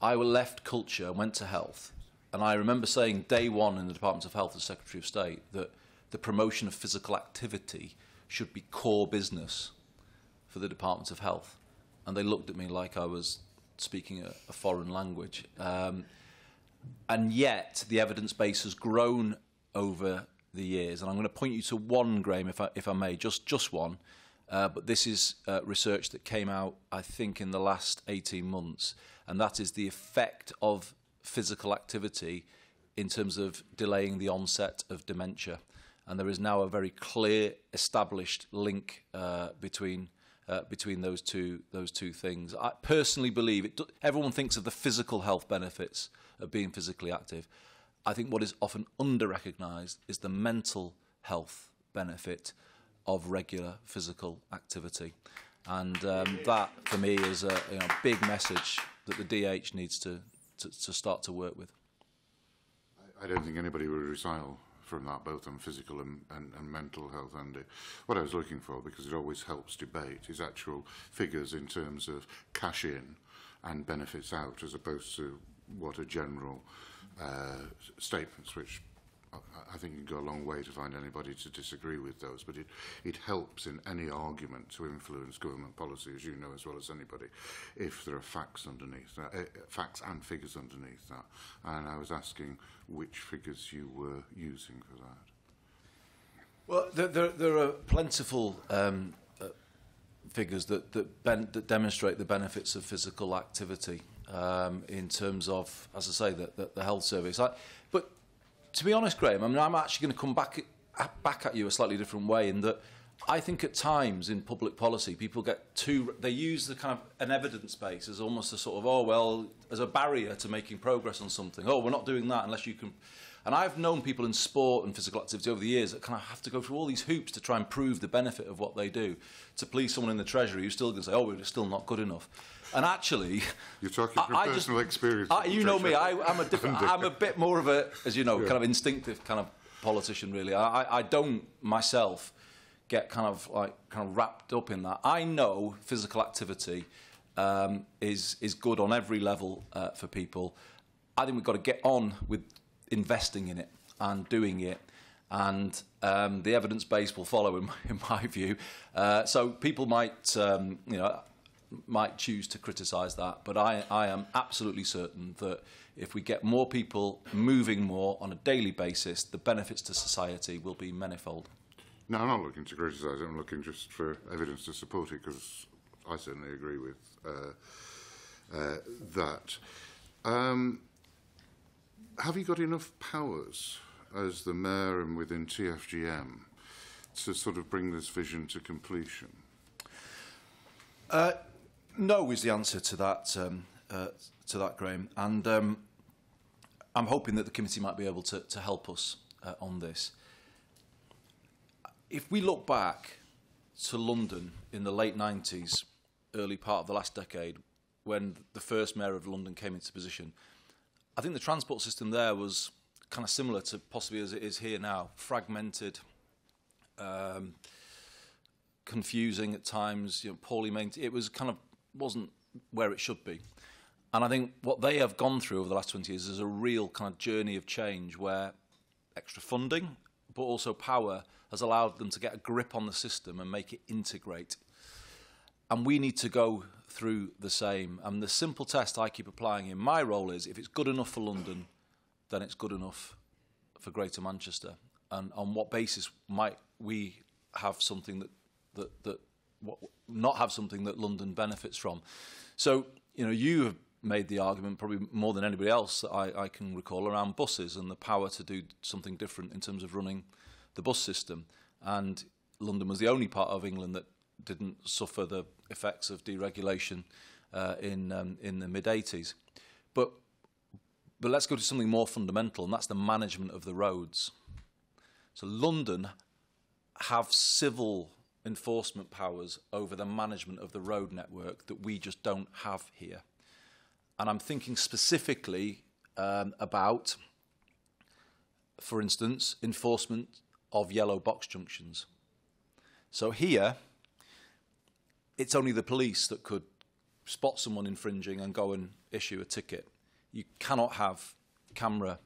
I left culture and went to health, and I remember saying day one in the Department of Health as Secretary of State that the promotion of physical activity should be core business for the Department of Health. And they looked at me like I was speaking a foreign language. And yet the evidence base has grown over the years. And I'm going to point you to one, Graham, if I may, just one. But this is research that came out, I think, in the last 18 months. And that is the effect of physical activity in terms of delaying the onset of dementia. And there is now a very clear, established link between those two things. I personally believe everyone thinks of the physical health benefits of being physically active. I think what is often under-recognised is the mental health benefit of regular physical activity. And that, for me, is a big message that the DH needs to start to work with. I don't think anybody would recoil from that, both on physical and mental health, Andy. What I was looking for, because it always helps debate, is actual figures in terms of cash in and benefits out, as opposed to what are general statements, which I think can go a long way to find anybody to disagree with those, but it helps in any argument to influence government policy, as you know as well as anybody, if there are facts underneath that, facts and figures underneath that. And I was asking which figures you were using for that. Well, there are plentiful figures that demonstrate the benefits of physical activity in terms of, as I say, the health service. But to be honest, Graham, I mean, I'm actually going to come back at you a slightly different way, in that I think at times in public policy people they use the kind of an evidence base as almost a sort of, as a barrier to making progress on something. Oh, we're not doing that unless you can. And I've known people in sport and physical activity over the years that kind of have to go through all these hoops to try and prove the benefit of what they do, to please someone in the Treasury who's still going to say, oh, we're still not good enough. And actually, you're talking from personal experience. You know me. I'm a bit more of a, as you know, kind of instinctive kind of politician. Really, I don't myself get kind of wrapped up in that. I know physical activity is good on every level for people. I think we've got to get on with investing in it and doing it, and the evidence base will follow in my view. So people might choose to criticise that, but I am absolutely certain that if we get more people moving more on a daily basis, the benefits to society will be manifold. No, I'm not looking to criticise it. I'm looking just for evidence to support it, because I certainly agree with that. Have you got enough powers as the Mayor and within TFGM to sort of bring this vision to completion? No is the answer to that, Graham. And I'm hoping that the committee might be able to help us on this. If we look back to London in the late 90s, early part of the last decade, when the first Mayor of London came into position, I think the transport system there was kind of similar to possibly as it is here now, fragmented, confusing at times, poorly maintained. It was wasn't where it should be. And I think what they have gone through over the last 20 years is a real kind of journey of change, where extra funding, but also power, has allowed them to get a grip on the system and make it integrate. And we need to go through the same. And the simple test I keep applying in my role is, if it's good enough for London, then it's good enough for Greater Manchester. and on what basis might we have something not have something that London benefits from. So, you have made the argument, probably more than anybody else that I can recall, around buses and the power to do something different in terms of running the bus system. And London was the only part of England that didn't suffer the effects of deregulation in the mid-80s. But let's go to something more fundamental, and that's the management of the roads. So London have civil enforcement powers over the management of the road network that we just don't have here. And I'm thinking specifically about, for instance, enforcement of yellow box junctions. So here, it's only the police that could spot someone infringing and go and issue a ticket. You cannot have camera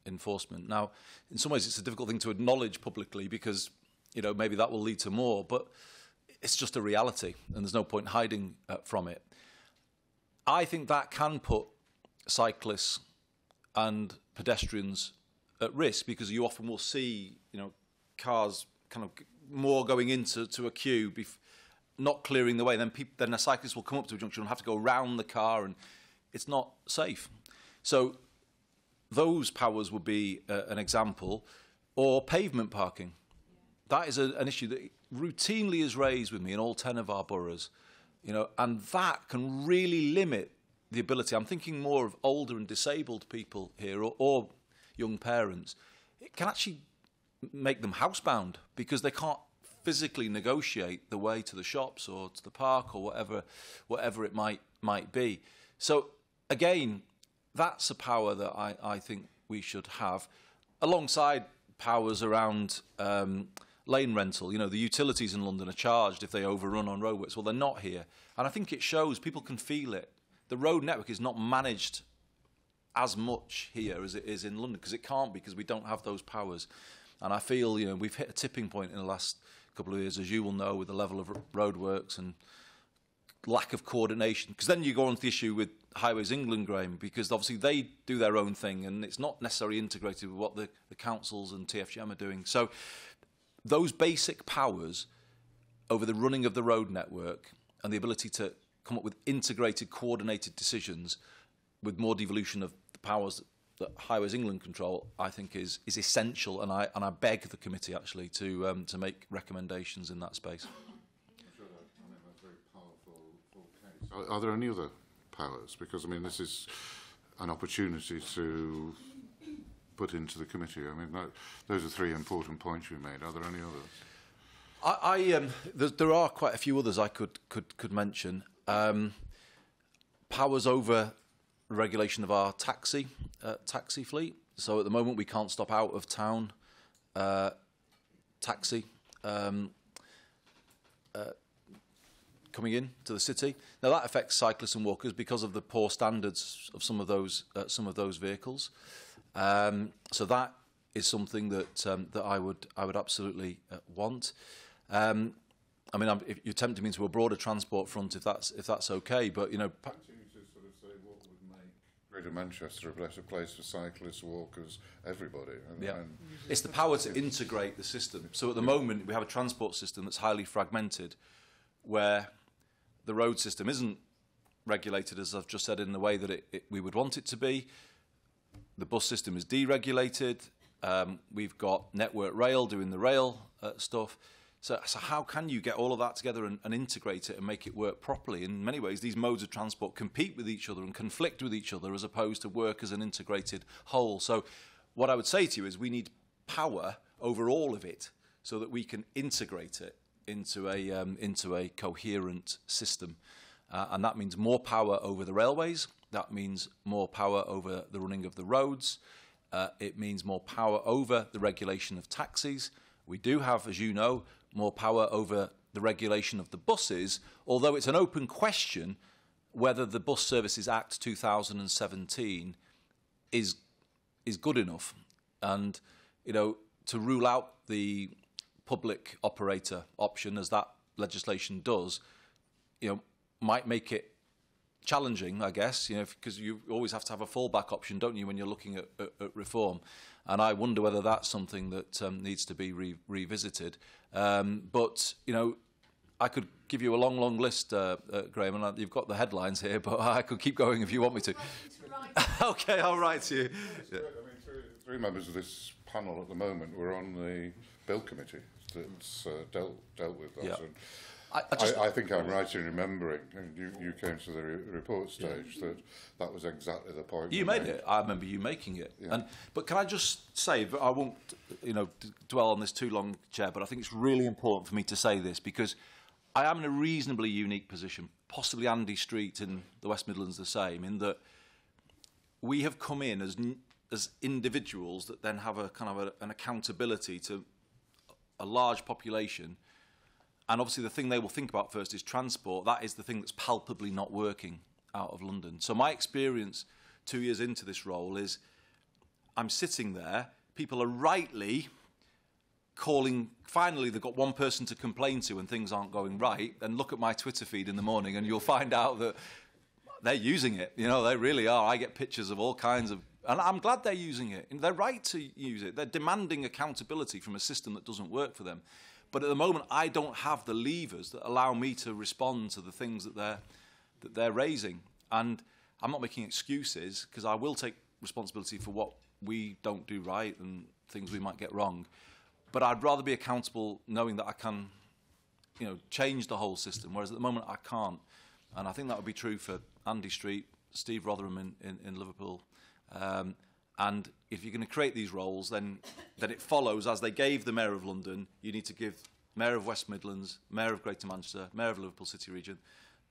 enforcement. Now, in some ways, it's a difficult thing to acknowledge publicly because, maybe that will lead to more, but it's just a reality and there's no point hiding from it. I think that can put cyclists and pedestrians at risk because you often will see, cars kind of more going into a queue, not clearing the way. Then a cyclist will come up to a junction and have to go around the car, and it's not safe. So those powers would be an example, or pavement parking. That is an issue that routinely is raised with me in all 10 of our boroughs, and that can really limit the ability. I'm thinking more of older and disabled people here, or young parents. It can actually make them housebound because they can't physically negotiate the way to the shops or to the park or whatever it might be. So again, that's a power that I think we should have, alongside powers around lane rental. The utilities in London are charged if they overrun on road widths. Well, they're not here. And I think it shows, people can feel it. The road network is not managed as much here as it is in London, because it can't, because we don't have those powers. And I feel, we've hit a tipping point in the last couple of years, as you will know, with the level of roadworks and lack of coordination. Because then you go on to the issue with Highways England, Graham, because obviously they do their own thing and it's not necessarily integrated with what the councils and TFGM are doing. So those basic powers over the running of the road network and the ability to come up with integrated, coordinated decisions with more devolution of the powers that Highways England control, I think is essential, and I beg the committee actually to make recommendations in that space. That's a very powerful case. Are there any other powers? Because this is an opportunity to put into the committee. Those are three important points you made. Are there any others? There are quite a few others I could mention. Powers over regulation of our taxi fleet. So at the moment we can't stop out of town taxi coming in to the city. Now that affects cyclists and walkers because of the poor standards of some of those vehicles. So that is something that I would absolutely want. If you're tempting me into a broader transport front, if that's okay, but Continue to sort of say what would make Greater Manchester a better place for cyclists, walkers, everybody. It's the power to integrate the system. So at the moment we have a transport system that's highly fragmented, where the road system isn't regulated, as I've just said, in the way that we would want it to be. The bus system is deregulated. We've got Network Rail doing the rail stuff. So how can you get all of that together and integrate it and make it work properly? In many ways, these modes of transport compete with each other and conflict with each other as opposed to work as an integrated whole. So what I would say to you is we need power over all of it so that we can integrate it into a coherent system. And that means more power over the railways. That means more power over the running of the roads. It means more power over the regulation of taxis. We do have, as you know, more power over the regulation of the buses, although it's an open question whether the Bus Services Act 2017 is good enough. And, to rule out the public operator option, as that legislation does, might make it challenging, I guess, because you always have to have a fallback option, don't you, when you're looking at reform? And I wonder whether that's something that needs to be revisited. But I could give you a long list, Graham, and you've got the headlines here, but I could keep going if you want me to. Okay, I'll write to you. Yeah. I mean, three members of this panel at the moment were on the Bill Committee that's dealt with that. Yeah. And I think I'm right in remembering, and you came to the report stage, that was exactly the point. You made it. I remember you making it. Yeah. But can I just say, I won't dwell on this too long, Chair, but I think it's really important for me to say this, because I am in a reasonably unique position, possibly Andy Street in the West Midlands the same, in that we have come in as individuals that then have a kind of an accountability to a large population. And obviously the thing they will think about first is transport. That is the thing that's palpably not working out of London. So my experience 2 years into this role is I'm sitting there, people are rightly calling, finally they've got one person to complain to when things aren't going right, and look at my Twitter feed in the morning and you'll find out that they're using it. They really are. I get pictures of all kinds of, and I'm glad they're using it. They're right to use it. They're demanding accountability from a system that doesn't work for them. But at the moment, I don't have the levers that allow me to respond to the things that they're raising. And I'm not making excuses, because I will take responsibility for what we don't do right and things we might get wrong. But I'd rather be accountable knowing that I can, change the whole system, whereas at the moment I can't. And I think that would be true for Andy Street, Steve Rotherham in Liverpool. And if you're going to create these roles, then it follows, as they gave the Mayor of London, you need to give Mayor of West Midlands, Mayor of Greater Manchester, Mayor of Liverpool City Region,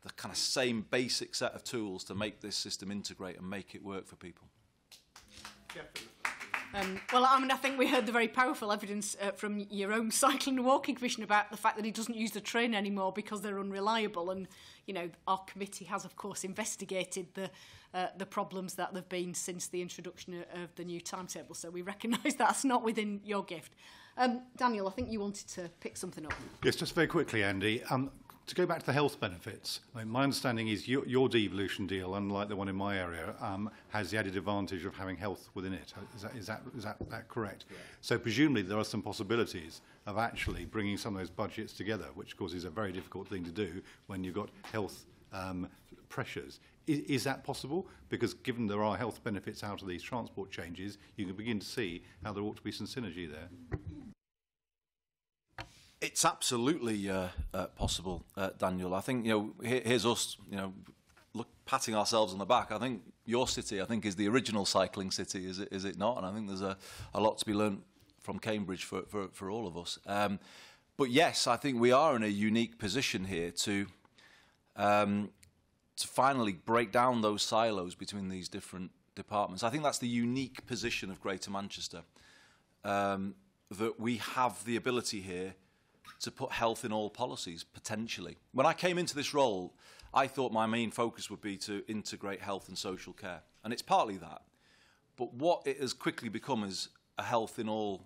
the kind of same basic set of tools to make this system integrate and make it work for people. Well, I think we heard the very powerful evidence from your own cycling and walking commission about the fact that he doesn't use the train anymore because they're unreliable. And, our committee has, of course, investigated the problems that there have been since the introduction of the new timetable. So we recognise that's not within your gift. Daniel, I think you wanted to pick something up. Yes, just very quickly, Andy. To go back to the health benefits, my understanding is your devolution deal, unlike the one in my area, has the added advantage of having health within it. Is that correct? Yeah. So presumably there are some possibilities of actually bringing some of those budgets together, which of course is a very difficult thing to do when you've got health pressures. Is that possible? Because given there are health benefits out of these transport changes, you can begin to see how there ought to be some synergy there. It's absolutely possible, Daniel. I think here's us, patting ourselves on the back. I think your city, is the original cycling city, is it not? And I think there's a lot to be learned from Cambridge for all of us. But yes, I think we are in a unique position here to finally break down those silos between these different departments. I think that's the unique position of Greater Manchester, that we have the ability here to put health in all policies, potentially. When I came into this role, I thought my main focus would be to integrate health and social care. And it's partly that. But what it has quickly become is a health in all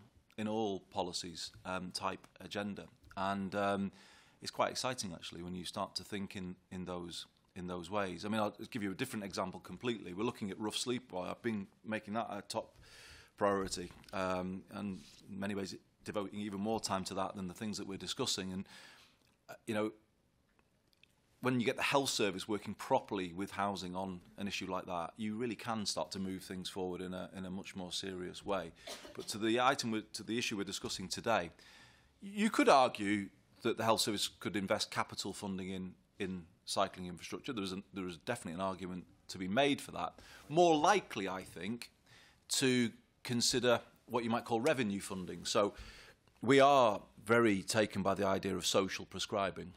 policies type agenda. And it's quite exciting, actually, when you start to think in those ways. I'll just give you a different example completely. We're looking at rough sleep. Well, I've been making that a top priority. And in many ways, devoting even more time to that than the things that we're discussing. And, when you get the health service working properly with housing on an issue like that, you really can start to move things forward in a much more serious way. But to the issue we're discussing today, you could argue that the health service could invest capital funding in cycling infrastructure. There was definitely an argument to be made for that. More likely, I think, to consider what you might call revenue funding. So we are very taken by the idea of social prescribing.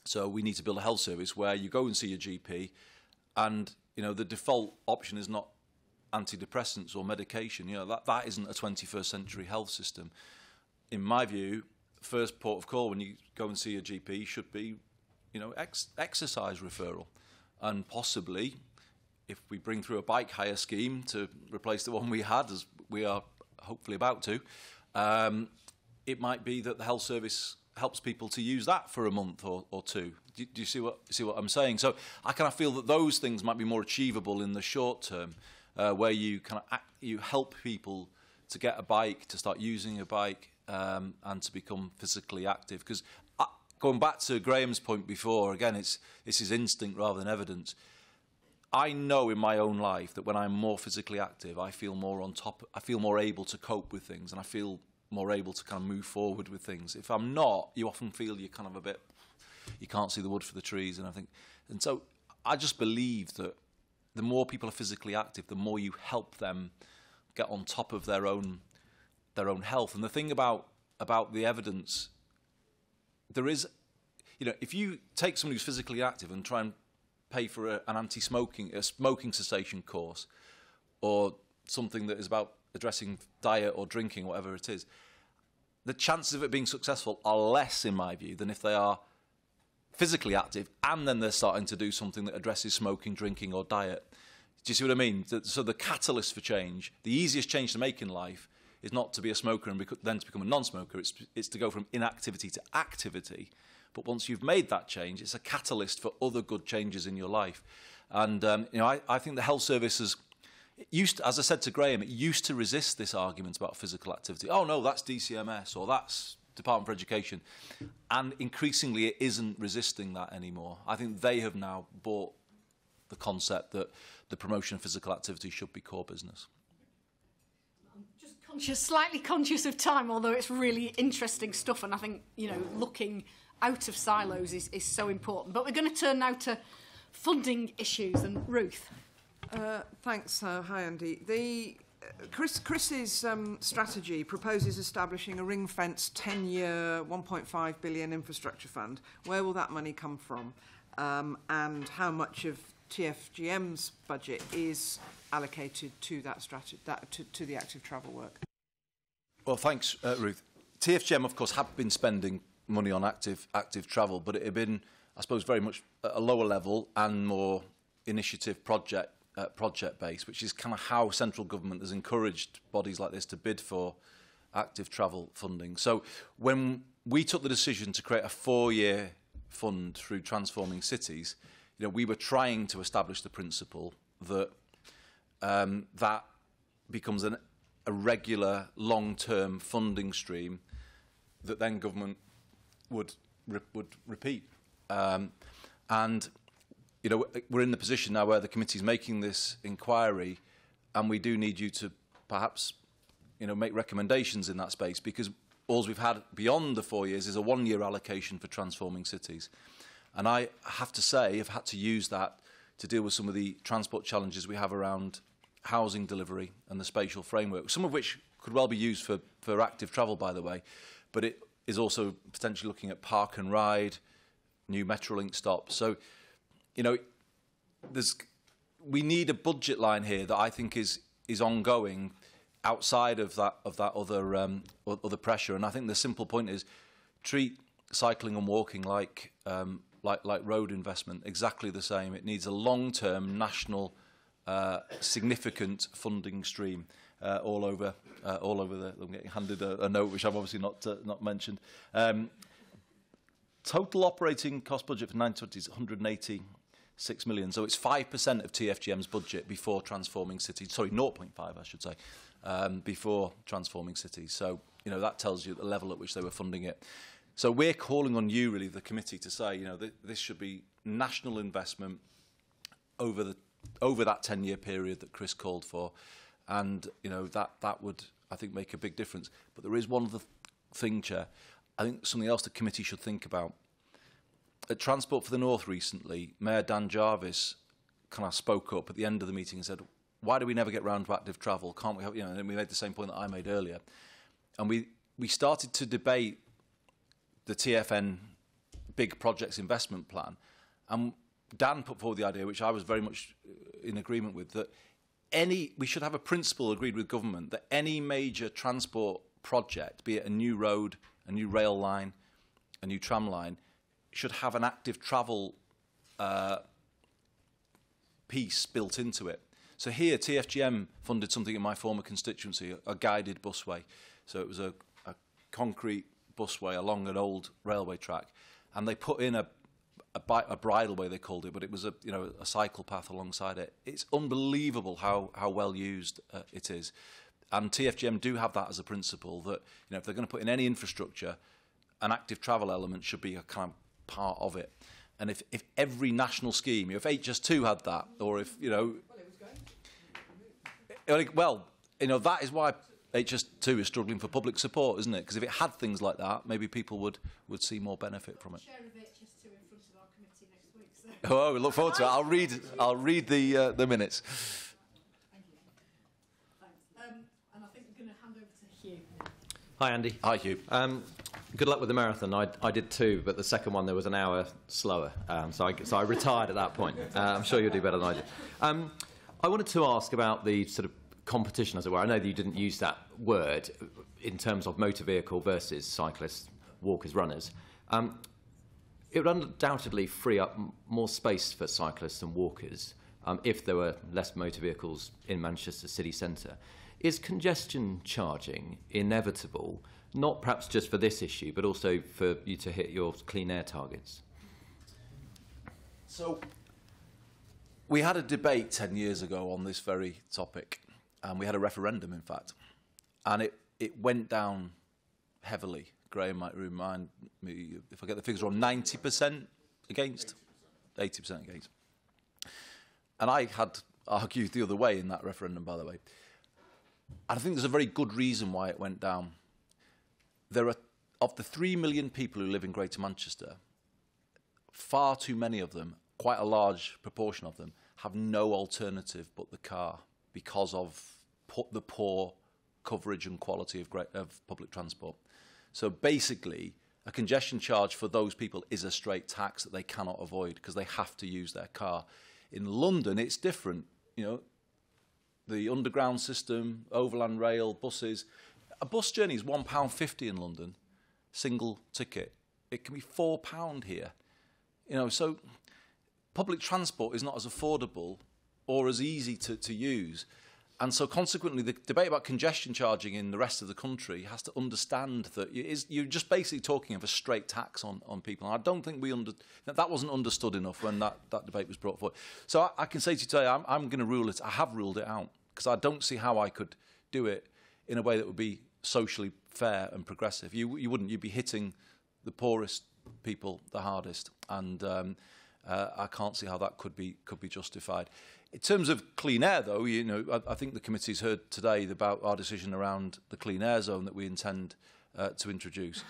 So we need to build a health service where you go and see your GP and, the default option is not antidepressants or medication. That isn't a 21st century health system. In my view, first port of call when you go and see your GP should be, exercise referral. And possibly, if we bring through a bike hire scheme to replace the one we had, as we are hopefully about to, it might be that the health service helps people to use that for a month or two. Do you see what I'm saying? So I kind of feel that those things might be more achievable in the short term, where you kind of you help people to get a bike, to start using a bike, and to become physically active. Because going back to Graham's point before, again, this is instinct rather than evidence. I know in my own life that when I'm more physically active, I feel more on top. I feel more able to cope with things, and I feel more able to kind of move forward with things. If I'm not, you often feel you're kind of a bit, you can't see the wood for the trees, and I think, and so I just believe that the more people are physically active, the more you help them get on top of their own health. And the thing about the evidence, there is, if you take someone who's physically active and try and pay for a smoking cessation course, or something that is about addressing diet or drinking, whatever it is, the chances of it being successful are less, in my view, than if they are physically active and then they're starting to do something that addresses smoking, drinking or diet. Do you see what I mean? So the catalyst for change, the easiest change to make in life, is not to be a smoker and then to become a non-smoker. It's to go from inactivity to activity. But once you've made that change, it's a catalyst for other good changes in your life. And I think the health services used to, as I said to Graham, it used to resist this argument about physical activity. Oh no, that's DCMS or that's Department for Education. And increasingly it isn't resisting that anymore. I think they have now bought the concept that the promotion of physical activity should be core business. I'm just slightly conscious of time, although it's really interesting stuff, and I think, looking out of silos is so important. But we're going to turn now to funding issues, and Ruth. Thanks. Hi, Andy. Chris's strategy proposes establishing a ring-fenced 10-year, 1.5 billion infrastructure fund. Where will that money come from? And how much of TFGM's budget is allocated to that strategy, to the active travel work? Well, thanks, Ruth. TFGM, of course, have been spending money on active travel, but it had been, I suppose, very much at a lower level and more initiative project based, which is kind of how central government has encouraged bodies like this to bid for active travel funding. So when we took the decision to create a 4-year fund through Transforming Cities, we were trying to establish the principle that that becomes a regular long-term funding stream that then government would repeat. And we're in the position now where the committee is making this inquiry, and we do need you to perhaps make recommendations in that space, because all we've had beyond the 4 years is a 1-year allocation for Transforming Cities. And I have to say I've had to use that to deal with some of the transport challenges we have around housing delivery and the spatial framework, some of which could well be used for active travel, by the way, but it is also potentially looking at park and ride, new Metrolink stops. So, we need a budget line here that I think is ongoing outside of that other pressure. And I think the simple point is treat cycling and walking like road investment exactly the same. It needs a long-term national significant funding stream all over the. I'm getting handed a note which I've obviously not mentioned. Total operating cost budget for 2020 is 186 million. So it's 5% of TFGM's budget before Transforming Cities. Sorry, 0.5, I should say, before Transforming Cities. So that tells you the level at which they were funding it. So we're calling on you, really, the committee, to say, this should be national investment over that 10-year period that Chris called for, and that would, I think, make a big difference. But there is one other thing, Chair. I think something else the committee should think about. At Transport for the North recently, Mayor Dan Jarvis kind of spoke up at the end of the meeting and said, "Why do we never get round to active travel? Can't we help?" And we made the same point that I made earlier, and we started to debate the TFN big projects investment plan, and Dan put forward the idea, which I was very much in agreement with, that we should have a principle agreed with government that any major transport project, be it a new road, a new rail line, a new tram line, should have an active travel piece built into it. So here, TFGM funded something in my former constituency, a guided busway. So it was a concrete busway along an old railway track, and they put in a bridleway, they called it, but it was a cycle path alongside it. It's unbelievable how well used it is. And TFGM do have that as a principle that, if they're going to put in any infrastructure, an active travel element should be a kind of part of it. And if every national scheme, if HS2 had that, or if, that is why HS2 is struggling for public support, isn't it? Because if it had things like that, maybe people would see more benefit from it. Share of HS2 in front of our committee next week. So. Oh, we look forward to it. I'll read the minutes. And I think we're going to hand over to Hugh. Hi, Andy. Hi, Hugh. Good luck with the marathon. I did 2, but the second one there was an hour slower, so I retired at that point. I'm sure you'll do better than I did. I wanted to ask about the sort of competition, as it were. I know that you didn't use that word in terms of motor vehicle versus cyclists, walkers, runners. It would undoubtedly free up more space for cyclists and walkers if there were less motor vehicles in Manchester city centre. Is congestion charging inevitable, not perhaps just for this issue, but also for you to hit your clean air targets? So, we had a debate 10 years ago on this very topic, and we had a referendum, in fact, and it went down heavily. Graham might remind me, if I get the figures wrong, 90% against, 80% against. And I had argued the other way in that referendum, by the way. And I think there's a very good reason why it went down. There are, of the 3 million people who live in Greater Manchester, far too many of them, quite a large proportion of them, have no alternative but the car because of the poor coverage and quality of public transport. So basically, a congestion charge for those people is a straight tax that they cannot avoid because they have to use their car. In London, it's different. The underground system, overland rail, buses. A bus journey is £1.50 in London, single ticket. It can be £4 here. So public transport is not as affordable or as easy to use. And so consequently, the debate about congestion charging in the rest of the country has to understand that you're just basically talking of a straight tax on people. And I don't think that wasn't understood enough when that debate was brought forward. So I can say to you today, I'm going to rule it. I have ruled it out because I don't see how I could do it in a way that would be socially fair and progressive. You wouldn't. You'd be hitting the poorest people the hardest. And I can't see how that could be justified. In terms of clean air, though, I think the committee's heard today about our decision around the clean air zone that we intend to introduce.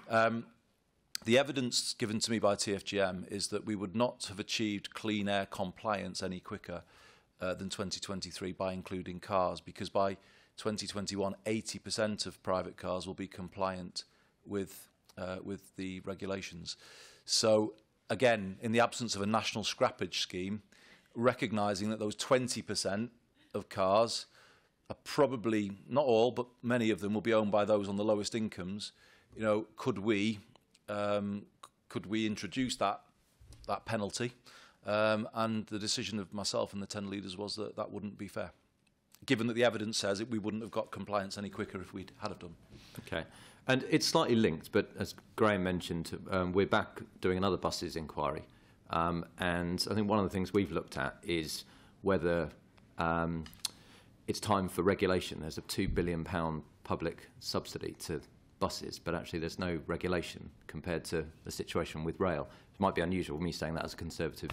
The evidence given to me by TFGM is that we would not have achieved clean air compliance any quicker than 2023 by including cars, because by 2021, 80% of private cars will be compliant with the regulations. So, again, in the absence of a national scrappage scheme, recognising that those 20% of cars are probably, not all, but many of them will be owned by those on the lowest incomes, could we introduce that penalty? And the decision of myself and the 10 leaders was that wouldn't be fair, given that the evidence says that we wouldn't have got compliance any quicker if we had have done. Okay. And it's slightly linked, but as Graham mentioned, we're back doing another buses inquiry. And I think one of the things we've looked at is whether it's time for regulation. There's a £2 billion public subsidy to buses, but actually there's no regulation compared to the situation with rail. It might be unusual, me saying that as a Conservative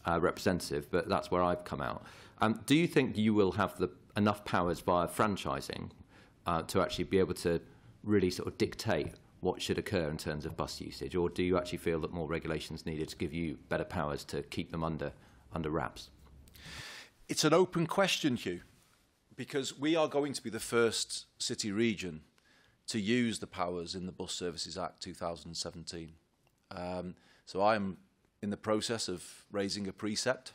representative, but that's where I've come out. Do you think you will have enough powers via franchising to actually be able to really sort of dictate what should occur in terms of bus usage, or do you actually feel that more regulations needed to give you better powers to keep them under wraps? It's an open question, Hugh, because we are going to be the first city region to use the powers in the Bus Services Act 2017. So I'm in the process of raising a precept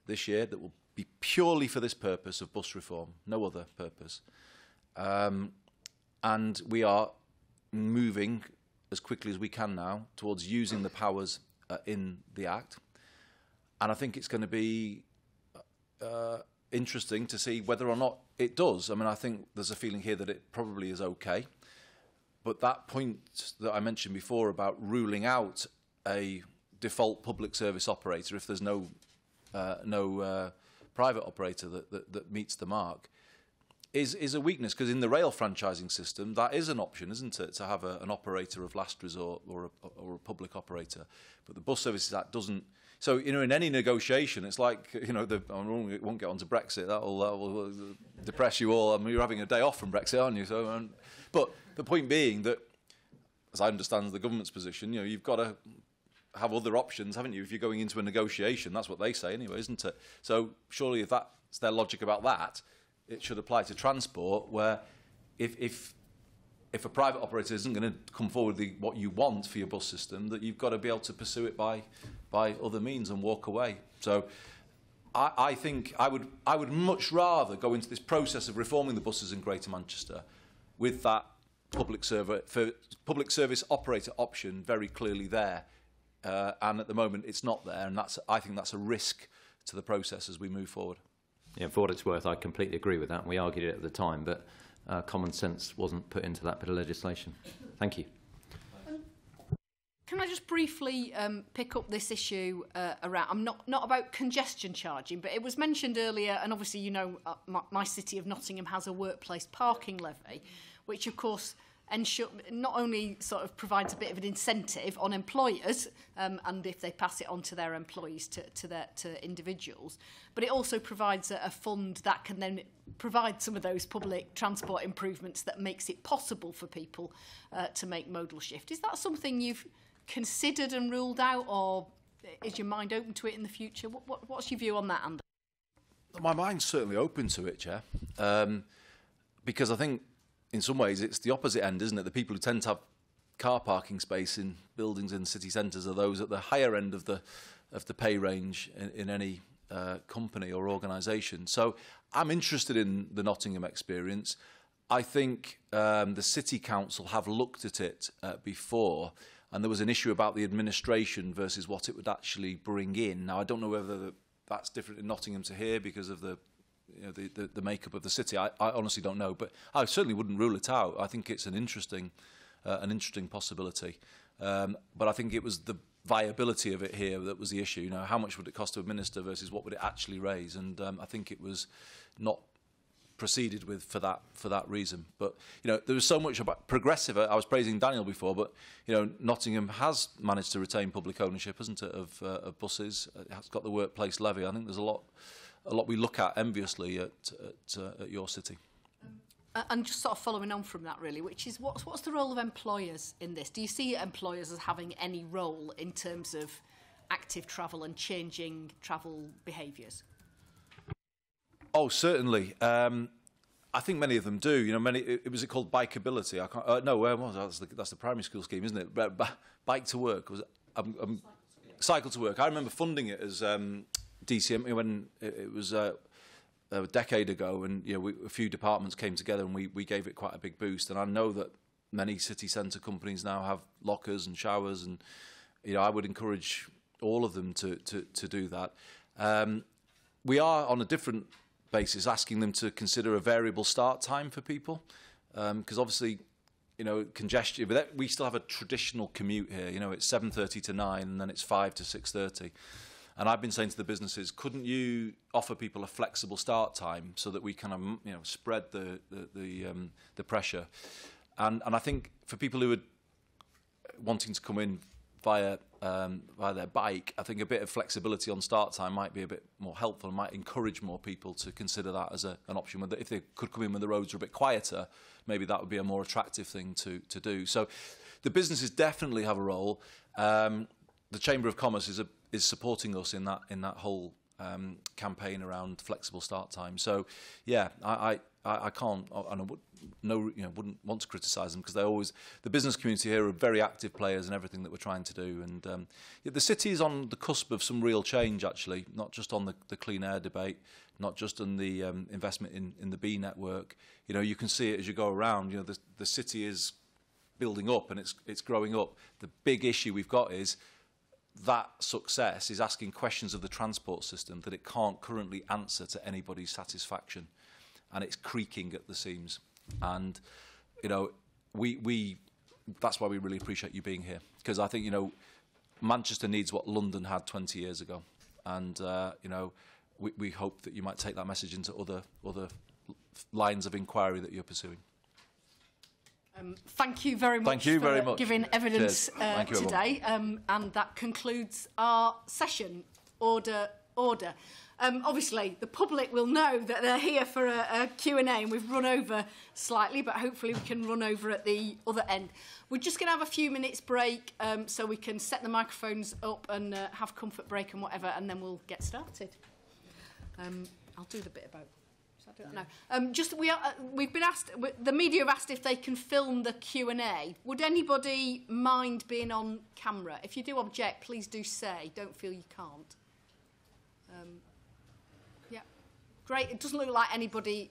this year that will be purely for this purpose of bus reform, no other purpose. And we are moving as quickly as we can now towards using the powers in the Act. And I think it's going to be interesting to see whether or not it does. I mean, I think there's a feeling here that it probably is okay. But that point that I mentioned before about ruling out a default public service operator if there's no private operator that meets the mark is a weakness, because in the rail franchising system that is an option, isn't it, to have an operator of last resort or a public operator. But the Bus Services Act doesn't. So, you know, in any negotiation, it's like, you know, I won't get on to Brexit. That will depress you all. I mean, you're having a day off from Brexit, aren't you? So, but the point being that, as I understand the government's position, you know, you've got to have other options, haven't you? If you're going into a negotiation, that's what they say anyway, isn't it? So surely if that's their logic about that, it should apply to transport, where if a private operator isn't going to come forward with what you want for your bus system, that you've got to be able to pursue it by other means and walk away. So I think I would much rather go into this process of reforming the buses in Greater Manchester with that public service operator option very clearly there. And at the moment it's not there, and I think that's a risk to the process as we move forward. Yeah, for what it's worth, I completely agree with that. We argued it at the time, but common sense wasn't put into that bit of legislation. Thank you. Can I just briefly pick up this issue around, not about congestion charging, but it was mentioned earlier, and obviously, you know, my city of Nottingham has a workplace parking levy, which of course not only sort of provides a bit of an incentive on employers, and if they pass it on to their employees, to individuals, but it also provides a fund that can then provide some of those public transport improvements that makes it possible for people to make modal shift. Is that something you've considered and ruled out, or is your mind open to it in the future? What's your view on that, Andy? My mind's certainly open to it, Chair, because I think in some ways it's the opposite end, isn't it? The people who tend to have car parking space in buildings in city centres are those at the higher end of the pay range in any company or organisation. So I'm interested in the Nottingham experience. I think the City Council have looked at it before, and there was an issue about the administration versus what it would actually bring in. Now, I don't know whether that's different in Nottingham to here because of the makeup of the city. I honestly don't know, but I certainly wouldn't rule it out. I think it's an interesting possibility. But I think it was the viability of it here that was the issue. You know, how much would it cost to administer versus what would it actually raise? And I think it was not proceeded with for that reason. But you know, there was so much about progressive. I was praising Daniel before, but you know, Nottingham has managed to retain public ownership, hasn't it, of buses? It has got the workplace levy. I think there's a lot we look at enviously at your city. And just sort of following on from that, really, which is what's the role of employers in this? Do you see employers as having any role in terms of active travel and changing travel behaviours? Oh, certainly. I think many of them do. You know, was it called bikeability? I can't. No, where was that? That's the primary school scheme, isn't it? Bike to work cycle to work. I remember funding it as DCM when it was a decade ago, and you know, a few departments came together and we gave it quite a big boost. And I know that many city centre companies now have lockers and showers, and you know, I would encourage all of them to do that. We are on a different basis asking them to consider a variable start time for people, because obviously, you know, congestion. But we still have a traditional commute here. You know, it's 7:30 to 9, and then it's 5 to 6:30. And I've been saying to the businesses, couldn't you offer people a flexible start time so that we kind of, you know, spread the pressure? And I think for people who are wanting to come in via their bike, I think a bit of flexibility on start time might be a bit more helpful and might encourage more people to consider that as an option. If they could come in when the roads are a bit quieter, maybe that would be a more attractive thing to do. So the businesses definitely have a role. The Chamber of Commerce is supporting us in that whole campaign around flexible start time. So yeah, I can't, and I wouldn't want to criticise them, because the business community here are very active players in everything that we're trying to do. And the city is on the cusp of some real change, actually, not just on the clean air debate, not just on the investment in the B network. You know, you can see it as you go around. You know, the city is building up and it's growing up. The big issue we've got is that success is asking questions of the transport system that it can't currently answer to anybody's satisfaction, and it's creaking at the seams. And you know, we that's why we really appreciate you being here, because I think, you know, Manchester needs what London had 20 years ago, and you know, we hope that you might take that message into other lines of inquiry that you're pursuing. Thank you very much for giving evidence today, and that concludes our session. Order. Obviously, the public will know that they're here for a Q&A, and we've run over slightly, but hopefully we can run over at the other end. We're just going to have a few minutes break so we can set the microphones up and have comfort break and whatever, and then we'll get started. I'll do the bit about... we've been asked, the media have asked if they can film the Q&A. Would anybody mind being on camera? If you do object, please do say. Don't feel you can't. Yeah, great. It doesn't look like anybody